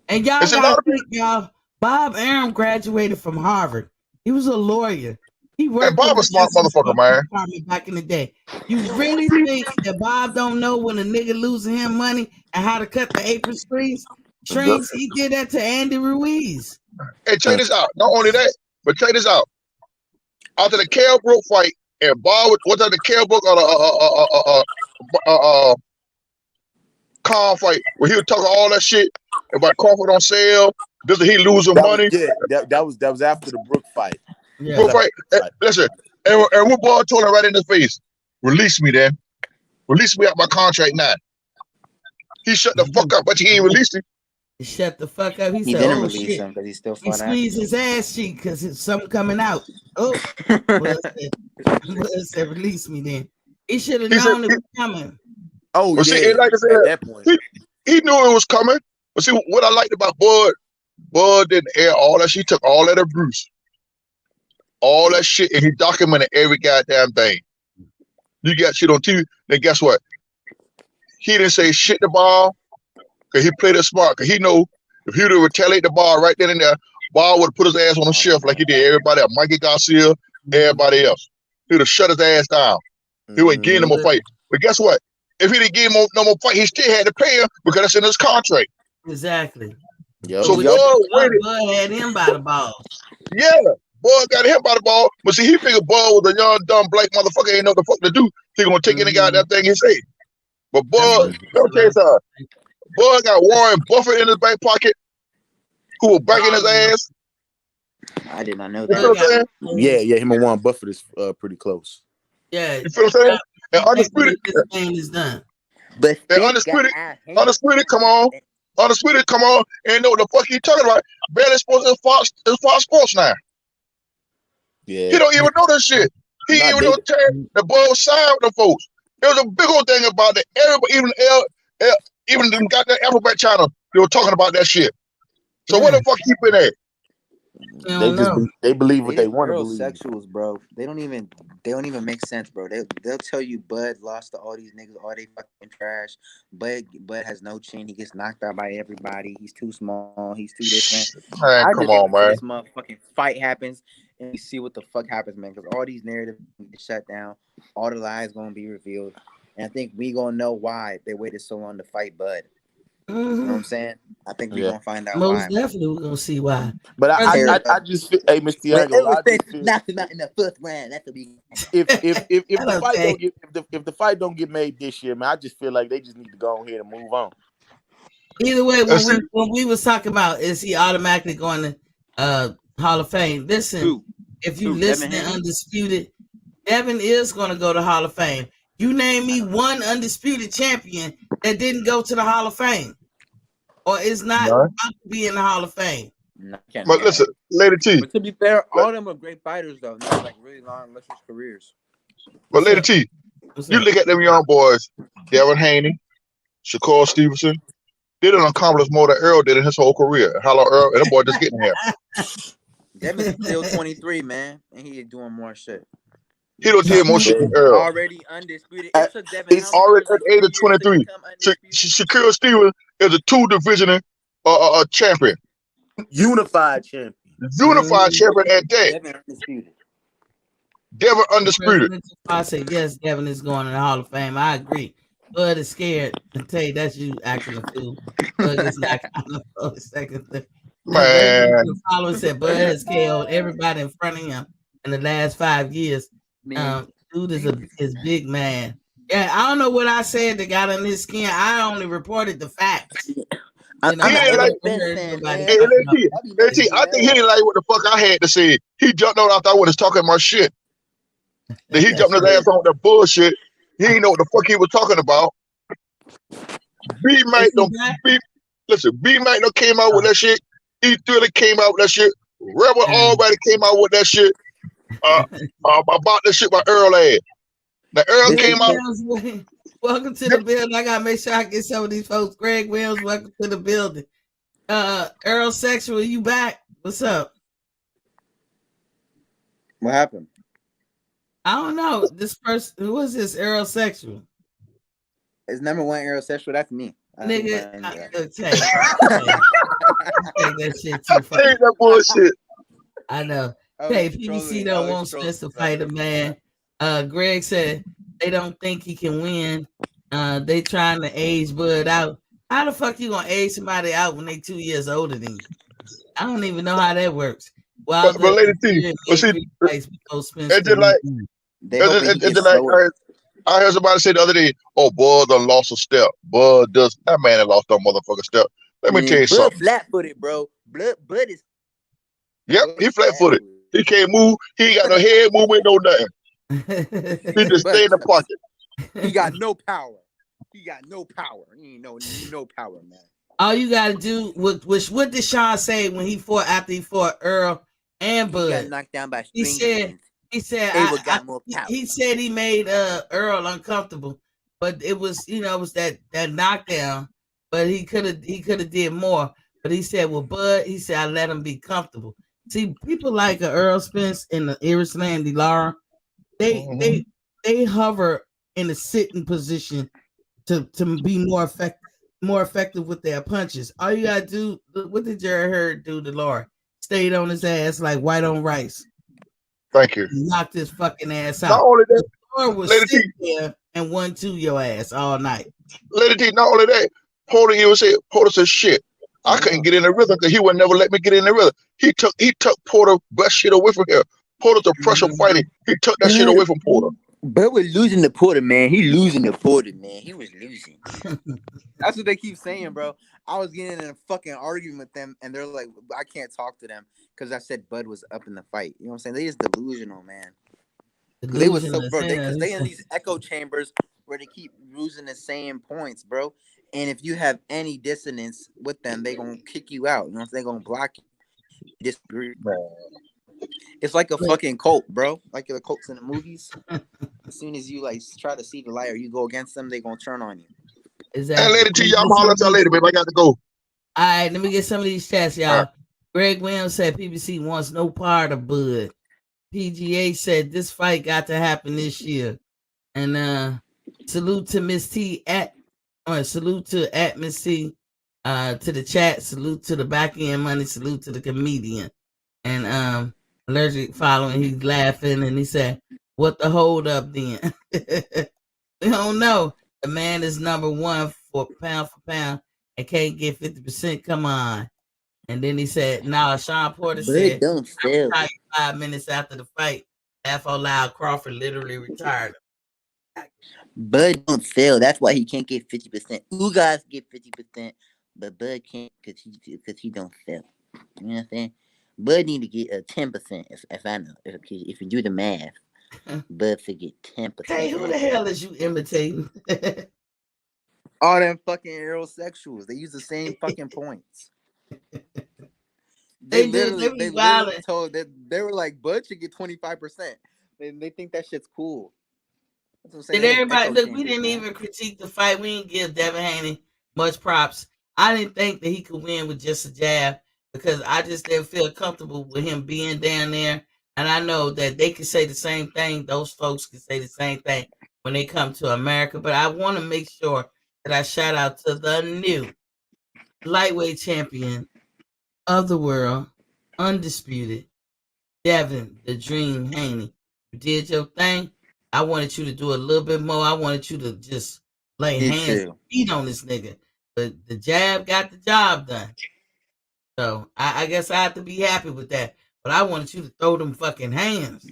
And y'all gotta think, y'all, Bob Arum graduated from Harvard. He was a lawyer. He worked. Bob a smart motherfucker, man. Back in the day, you really think that Bob don't know when a nigga losing him money and how to cut the apron strings? He did that to Andy Ruiz. Hey, check this out. Not only that, but check this out. After the Kell Brook fight, and Bob was at the Kell Brook Khan fight, where he was talking all that shit about Crawford on sale. Does he losing money? That was after the Brook fight. Yeah. Brook fight. Listen, and what Bob told him right in the face, "Release me, then. Release me out my contract now." He shut the fuck up, but he ain't released him. He shut the fuck up. He said, didn't "Oh release shit!" him because he's still He fun. squeezed his ass cheek because it's something coming out. Oh, said, "Release me, then." He should have known it was coming. Oh, but see, like I said, at that point, he knew it was coming. But see, what I liked about Bud didn't air all that shit. He took all that abuse, all that shit, and he documented every goddamn thing. You got shit on TV, then guess what? He didn't say shit to Bob because he played it smart. Because he know if he would have retaliated the Bob right then and there, Bob would have put his ass on the shelf like he did everybody else. Mikey Garcia, everybody else. He would have shut his ass down. He wouldn't give him a fight. But guess what? If he didn't give him no more fight, he still had to pay him because that's in his contract. Exactly. Yep. So Bud had him by the balls. Yeah, Bud got him by the ball. But see, he figured Bud was a young, dumb, black motherfucker, ain't know what the fuck to do. He gonna take any goddamn thing he say. But Bud, don't tell you something. Bud got Warren Buffett in his back pocket, who was backing his ass. I did not know You feel what I'm saying? Yeah, him and Warren Buffett is pretty close. Yeah. You feel what I'm saying? And undisputed, this man is done. But and undisputed, come on. Undisputed, come on. And know what the fuck he talking about. Barely supposed to Fox Sports now. Yeah. He don't even know this shit. He even know the both side of the folks. There was a big old thing about that. Everybody, even them got that alphabet channel, they were talking about that shit. So what the fuck he been at? They believe what they want to believe. Sexuals, bro. They don't even make sense, bro. They'll tell you Bud lost to all these niggas, all they fucking trash. Bud has no chin. He gets knocked out by everybody. He's too small. He's too different. Man, come on, man. This motherfucking fight happens and we see what the fuck happens, man. Because all these narratives get shut down. All the lies gonna be revealed, and I think we gonna know why they waited so long to fight Bud. You know what I'm saying? I think we're gonna find out why. Most definitely we're gonna see why. But I just feel, hey, Mr. Tiago, I just feel knocked him out in the first round. That's what we. If the fight don't get made this year, man, I just feel like they just need to go ahead and move on. Either way, when we was talking about is he automatically going to Hall of Fame? Listen, if you listen to Undisputed, Devin is going to go to Hall of Fame. You name me one undisputed champion that didn't go to the Hall of Fame or is not about to be in the Hall of Fame. But listen, Lady T. But to be fair, all of them are great fighters, though. Not like really long, illustrious careers. But Lady T, you look at them young boys, Devin Haney, Shakur Stevenson. They done accomplished more than Errol did in his whole career. Hello, Errol, and that boy just getting here. Devin's still 23, man, and he doing more shit. He don't did more shit than Errol. Already undisputed. He's already at the age of 23. Shakur Stevenson is a two-division champion. Unified champion. Unified champion at that. Devin undisputed. Devin undisputed. I say yes, Devin is going to the Hall of Fame. I agree. Bud is scared to tell you that's you acting a fool. Bud is not for the second thing. Man. The followers said Bud has KO'd everybody in front of him in the last 5 years. Dude is big man. Yeah, I don't know what I said that got on his skin. I only reported the facts. I think he didn't like what the fuck I had to say. He jumped on after I was talking my shit. Then he jumped his ass on that bullshit. He didn't know what the fuck he was talking about. B-Mac came out with that shit. E3 came out with that shit. Rebel already came out with that shit. About that shit by Earl ass. Now Earl came out. Welcome to the building. I gotta make sure I get some of these folks. Greg Williams, welcome to the building. Errol Sexual, you back? What's up? What happened? I don't know. This person, who is this? Errol Sexual. It's number one Errol Sexual. That's me. Nigga, take that shit too far. Take that bullshit. I know. Hey, PBC don't want Spence to fight a man. Greg said they don't think he can win. They trying to age Bud out. How the fuck you gonna age somebody out when they 2 years older than you? I don't even know how that works. Well, but Lady T, it's just like I heard somebody say the other day, "Oh, Bud done lost a step." Bud does that man that lost that motherfucking step. Let me tell you something. Flat-footed, bro. Bud is. Yep, he flat-footed. He can't move. He ain't got no head movement, no nothing. He just stay in the pocket. He got no power. He ain't no power, man. All you gotta do, what did Sean say when after he fought Earl and Bud? He got knocked down by He said he said he made Earl uncomfortable, but it was that knockdown. But he could have did more. But he said, well, Bud, he said I let him be comfortable. See, people like Errol Spence and the Erisland Lara, they hover in a sitting position to be more effective with their punches. All you gotta do, what did Jerry Hurd do to Lara? Stayed on his ass like white on rice. Thank you. Knocked his fucking ass out. Not only that, Lara was sitting there and 1-2 your ass all night. Lady T, not only that, Porter said shit. I couldn't get in the rhythm because he would never let me get in the rhythm. He took Porter best shit away from here. Porter's a pressure fighting. He took that shit away from Porter. Bud was losing to Porter, man. He was losing. That's what they keep saying, bro. I was getting in a fucking argument with them, and they're like, I can't talk to them because I said Bud was up in the fight. You know what I'm saying? They just delusional, man. They was Delusion so of bro. Because saying they in these echo chambers where they keep losing the same points, bro. And if you have any dissonance with them, they gonna kick you out. You know, they gonna block you. Disagree. It's like a fucking cult, bro. Like the cults in the movies. As soon as you like try to see the light or you go against them, they gonna turn on you. Hey, exactly. later, T, I'm holler at y'all later, baby. I got to go. All right, let me get some of these chats, y'all. All right. Greg Williams said PBC wants no part of Bud. PGA said this fight got to happen this year. And salute to Miss T salute to at Miss T, to the chat, salute to the back end money, salute to the comedian. And allergic following, he's laughing and he said, what the hold up then? We don't know. The man is number one for pound and can't get 50%. Come on. And then he said, nah, Sean Porter said, Don't fail. 5 minutes after the fight, laugh out loud, Crawford literally retired. Bud don't fail. That's why he can't get 50%. You guys get 50%, but Bud can't because he don't fail. You know what I'm saying? Bud need to get a 10%. If I know, if you do the math, Bud should get 10%. Hey, who the hell is you imitating? All them fucking aerosexuals. They use the same fucking points. They literally told that they were like, Bud should get 25%. They think that shit's cool. That's what I'm saying. Did everybody look? We didn't even critique the fight. We didn't give Devin Haney much props. I didn't think that he could win with just a jab because I just didn't feel comfortable with him being down there. And I know that they can say the same thing. Those folks can say the same thing when they come to America. But I want to make sure that I shout out to the new lightweight champion of the world, undisputed, Devin the Dream Haney. You did your thing. I wanted you to do a little bit more. I wanted you to just lay hands and feet on this nigga. But the jab got the job done. So I guess I have to be happy with that. But I wanted you to throw them fucking hands.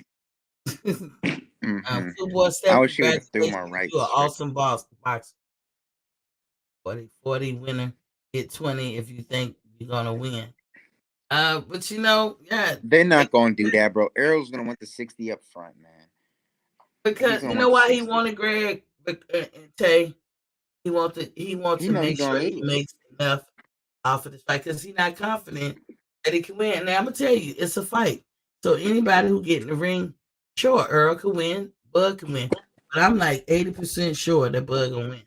Football Steph, I wish you would have threw my right. You're an awesome boxer. 40 winner. Hit 20 if you think you're gonna win. But you know, yeah, they're not gonna do that, bro. Errol's gonna want the 60 up front, man. Because you know why he wanted Greg Tay. He wants to make sure he makes enough off of this fight because he's not confident that he can win. Now I'm gonna tell you, it's a fight. So anybody who get in the ring, sure, Earl could win, Bud can win, but I'm like 80% sure that Bud gonna win.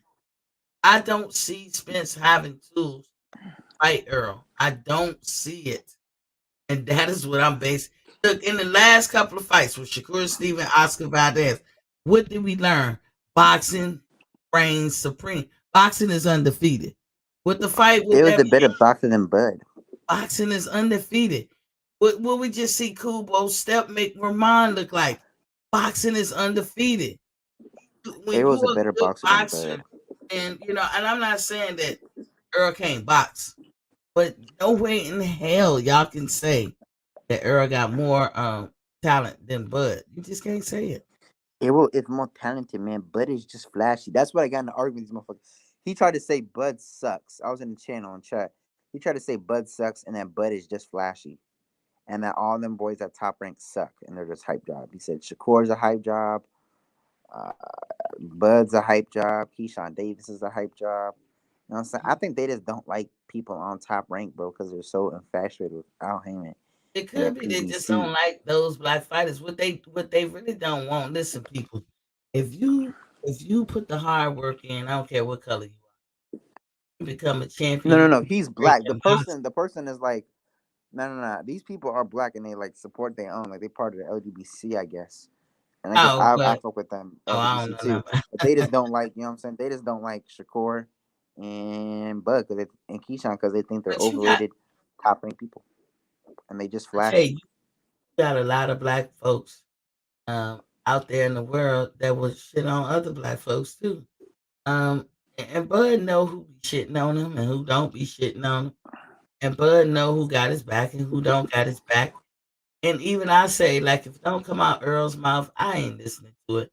I don't see Spence having tools to fight Earl. I don't see it, and that is what I'm basing. Look, in the last couple of fights with Shakur Stevenson, Oscar Valdez, what did we learn? Boxing reigns supreme. Boxing is undefeated. With the fight with it was a better boxer than Bud. Boxing is undefeated. What we just see Kubo Step make Ramon look like? Boxing is undefeated. It was a better boxer than Bud. And and I'm not saying that Earl can't box, but no way in hell y'all can say that Earl got more talent than Bud. You just can't say it. It's more talented, man. Bud is just flashy. That's what I got in the argument with these motherfuckers. He tried to say Bud sucks. I was in the channel and chat. He tried to say Bud sucks and that Bud is just flashy. And that all them boys at Top Rank suck and they're just hype job. He said Shakur's a hype job. Bud's a hype job. Keyshawn Davis is a hype job. You know what I'm saying? I think they just don't like people on Top Rank, bro, because they're so infatuated with Al Heyman. It could be they just don't like those black fighters. What they really don't want. Listen, people, if you put the hard work in, I don't care what color you are, you become a champion. No. He's black. The person is like, no. These people are black and they like support their own. Like they part of the LGBT, I guess. And I guess I fuck with them LGBT too. But they just don't like, you know what I'm saying? They just don't like Shakur and Bud and Keyshawn because they think they're overrated top ranked people. And they just flash. Hey, you got a lot of black folks out there in the world that will shit on other black folks too. And Bud know who be shitting on him and who don't be shitting on him. And Bud know who got his back and who don't got his back. And even I say, like, if it don't come out Earl's mouth, I ain't listening to it.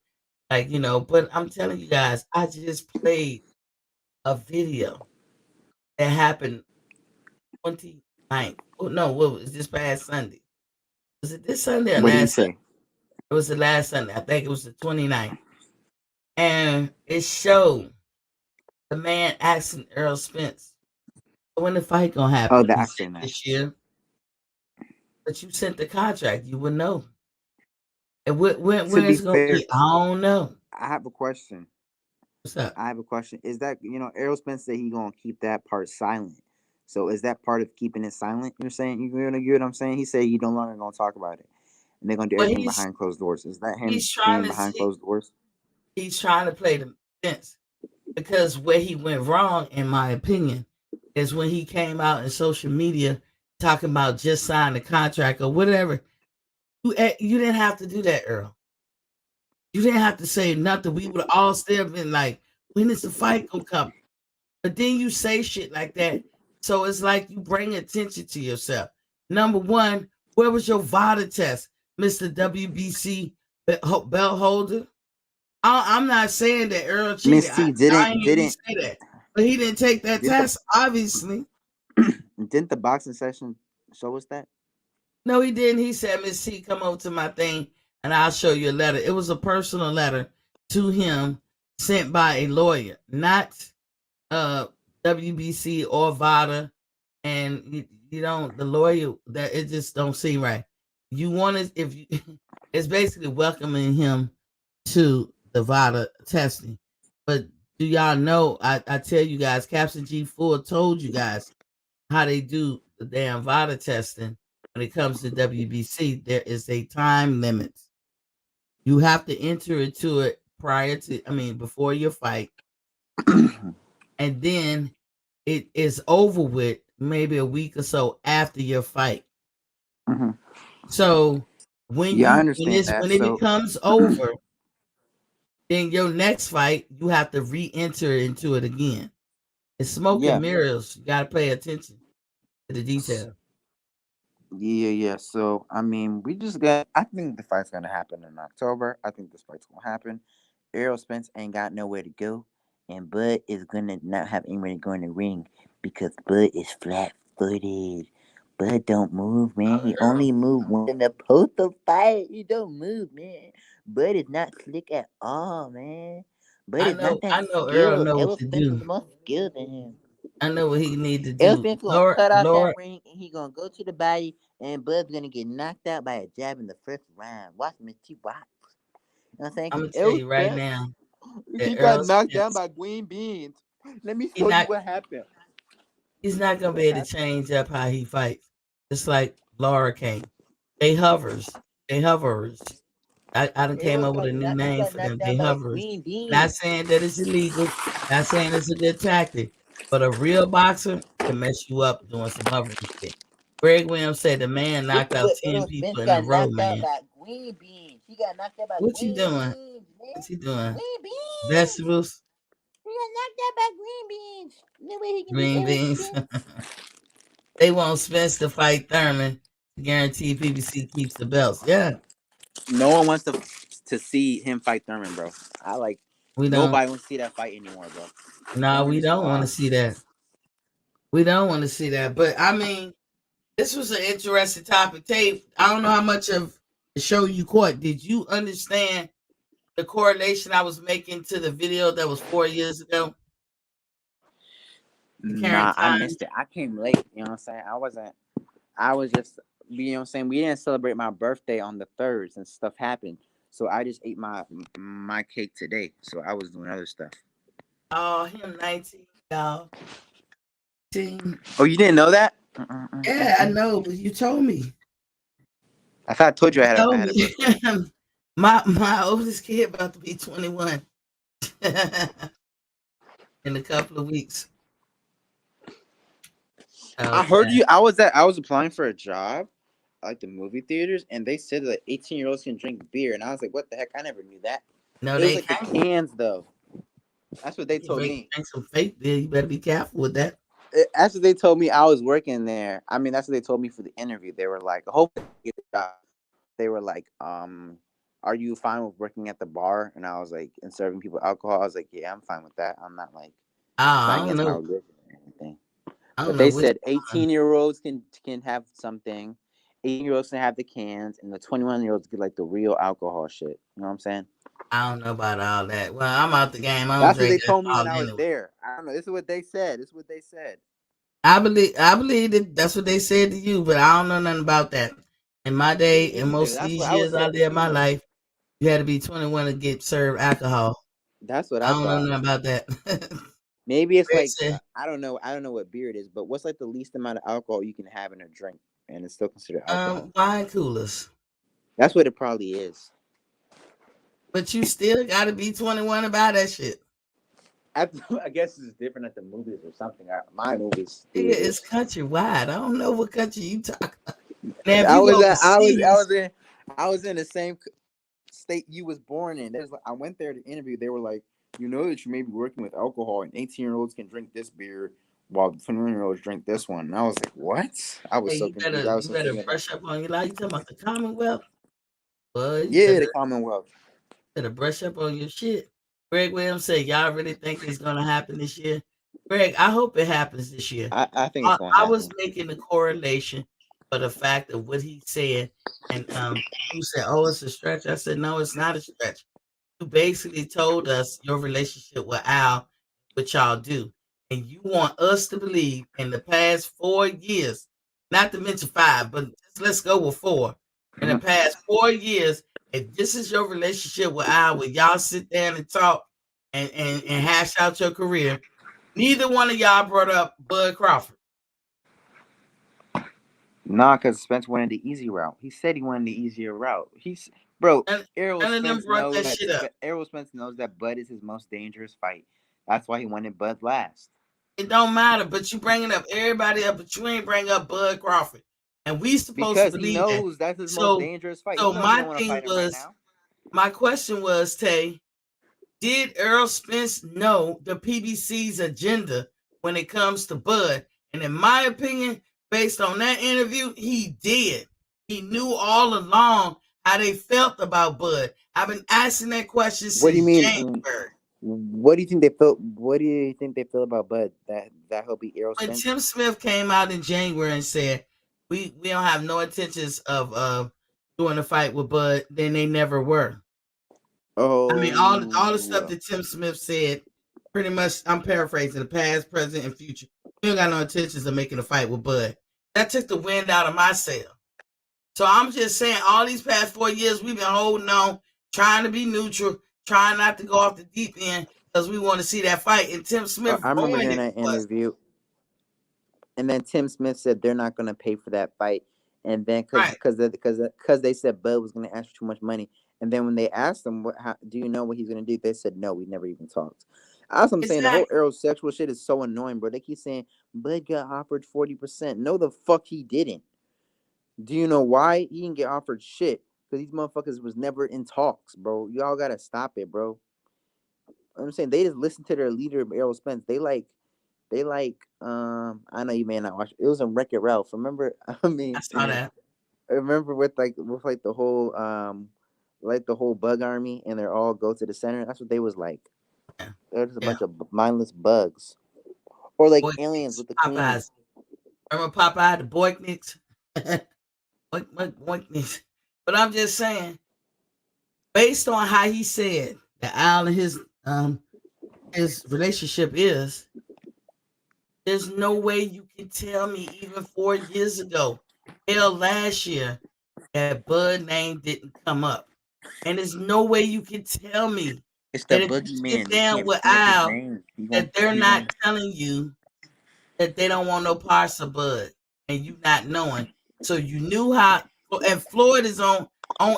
Like, but I'm telling you guys, I just played a video that happened 29th. Oh, no, what was this past Sunday? Was it this Sunday or last Sunday? It was the last Sunday. I think it was the 29th. And it showed the man asking Errol Spence, when the fight gonna happen? Oh, that He I said seen that. this year. But you sent the contract, you would know. And when To be it's gonna fair, be, I don't know. I have a question. What's up? I have a question. Is that Errol Spence said he gonna keep that part silent? So is that part of keeping it silent? You're saying you know what I'm saying? He said he no longer gonna talk about it, and they're gonna do Well, everything behind closed doors. Is that him he's trying being to behind see. closed doors? He's trying to play the fence because where he went wrong, in my opinion, is when he came out in social media talking about just sign the contract or whatever. You didn't have to do that, Earl. You didn't have to say nothing. We would all still been like, when is the fight gonna come? But then you say shit like that. So it's like you bring attention to yourself. Number one, where was your VADA test, Mr. WBC belt holder? I'm not saying that Earl cheated. Miss T I ain't hear you didn't say that. But he didn't take that didn't test, obviously. didn't the boxing session show us that? No, he didn't. He said, Miss T, come over to my thing and I'll show you a letter. It was a personal letter to him sent by a lawyer, not WBC or VADA. And you don't, the lawyer, that it just don't seem right. You want to, if you, it's basically welcoming him to the VADA testing. But do y'all know? I tell you guys, Captain G4 told you guys how they do the damn VADA testing when it comes to WBC. There is a time limit. You have to enter into it before your fight, and then it is over with maybe a week or so after your fight. Mm-hmm. So when Yeah, I understand that. when So it becomes over, then your next fight you have to re-enter into it again. It's smoke yeah, and mirrors. You got to pay attention to the detail. yeah. So I mean, we just got. I think the fight's gonna happen in October. I think this fight's gonna happen. Errol Spence ain't got nowhere to go, and Bud is gonna not have anywhere to go in the ring because Bud is flat-footed. Bud don't move, man. He only move when in the post to fight. He don't move, man. Bud is not slick at all, man. Bud is not that I know Earl skilled. know what Errol to Spence is do. more skilled than him. I know what he need to Errol do. Spence gonna Laura, cut out that Laura, ring and he gonna go to the body, and Bud's gonna get knocked out by a jab in the first round. Watch Miss T watch. You know what I'm saying? I'm 'Cause gonna tell Errol you right Spence, now he that got Earl knocked down Spence, by green beans. Let me he show you not what happened. he's not gonna be What able to happened? change up how he fights. Just like Laura came. They hovers. They hoverers. I done came Errol up with a got new knocked. He name got for them. knocked They down by hoverers. green Not beans. saying that it's illegal. Not saying it's a good tactic. But a real boxer can mess you up doing some hovering shit. Greg Williams said the man knocked out But 10 Errol Spence people in a got row, knocked out man. by green beans. He got knocked out by What you green doing? beans, man. What you doing? Green beans. Vegetables? He got knocked out by green beans. No way he can beat Green Errol beans? Spence. They want Spence to fight Thurman to guarantee PBC keeps the belts. Yeah, No one wants to see him fight Thurman, bro. I like we don't. nobody wants to see that fight anymore, bro. No, we Thurman is don't want to washed. see that. We don't want to see that. But I mean, this was an interesting topic. Tate, I don't know how much of the show you caught. Did you understand the correlation I was making to the video that was 4 years ago? The Karen Nah, I Times. missed it. I came late. You know what I'm saying? I was just, you know what I'm saying? We didn't celebrate my birthday on the 3rd and stuff happened. So I just ate my cake today. So I was doing other stuff. Oh, him 19, y'all. 19. Oh, you didn't know that? Yeah, I know, but you told me. I thought I told you I You told had a me. birthday. my oldest kid about to be 21 in a couple of weeks. I heard you. I was applying for a job, like the movie theaters, and they said that 18-year-olds can drink beer, and I was like, "What the heck? I never knew that." No, It was they like the can't. cans, though. That's what they You told me. drink some fake beer. You better be careful with that. That's what they told me. I was working there. I mean, that's what they told me for the interview. They were like, "Hopefully, I get the job." They were like, "Are you fine with working at the bar?" And I was like, "And serving people alcohol." I was like, "Yeah, I'm fine with that. I'm not like it's I not don't against my know. religion or anything." I But don't know they what said you're doing. 18-year-olds can have something. 18-year-olds can have the cans, and the 21-year-olds get like the real alcohol shit. You know what I'm saying? I don't know about all that. Well, I'm out the game. I don't That's what drink they told me when alcohol I was anyway. there. I don't know. This is what they said. I believe that that's what they said to you, but I don't know nothing about that. In my day, Me and either. most of That's these what I was years I so lived my confused. life, you had to be 21 to get served alcohol. That's what I I don't know thought. nothing about that. Maybe it's Greg like said, I don't know. I don't know what beer it is, but what's like the least amount of alcohol you can have in a drink, and it's still considered alcohol? wine coolers. That's what it probably is. But you still got to be 21 to buy that shit. I guess it's different at the movies or something. My movies, Nigga, it's countrywide. I don't know what country you talk about. Now, if I you was go at, overseas, I was in the same state you was born in. I went there to interview. They were like, you know that you may be working with alcohol, and 18-year-olds can drink this beer while 21-year-olds drink this one. And I was like, what? I was hey, so confused. I was you so better thinking about, brush up on your life. You talking about the Commonwealth? Well, you yeah, the Commonwealth. better brush up on your shit. Greg Williams said, y'all really think it's going to happen this year? Greg, I hope it happens this year. I think it's gonna I happen. was making the correlation for the fact of what he said. And you said, oh, it's a stretch. I said, no, it's not a stretch. You basically told us your relationship with Al, what y'all do. And you want us to believe in the past 4 years, not to mention 5, but just let's go with 4. In the past 4 years, if this is your relationship with Al, where y'all sit down and talk and hash out your career, neither one of y'all brought up Bud Crawford. Nah, because Spence wanted the easy route. He said he wanted the easier route. Errol None of them Spence brought knows that shit up. Errol Spence knows that Bud is his most dangerous fight. That's why he wanted Bud last. It don't matter, but you bringing up everybody up, but you ain't bring up Bud Crawford. And we supposed to Because he believe that. knows that's his most dangerous fight. He knows he My don't want to thing fight him right was, now. my question was, Tay, did Errol Spence know the PBC's agenda when it comes to Bud? And in my opinion, based on that interview, he did. He knew all along how they felt about Bud. I've been asking that question since What do you mean? January. What do you think they feel? What do you think they feel about Bud? That he'll be Errol When Spence. Tim Smith came out in January and said, we don't have no intentions of doing a fight with Bud, then they never were. Oh, I mean, all the stuff that Tim Smith said, pretty much, I'm paraphrasing, the past, present, and future. We don't got no intentions of making a fight with Bud. That took the wind out of my sail. So I'm just saying, all these past 4 years, we've been holding on, trying to be neutral, trying not to go off the deep end because we want to see that fight. And Tim Smith I remember ruined hearing it that for us. interview. And then Tim Smith said they're not going to pay for that fight. And then because they said Bud was going to ask for too much money. And then when they asked him, do you know what he's going to do? They said, no, we never even talked. That's what I'm saying. The whole aerosexual shit is so annoying, bro. They keep saying Bud got offered 40%. No, the fuck he didn't. Do you know why? He didn't get offered shit. Because these motherfuckers was never in talks, bro. Y'all got to stop it, bro. I'm saying they just listen to their leader, Errol Spence. They like, I know you may not watch. It was in Wreck-It Ralph. Remember? I mean, I saw that. I remember with the whole bug army, and they're all go to the center. That's what they was like. Yeah. They're just a bunch of mindless bugs, or like aliens with the Popeyes. Remember Popeye, the Boyknicks? Boyknicks. But I'm just saying, based on how he said that Al and his relationship is, there's no way you can tell me even 4 years ago, hell, last year, that Bud name didn't come up. And there's no way you can tell me it's that the if you boogeyman. sit down with Al, that they're not telling you that they don't want no parts of Bud, and you not knowing. So you knew how, and Floyd is on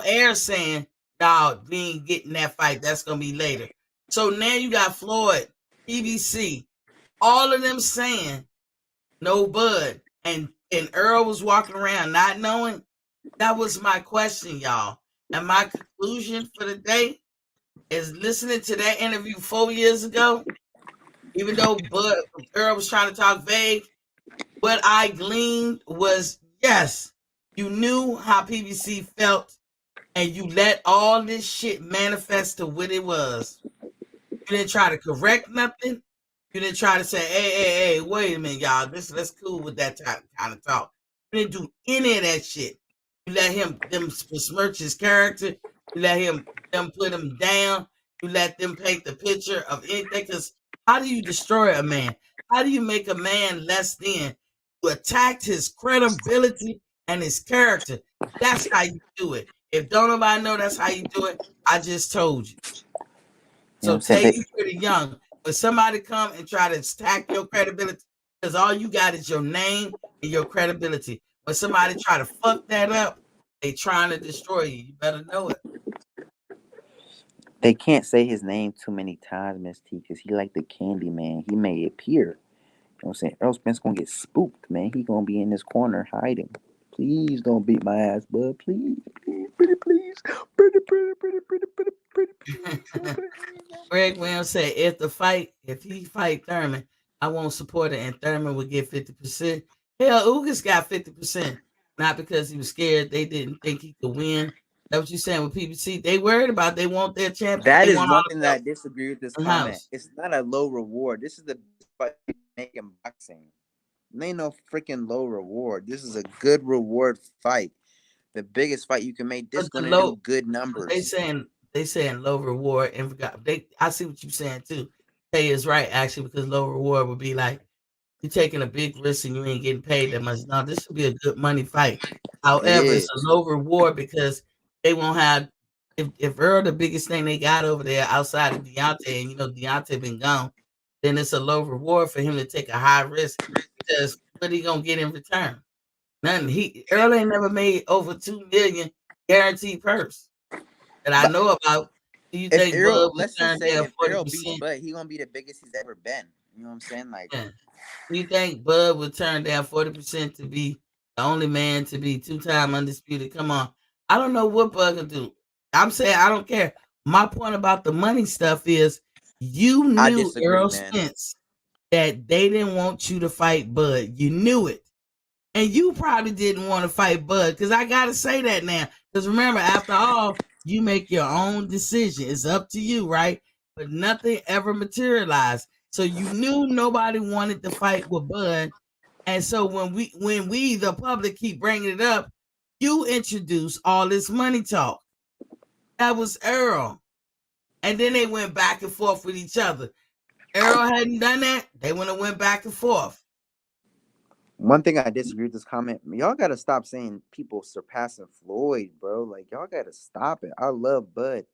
air saying, dog, we ain't getting that fight. That's going to be later. So now you got Floyd, PBC, all of them saying no Bud, and Earl was walking around not knowing. That was my question, y'all. And my conclusion for the day is listening to that interview 4 years ago, even though Earl was trying to talk vague, what I gleaned was, yes, you knew how PBC felt, and you let all this shit manifest to what it was. You didn't try to correct nothing. You didn't try to say, hey, wait a minute, y'all. Let's cool with that kind of talk. You didn't do any of that shit. You let them besmirch his character. You let them put him down. You let them paint the picture of anything. Because how do you destroy a man? How do you make a man less than? You attacked his credibility and his character. That's how you do it. If don't nobody know that's how you do it, I just told you. You know what So I'm saying? Tay, you pretty young. But somebody come and try to attack your credibility, because all you got is your name and your credibility. When somebody try to fuck that up, they trying to destroy you. You better know it. They can't say his name too many times, Miss T, because he like the candy man. He may appear. You know what I'm saying? Errol Spence gonna get spooked, man. He gonna be in this corner hiding. Please don't beat my ass, bud. Please, please, pretty, please. Pretty, please. Greg Williams said, if he fight Thurman, I won't support it, and Thurman would get 50%. Hell, Ugas got 50%, not because he was scared. They didn't think he could win. That's what you saying with PBC. They worried about. They want their champion. That They is want all one the thing that I belts disagree with this in comment. house. It's not a low reward. This is the best fight you can make in boxing. It ain't no freaking low reward. This is a good reward fight. The biggest fight you can make. This But the gonna do low, good but numbers. they saying low reward and forgot. I see what you're saying too. Tay is right actually, because low reward would be like you're taking a big risk and you ain't getting paid that much. Now this would be a good money fight. It However, it's a is. low reward because they won't have if Earl the biggest thing they got over there outside of Deontay, and Deontay been gone, then it's a low reward for him to take a high risk, because what he gonna get in return? Nothing. Earl ain't never made over 2 million guaranteed purse that I But know about. Do you if think Errol, Bud would let's just turn say down if forty Errol beats percent? Bud, he gonna be the biggest he's ever been. You know what I'm saying? Like, Yeah. Do you think Bud would turn down 40% to be the only man to be 2-time undisputed? Come on. I don't know what Bud can do. I'm saying I don't care. My point about the money stuff is you I knew disagree, Errol man. Spence that they didn't want you to fight Bud. You knew it. And you probably didn't want to fight Bud, because I got to say that now. Because remember, after all, you make your own decision. It's up to you, right? But nothing ever materialized. So you knew nobody wanted to fight with Bud. And so when we the public keep bringing it up, you introduce all this money talk. That was Earl. And then they went back and forth with each other. Earl hadn't done that. They would have went back and forth. One thing I disagree with this comment, y'all gotta stop saying people surpassing Floyd, bro. Like, y'all gotta stop it. I love Bud.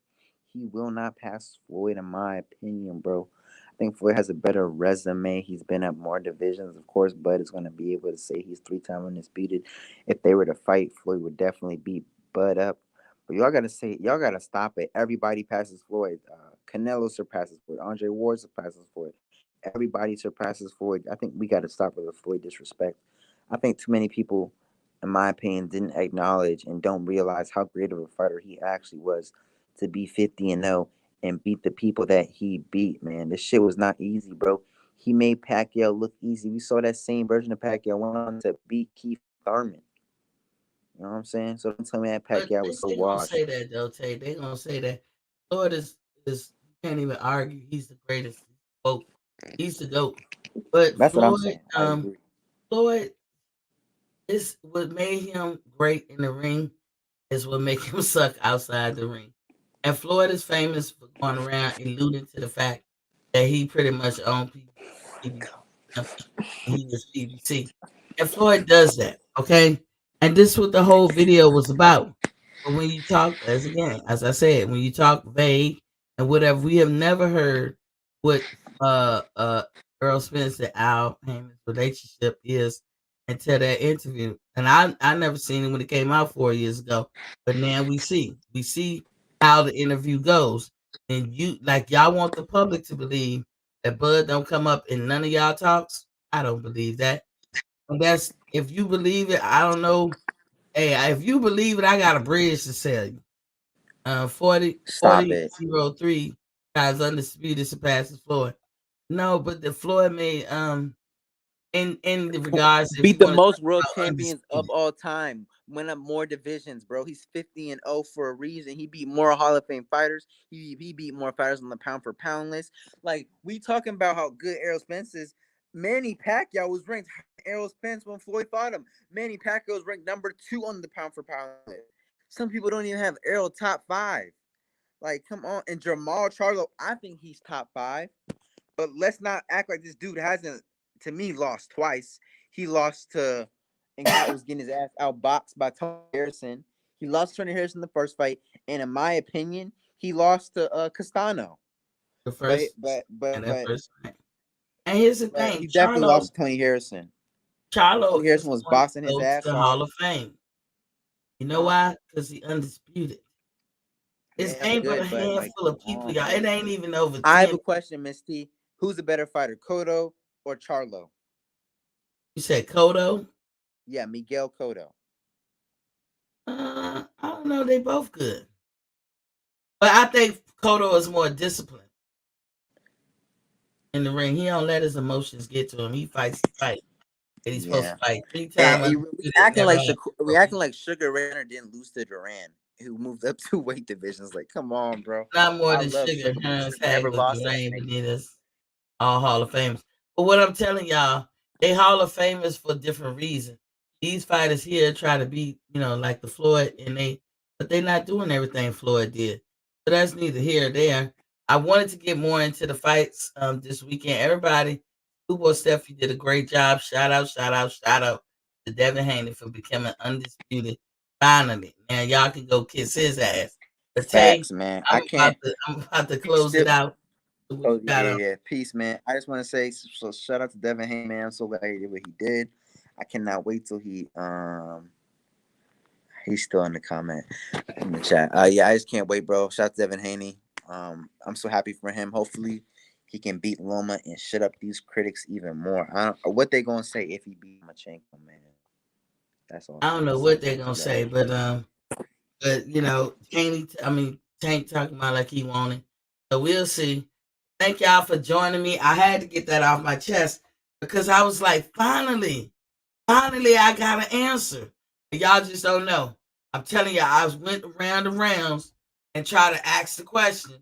He will not pass Floyd, in my opinion, bro. I think Floyd has a better resume. He's been at more divisions. Of course, Bud is going to be able to say he's 3-time undisputed. If they were to fight, Floyd would definitely beat Bud up. But y'all gotta stop it. Everybody passes Floyd. Canelo surpasses Floyd. Andre Ward surpasses Floyd. Everybody surpasses Floyd. I think we got to stop with the Floyd disrespect. I think too many people, in my opinion, didn't acknowledge and don't realize how great of a fighter he actually was to be 50-0 and beat the people that he beat, man. This shit was not easy, bro. He made Pacquiao look easy. We saw that same version of Pacquiao went on to beat Keith Thurman. You know what I'm saying? So don't tell me that But Pacquiao was so they gonna washed. say that though, Tay. They gonna say that Floyd is you can't even argue. He's the greatest. Quote, he's the GOAT. But That's what I'm saying. I agree. Floyd is what made him great in the ring is what make him suck outside the ring. And Floyd is famous for going around alluding to the fact that he pretty much owned PBC. He was PBC. And Floyd does that, okay? And this is what the whole video was about. But when you talk, as I said, when you talk vague and whatever, we have never heard what Earl Spence and Al Heyman's relationship is until that interview. And I never seen it when it came out 4 years ago. But now we see. We see how the interview goes. And y'all want the public to believe that Bud don't come up in none of y'all talks. I don't believe that. And that's if you believe it, I don't know. Hey, if you believe it, I got a bridge to sell you. 40, Stop 40, it. 03 guys undisputed surpasses Floyd. No, but the Floyd made in the regards if Beat you the want to most talk world about champions of undisputed. all time. Went up more divisions, bro. He's 50-0 for a reason. He beat more Hall of Fame fighters. He beat more fighters on the pound for pound list. Like, we talking about how good Errol Spence is. Manny Pacquiao was ranked Errol Spence when Floyd fought him. Manny Pacquiao was ranked number 2 on the pound for pound list. Some people don't even have Errol top 5. Like, come on. And Jamal Charlo, I think he's top 5. But let's not act like this dude hasn't, to me, lost twice. He lost to, and God was getting his ass outboxed by Tony Harrison. He lost to Tony Harrison in the first fight. And in my opinion, he lost to Castano. The first, But first fight. And here's the thing, he definitely lost to Tony Harrison. Charlo Tony Harrison was boxing his ass to the off. Hall of Fame. You know why? Because he undisputed. It's ain't but a handful of people, y'all. It ain't even over 10. I have a question, Miss T. Who's the better fighter, Cotto or Charlo? You said Cotto? Yeah, Miguel Cotto. I don't know. They both good. But I think Cotto is more disciplined in the ring. He don't let his emotions get to him. He fights the fight. And he's supposed to fight 3 times. We acting like Sugar Ray Leonard didn't lose to Duran, who moved up 2 weight divisions. Like, come on, bro. Not more than Sugar Hearns, Hagler, Duran, Benitez, all Hall of Famers. But what I'm telling y'all, they Hall of Famers for different reasons. These fighters here try to be, like the Floyd, but they're not doing everything Floyd did. So that's neither here or there. I wanted to get more into the fights this weekend. Everybody, Hugo Steffi did a great job. Shout out to Devin Haney for becoming undisputed. Finally, now y'all can go kiss his ass. But Facts, man. I'm about to close it out. Oh, yeah. Peace, man. I just want to say, so shout out to Devin Haney, man. I'm so glad he did what he did. I cannot wait till he's still in the comment in the chat. Yeah, I just can't wait, bro. Shout out to Devin Haney. I'm so happy for him. Hopefully he can beat Loma and shut up these critics even more. I don't know what they gonna say if he beat Machenko, man. That's all. I don't know what they're gonna say, but Tank talking about like he wanted. So we'll see. Thank y'all for joining me. I had to get that off my chest because I was like, finally, I got an answer. And y'all just don't know. I'm telling you, I went around the rounds and tried to ask the question,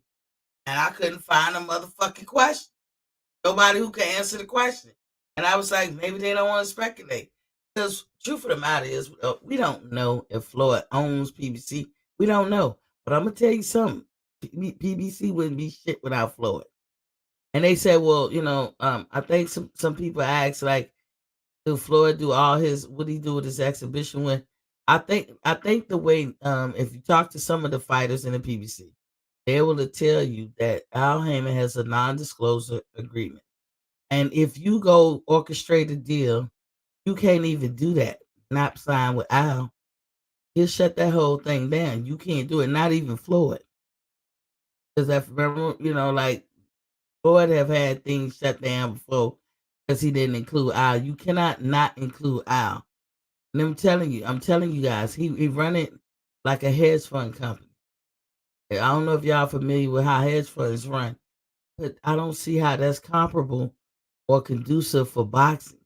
and I couldn't find a motherfucking question. Nobody who can answer the question. And I was like, maybe they don't want to speculate. Because truth of the matter is, we don't know if Floyd owns PBC. We don't know. But I'm going to tell you something. PBC wouldn't be shit without Floyd. And they said, well, I think some people asked, like, do Floyd do all his, what he do with his exhibition win? I think the way, if you talk to some of the fighters in the PBC, they're able to tell you that Al Heyman has a non-disclosure agreement. And if you go orchestrate a deal, you can't even do that. Not sign with Al. He'll shut that whole thing down. You can't do it. Not even Floyd. Because I remember, like Floyd have had things shut down before because he didn't include Al. You cannot not include Al. And I'm telling you guys, he run it like a hedge fund company. I don't know if y'all familiar with how hedge funds run, but I don't see how that's comparable or conducive for boxing.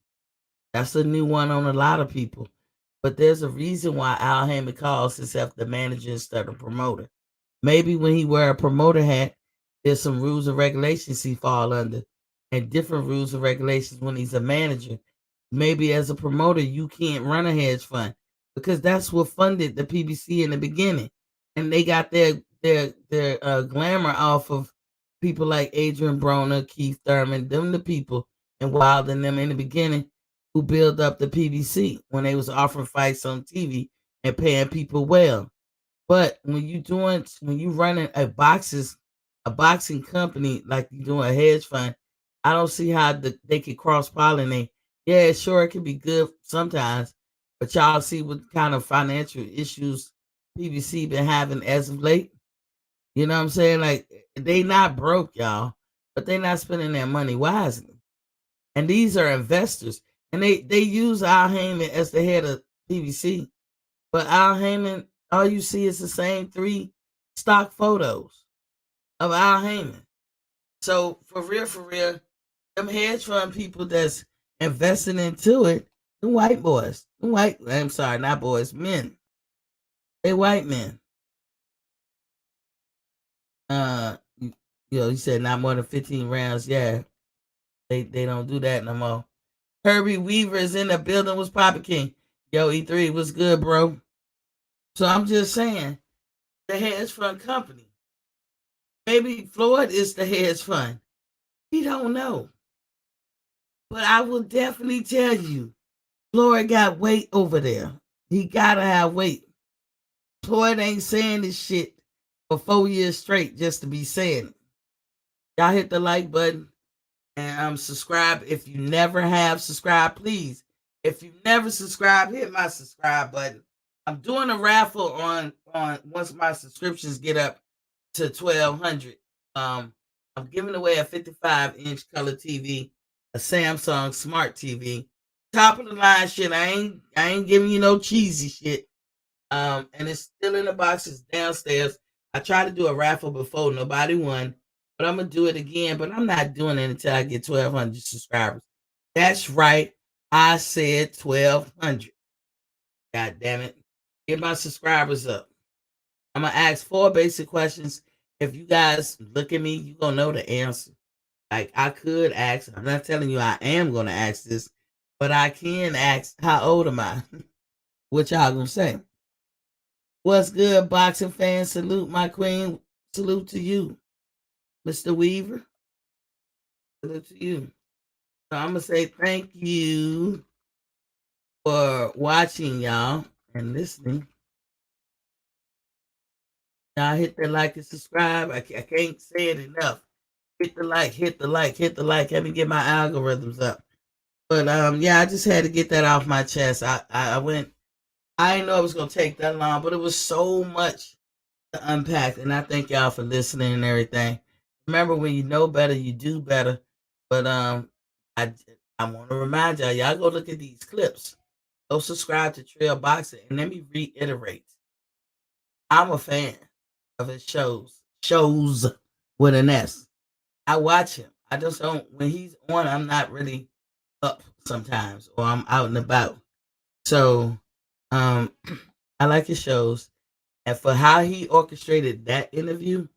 That's a new one on a lot of people. But there's a reason why Al Heyman calls himself the manager instead of promoter. Maybe when he wear a promoter hat, there's some rules and regulations he fall under, and different rules and regulations when he's a manager. Maybe as a promoter, you can't run a hedge fund because that's what funded the PBC in the beginning, and they got their glamour off of people like Adrian Broner, Keith Thurman, them the people, and Wild and them in the beginning who built up the PBC when they was offering fights on TV and paying people well. But when you running a boxing company like you doing a hedge fund, I don't see how they could cross pollinate. Yeah, sure, it can be good sometimes, but y'all see what kind of financial issues PBC been having as of late. You know what I'm saying? Like, they not broke, y'all, but they not spending their money wisely. And these are investors, and they use Al Heyman as the head of PBC, but Al Heyman, all you see is the same 3 stock photos of Al Heyman. So for real, them hedge fund people that's investing into it, them white boys, I'm sorry, not boys, men. They white men. You said not more than 15 rounds. Yeah. They don't do that no more. Herbie Weaver is in the building. Was Papa King? Yo, E3 was good, bro. So I'm just saying, the hedge fund company. Maybe Floyd is the hedge fund. We don't know. But I will definitely tell you, Floyd got weight over there. He gotta have weight. Floyd ain't saying this shit for 4 years straight just to be saying it. Y'all hit the like button and subscribe. If you never have subscribed, please. If you never subscribed, hit my subscribe button. I'm doing a raffle on once my subscriptions get up to 1,200. I'm giving away a 55-inch color TV, a Samsung Smart TV, top of the line shit. I ain't giving you no cheesy shit. And it's still in the boxes downstairs. I tried to do a raffle before, nobody won, but I'm gonna do it again. But I'm not doing it until I get 1,200 subscribers. That's right, I said 1,200. God damn it! Get my subscribers up. I'm gonna ask 4 basic questions. If you guys look at me, you gonna know the answer. Like I could ask. I'm not telling you I am gonna ask this, but I can ask, how old am I? What y'all gonna say? What's good, boxing fans? Salute, my queen. Salute to you, Mr. Weaver. Salute to you. So I'm gonna say thank you for watching, y'all, and listening. Y'all hit the like and subscribe. I can't say it enough. Hit the like, hit the like, hit the like. Let me get my algorithms up. But yeah, I just had to get that off my chest. I went. I didn't know it was gonna take that long, but it was so much to unpack. And I thank y'all for listening and everything. Remember, when you know better, you do better. But I want to remind y'all go look at these clips. Go subscribe to Trail Boxing, and let me reiterate. I'm a fan of his shows with an S. I watch him. I just don't, when he's on, I'm not really up sometimes, or I'm out and about. So I like his shows. And for how he orchestrated that interview,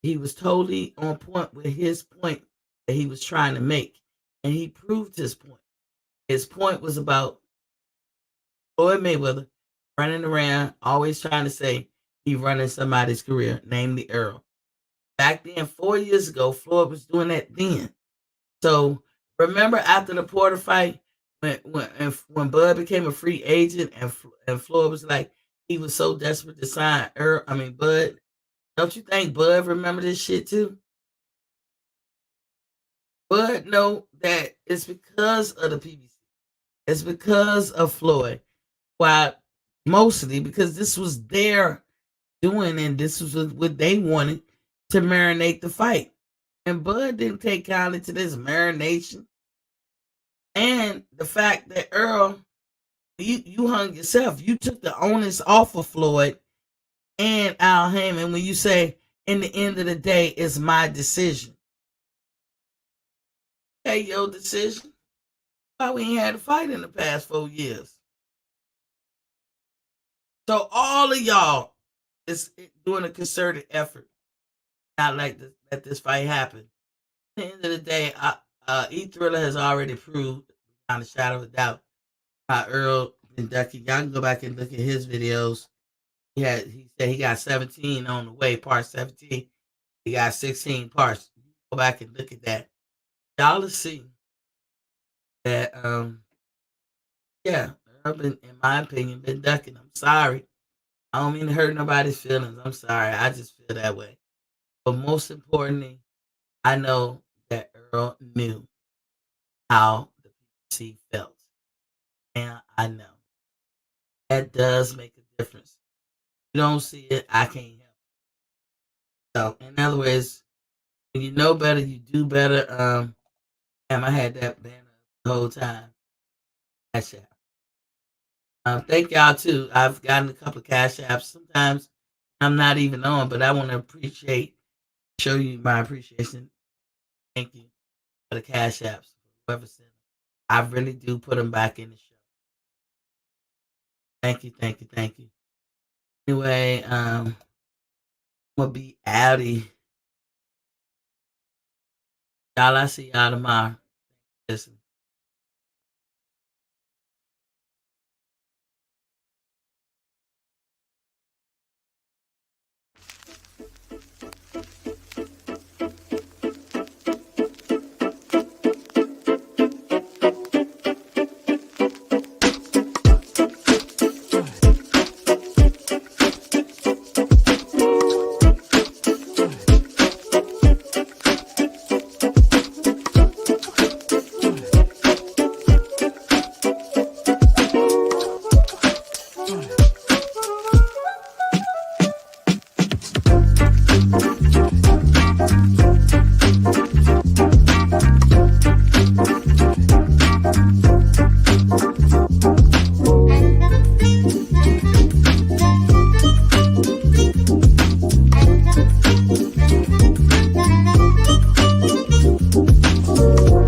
he was totally on point with his point that he was trying to make. And he proved his point. His point was about Floyd Mayweather running around, always trying to say he running somebody's career, namely Errol. Back then, 4 years ago, Floyd was doing that then. So remember after the Porter fight, when Bud became a free agent and Floyd was like, he was so desperate to sign Bud. Don't you think Bud remember this shit too? Bud know that it's because of the PBC. It's because of Floyd. Why? Mostly because this was their doing, and this was what they wanted to marinate the fight. And Bud didn't take kindly to this marination. And the fact that Errol, you hung yourself. You took the onus off of Floyd and Al Heyman when you say, in the end of the day, it's my decision. Hey, your decision. Why we ain't had a fight in the past 4 years? So all of y'all is doing a concerted effort, not like to let this fight happen. At the end of the day, E-Thriller has already proved, without a shadow of a doubt, how Earl been ducking. Y'all can go back and look at his videos. He said he got 17 on the way, part 17. He got 16 parts. Go back and look at that. Y'all will see that, yeah, Earl been, in my opinion, been ducking. I'm sorry. I don't mean to hurt nobody's feelings. I'm sorry. I just feel that way. But most importantly, I know that Earl knew how the PBC felt. And I know. That does make a difference. If you don't see it, I can't help. So, in other words, when you know better, you do better. I had that banner the whole time. Cash App. Thank y'all too. I've gotten a couple of Cash Apps. Sometimes I'm not even on, but I want to show you my appreciation. Thank you for the Cash Apps. Whoever sent them. I really do put them back in the show. Thank you, thank you, thank you. Anyway, I'm gonna be outie. Y'all, I see y'all tomorrow. Listen.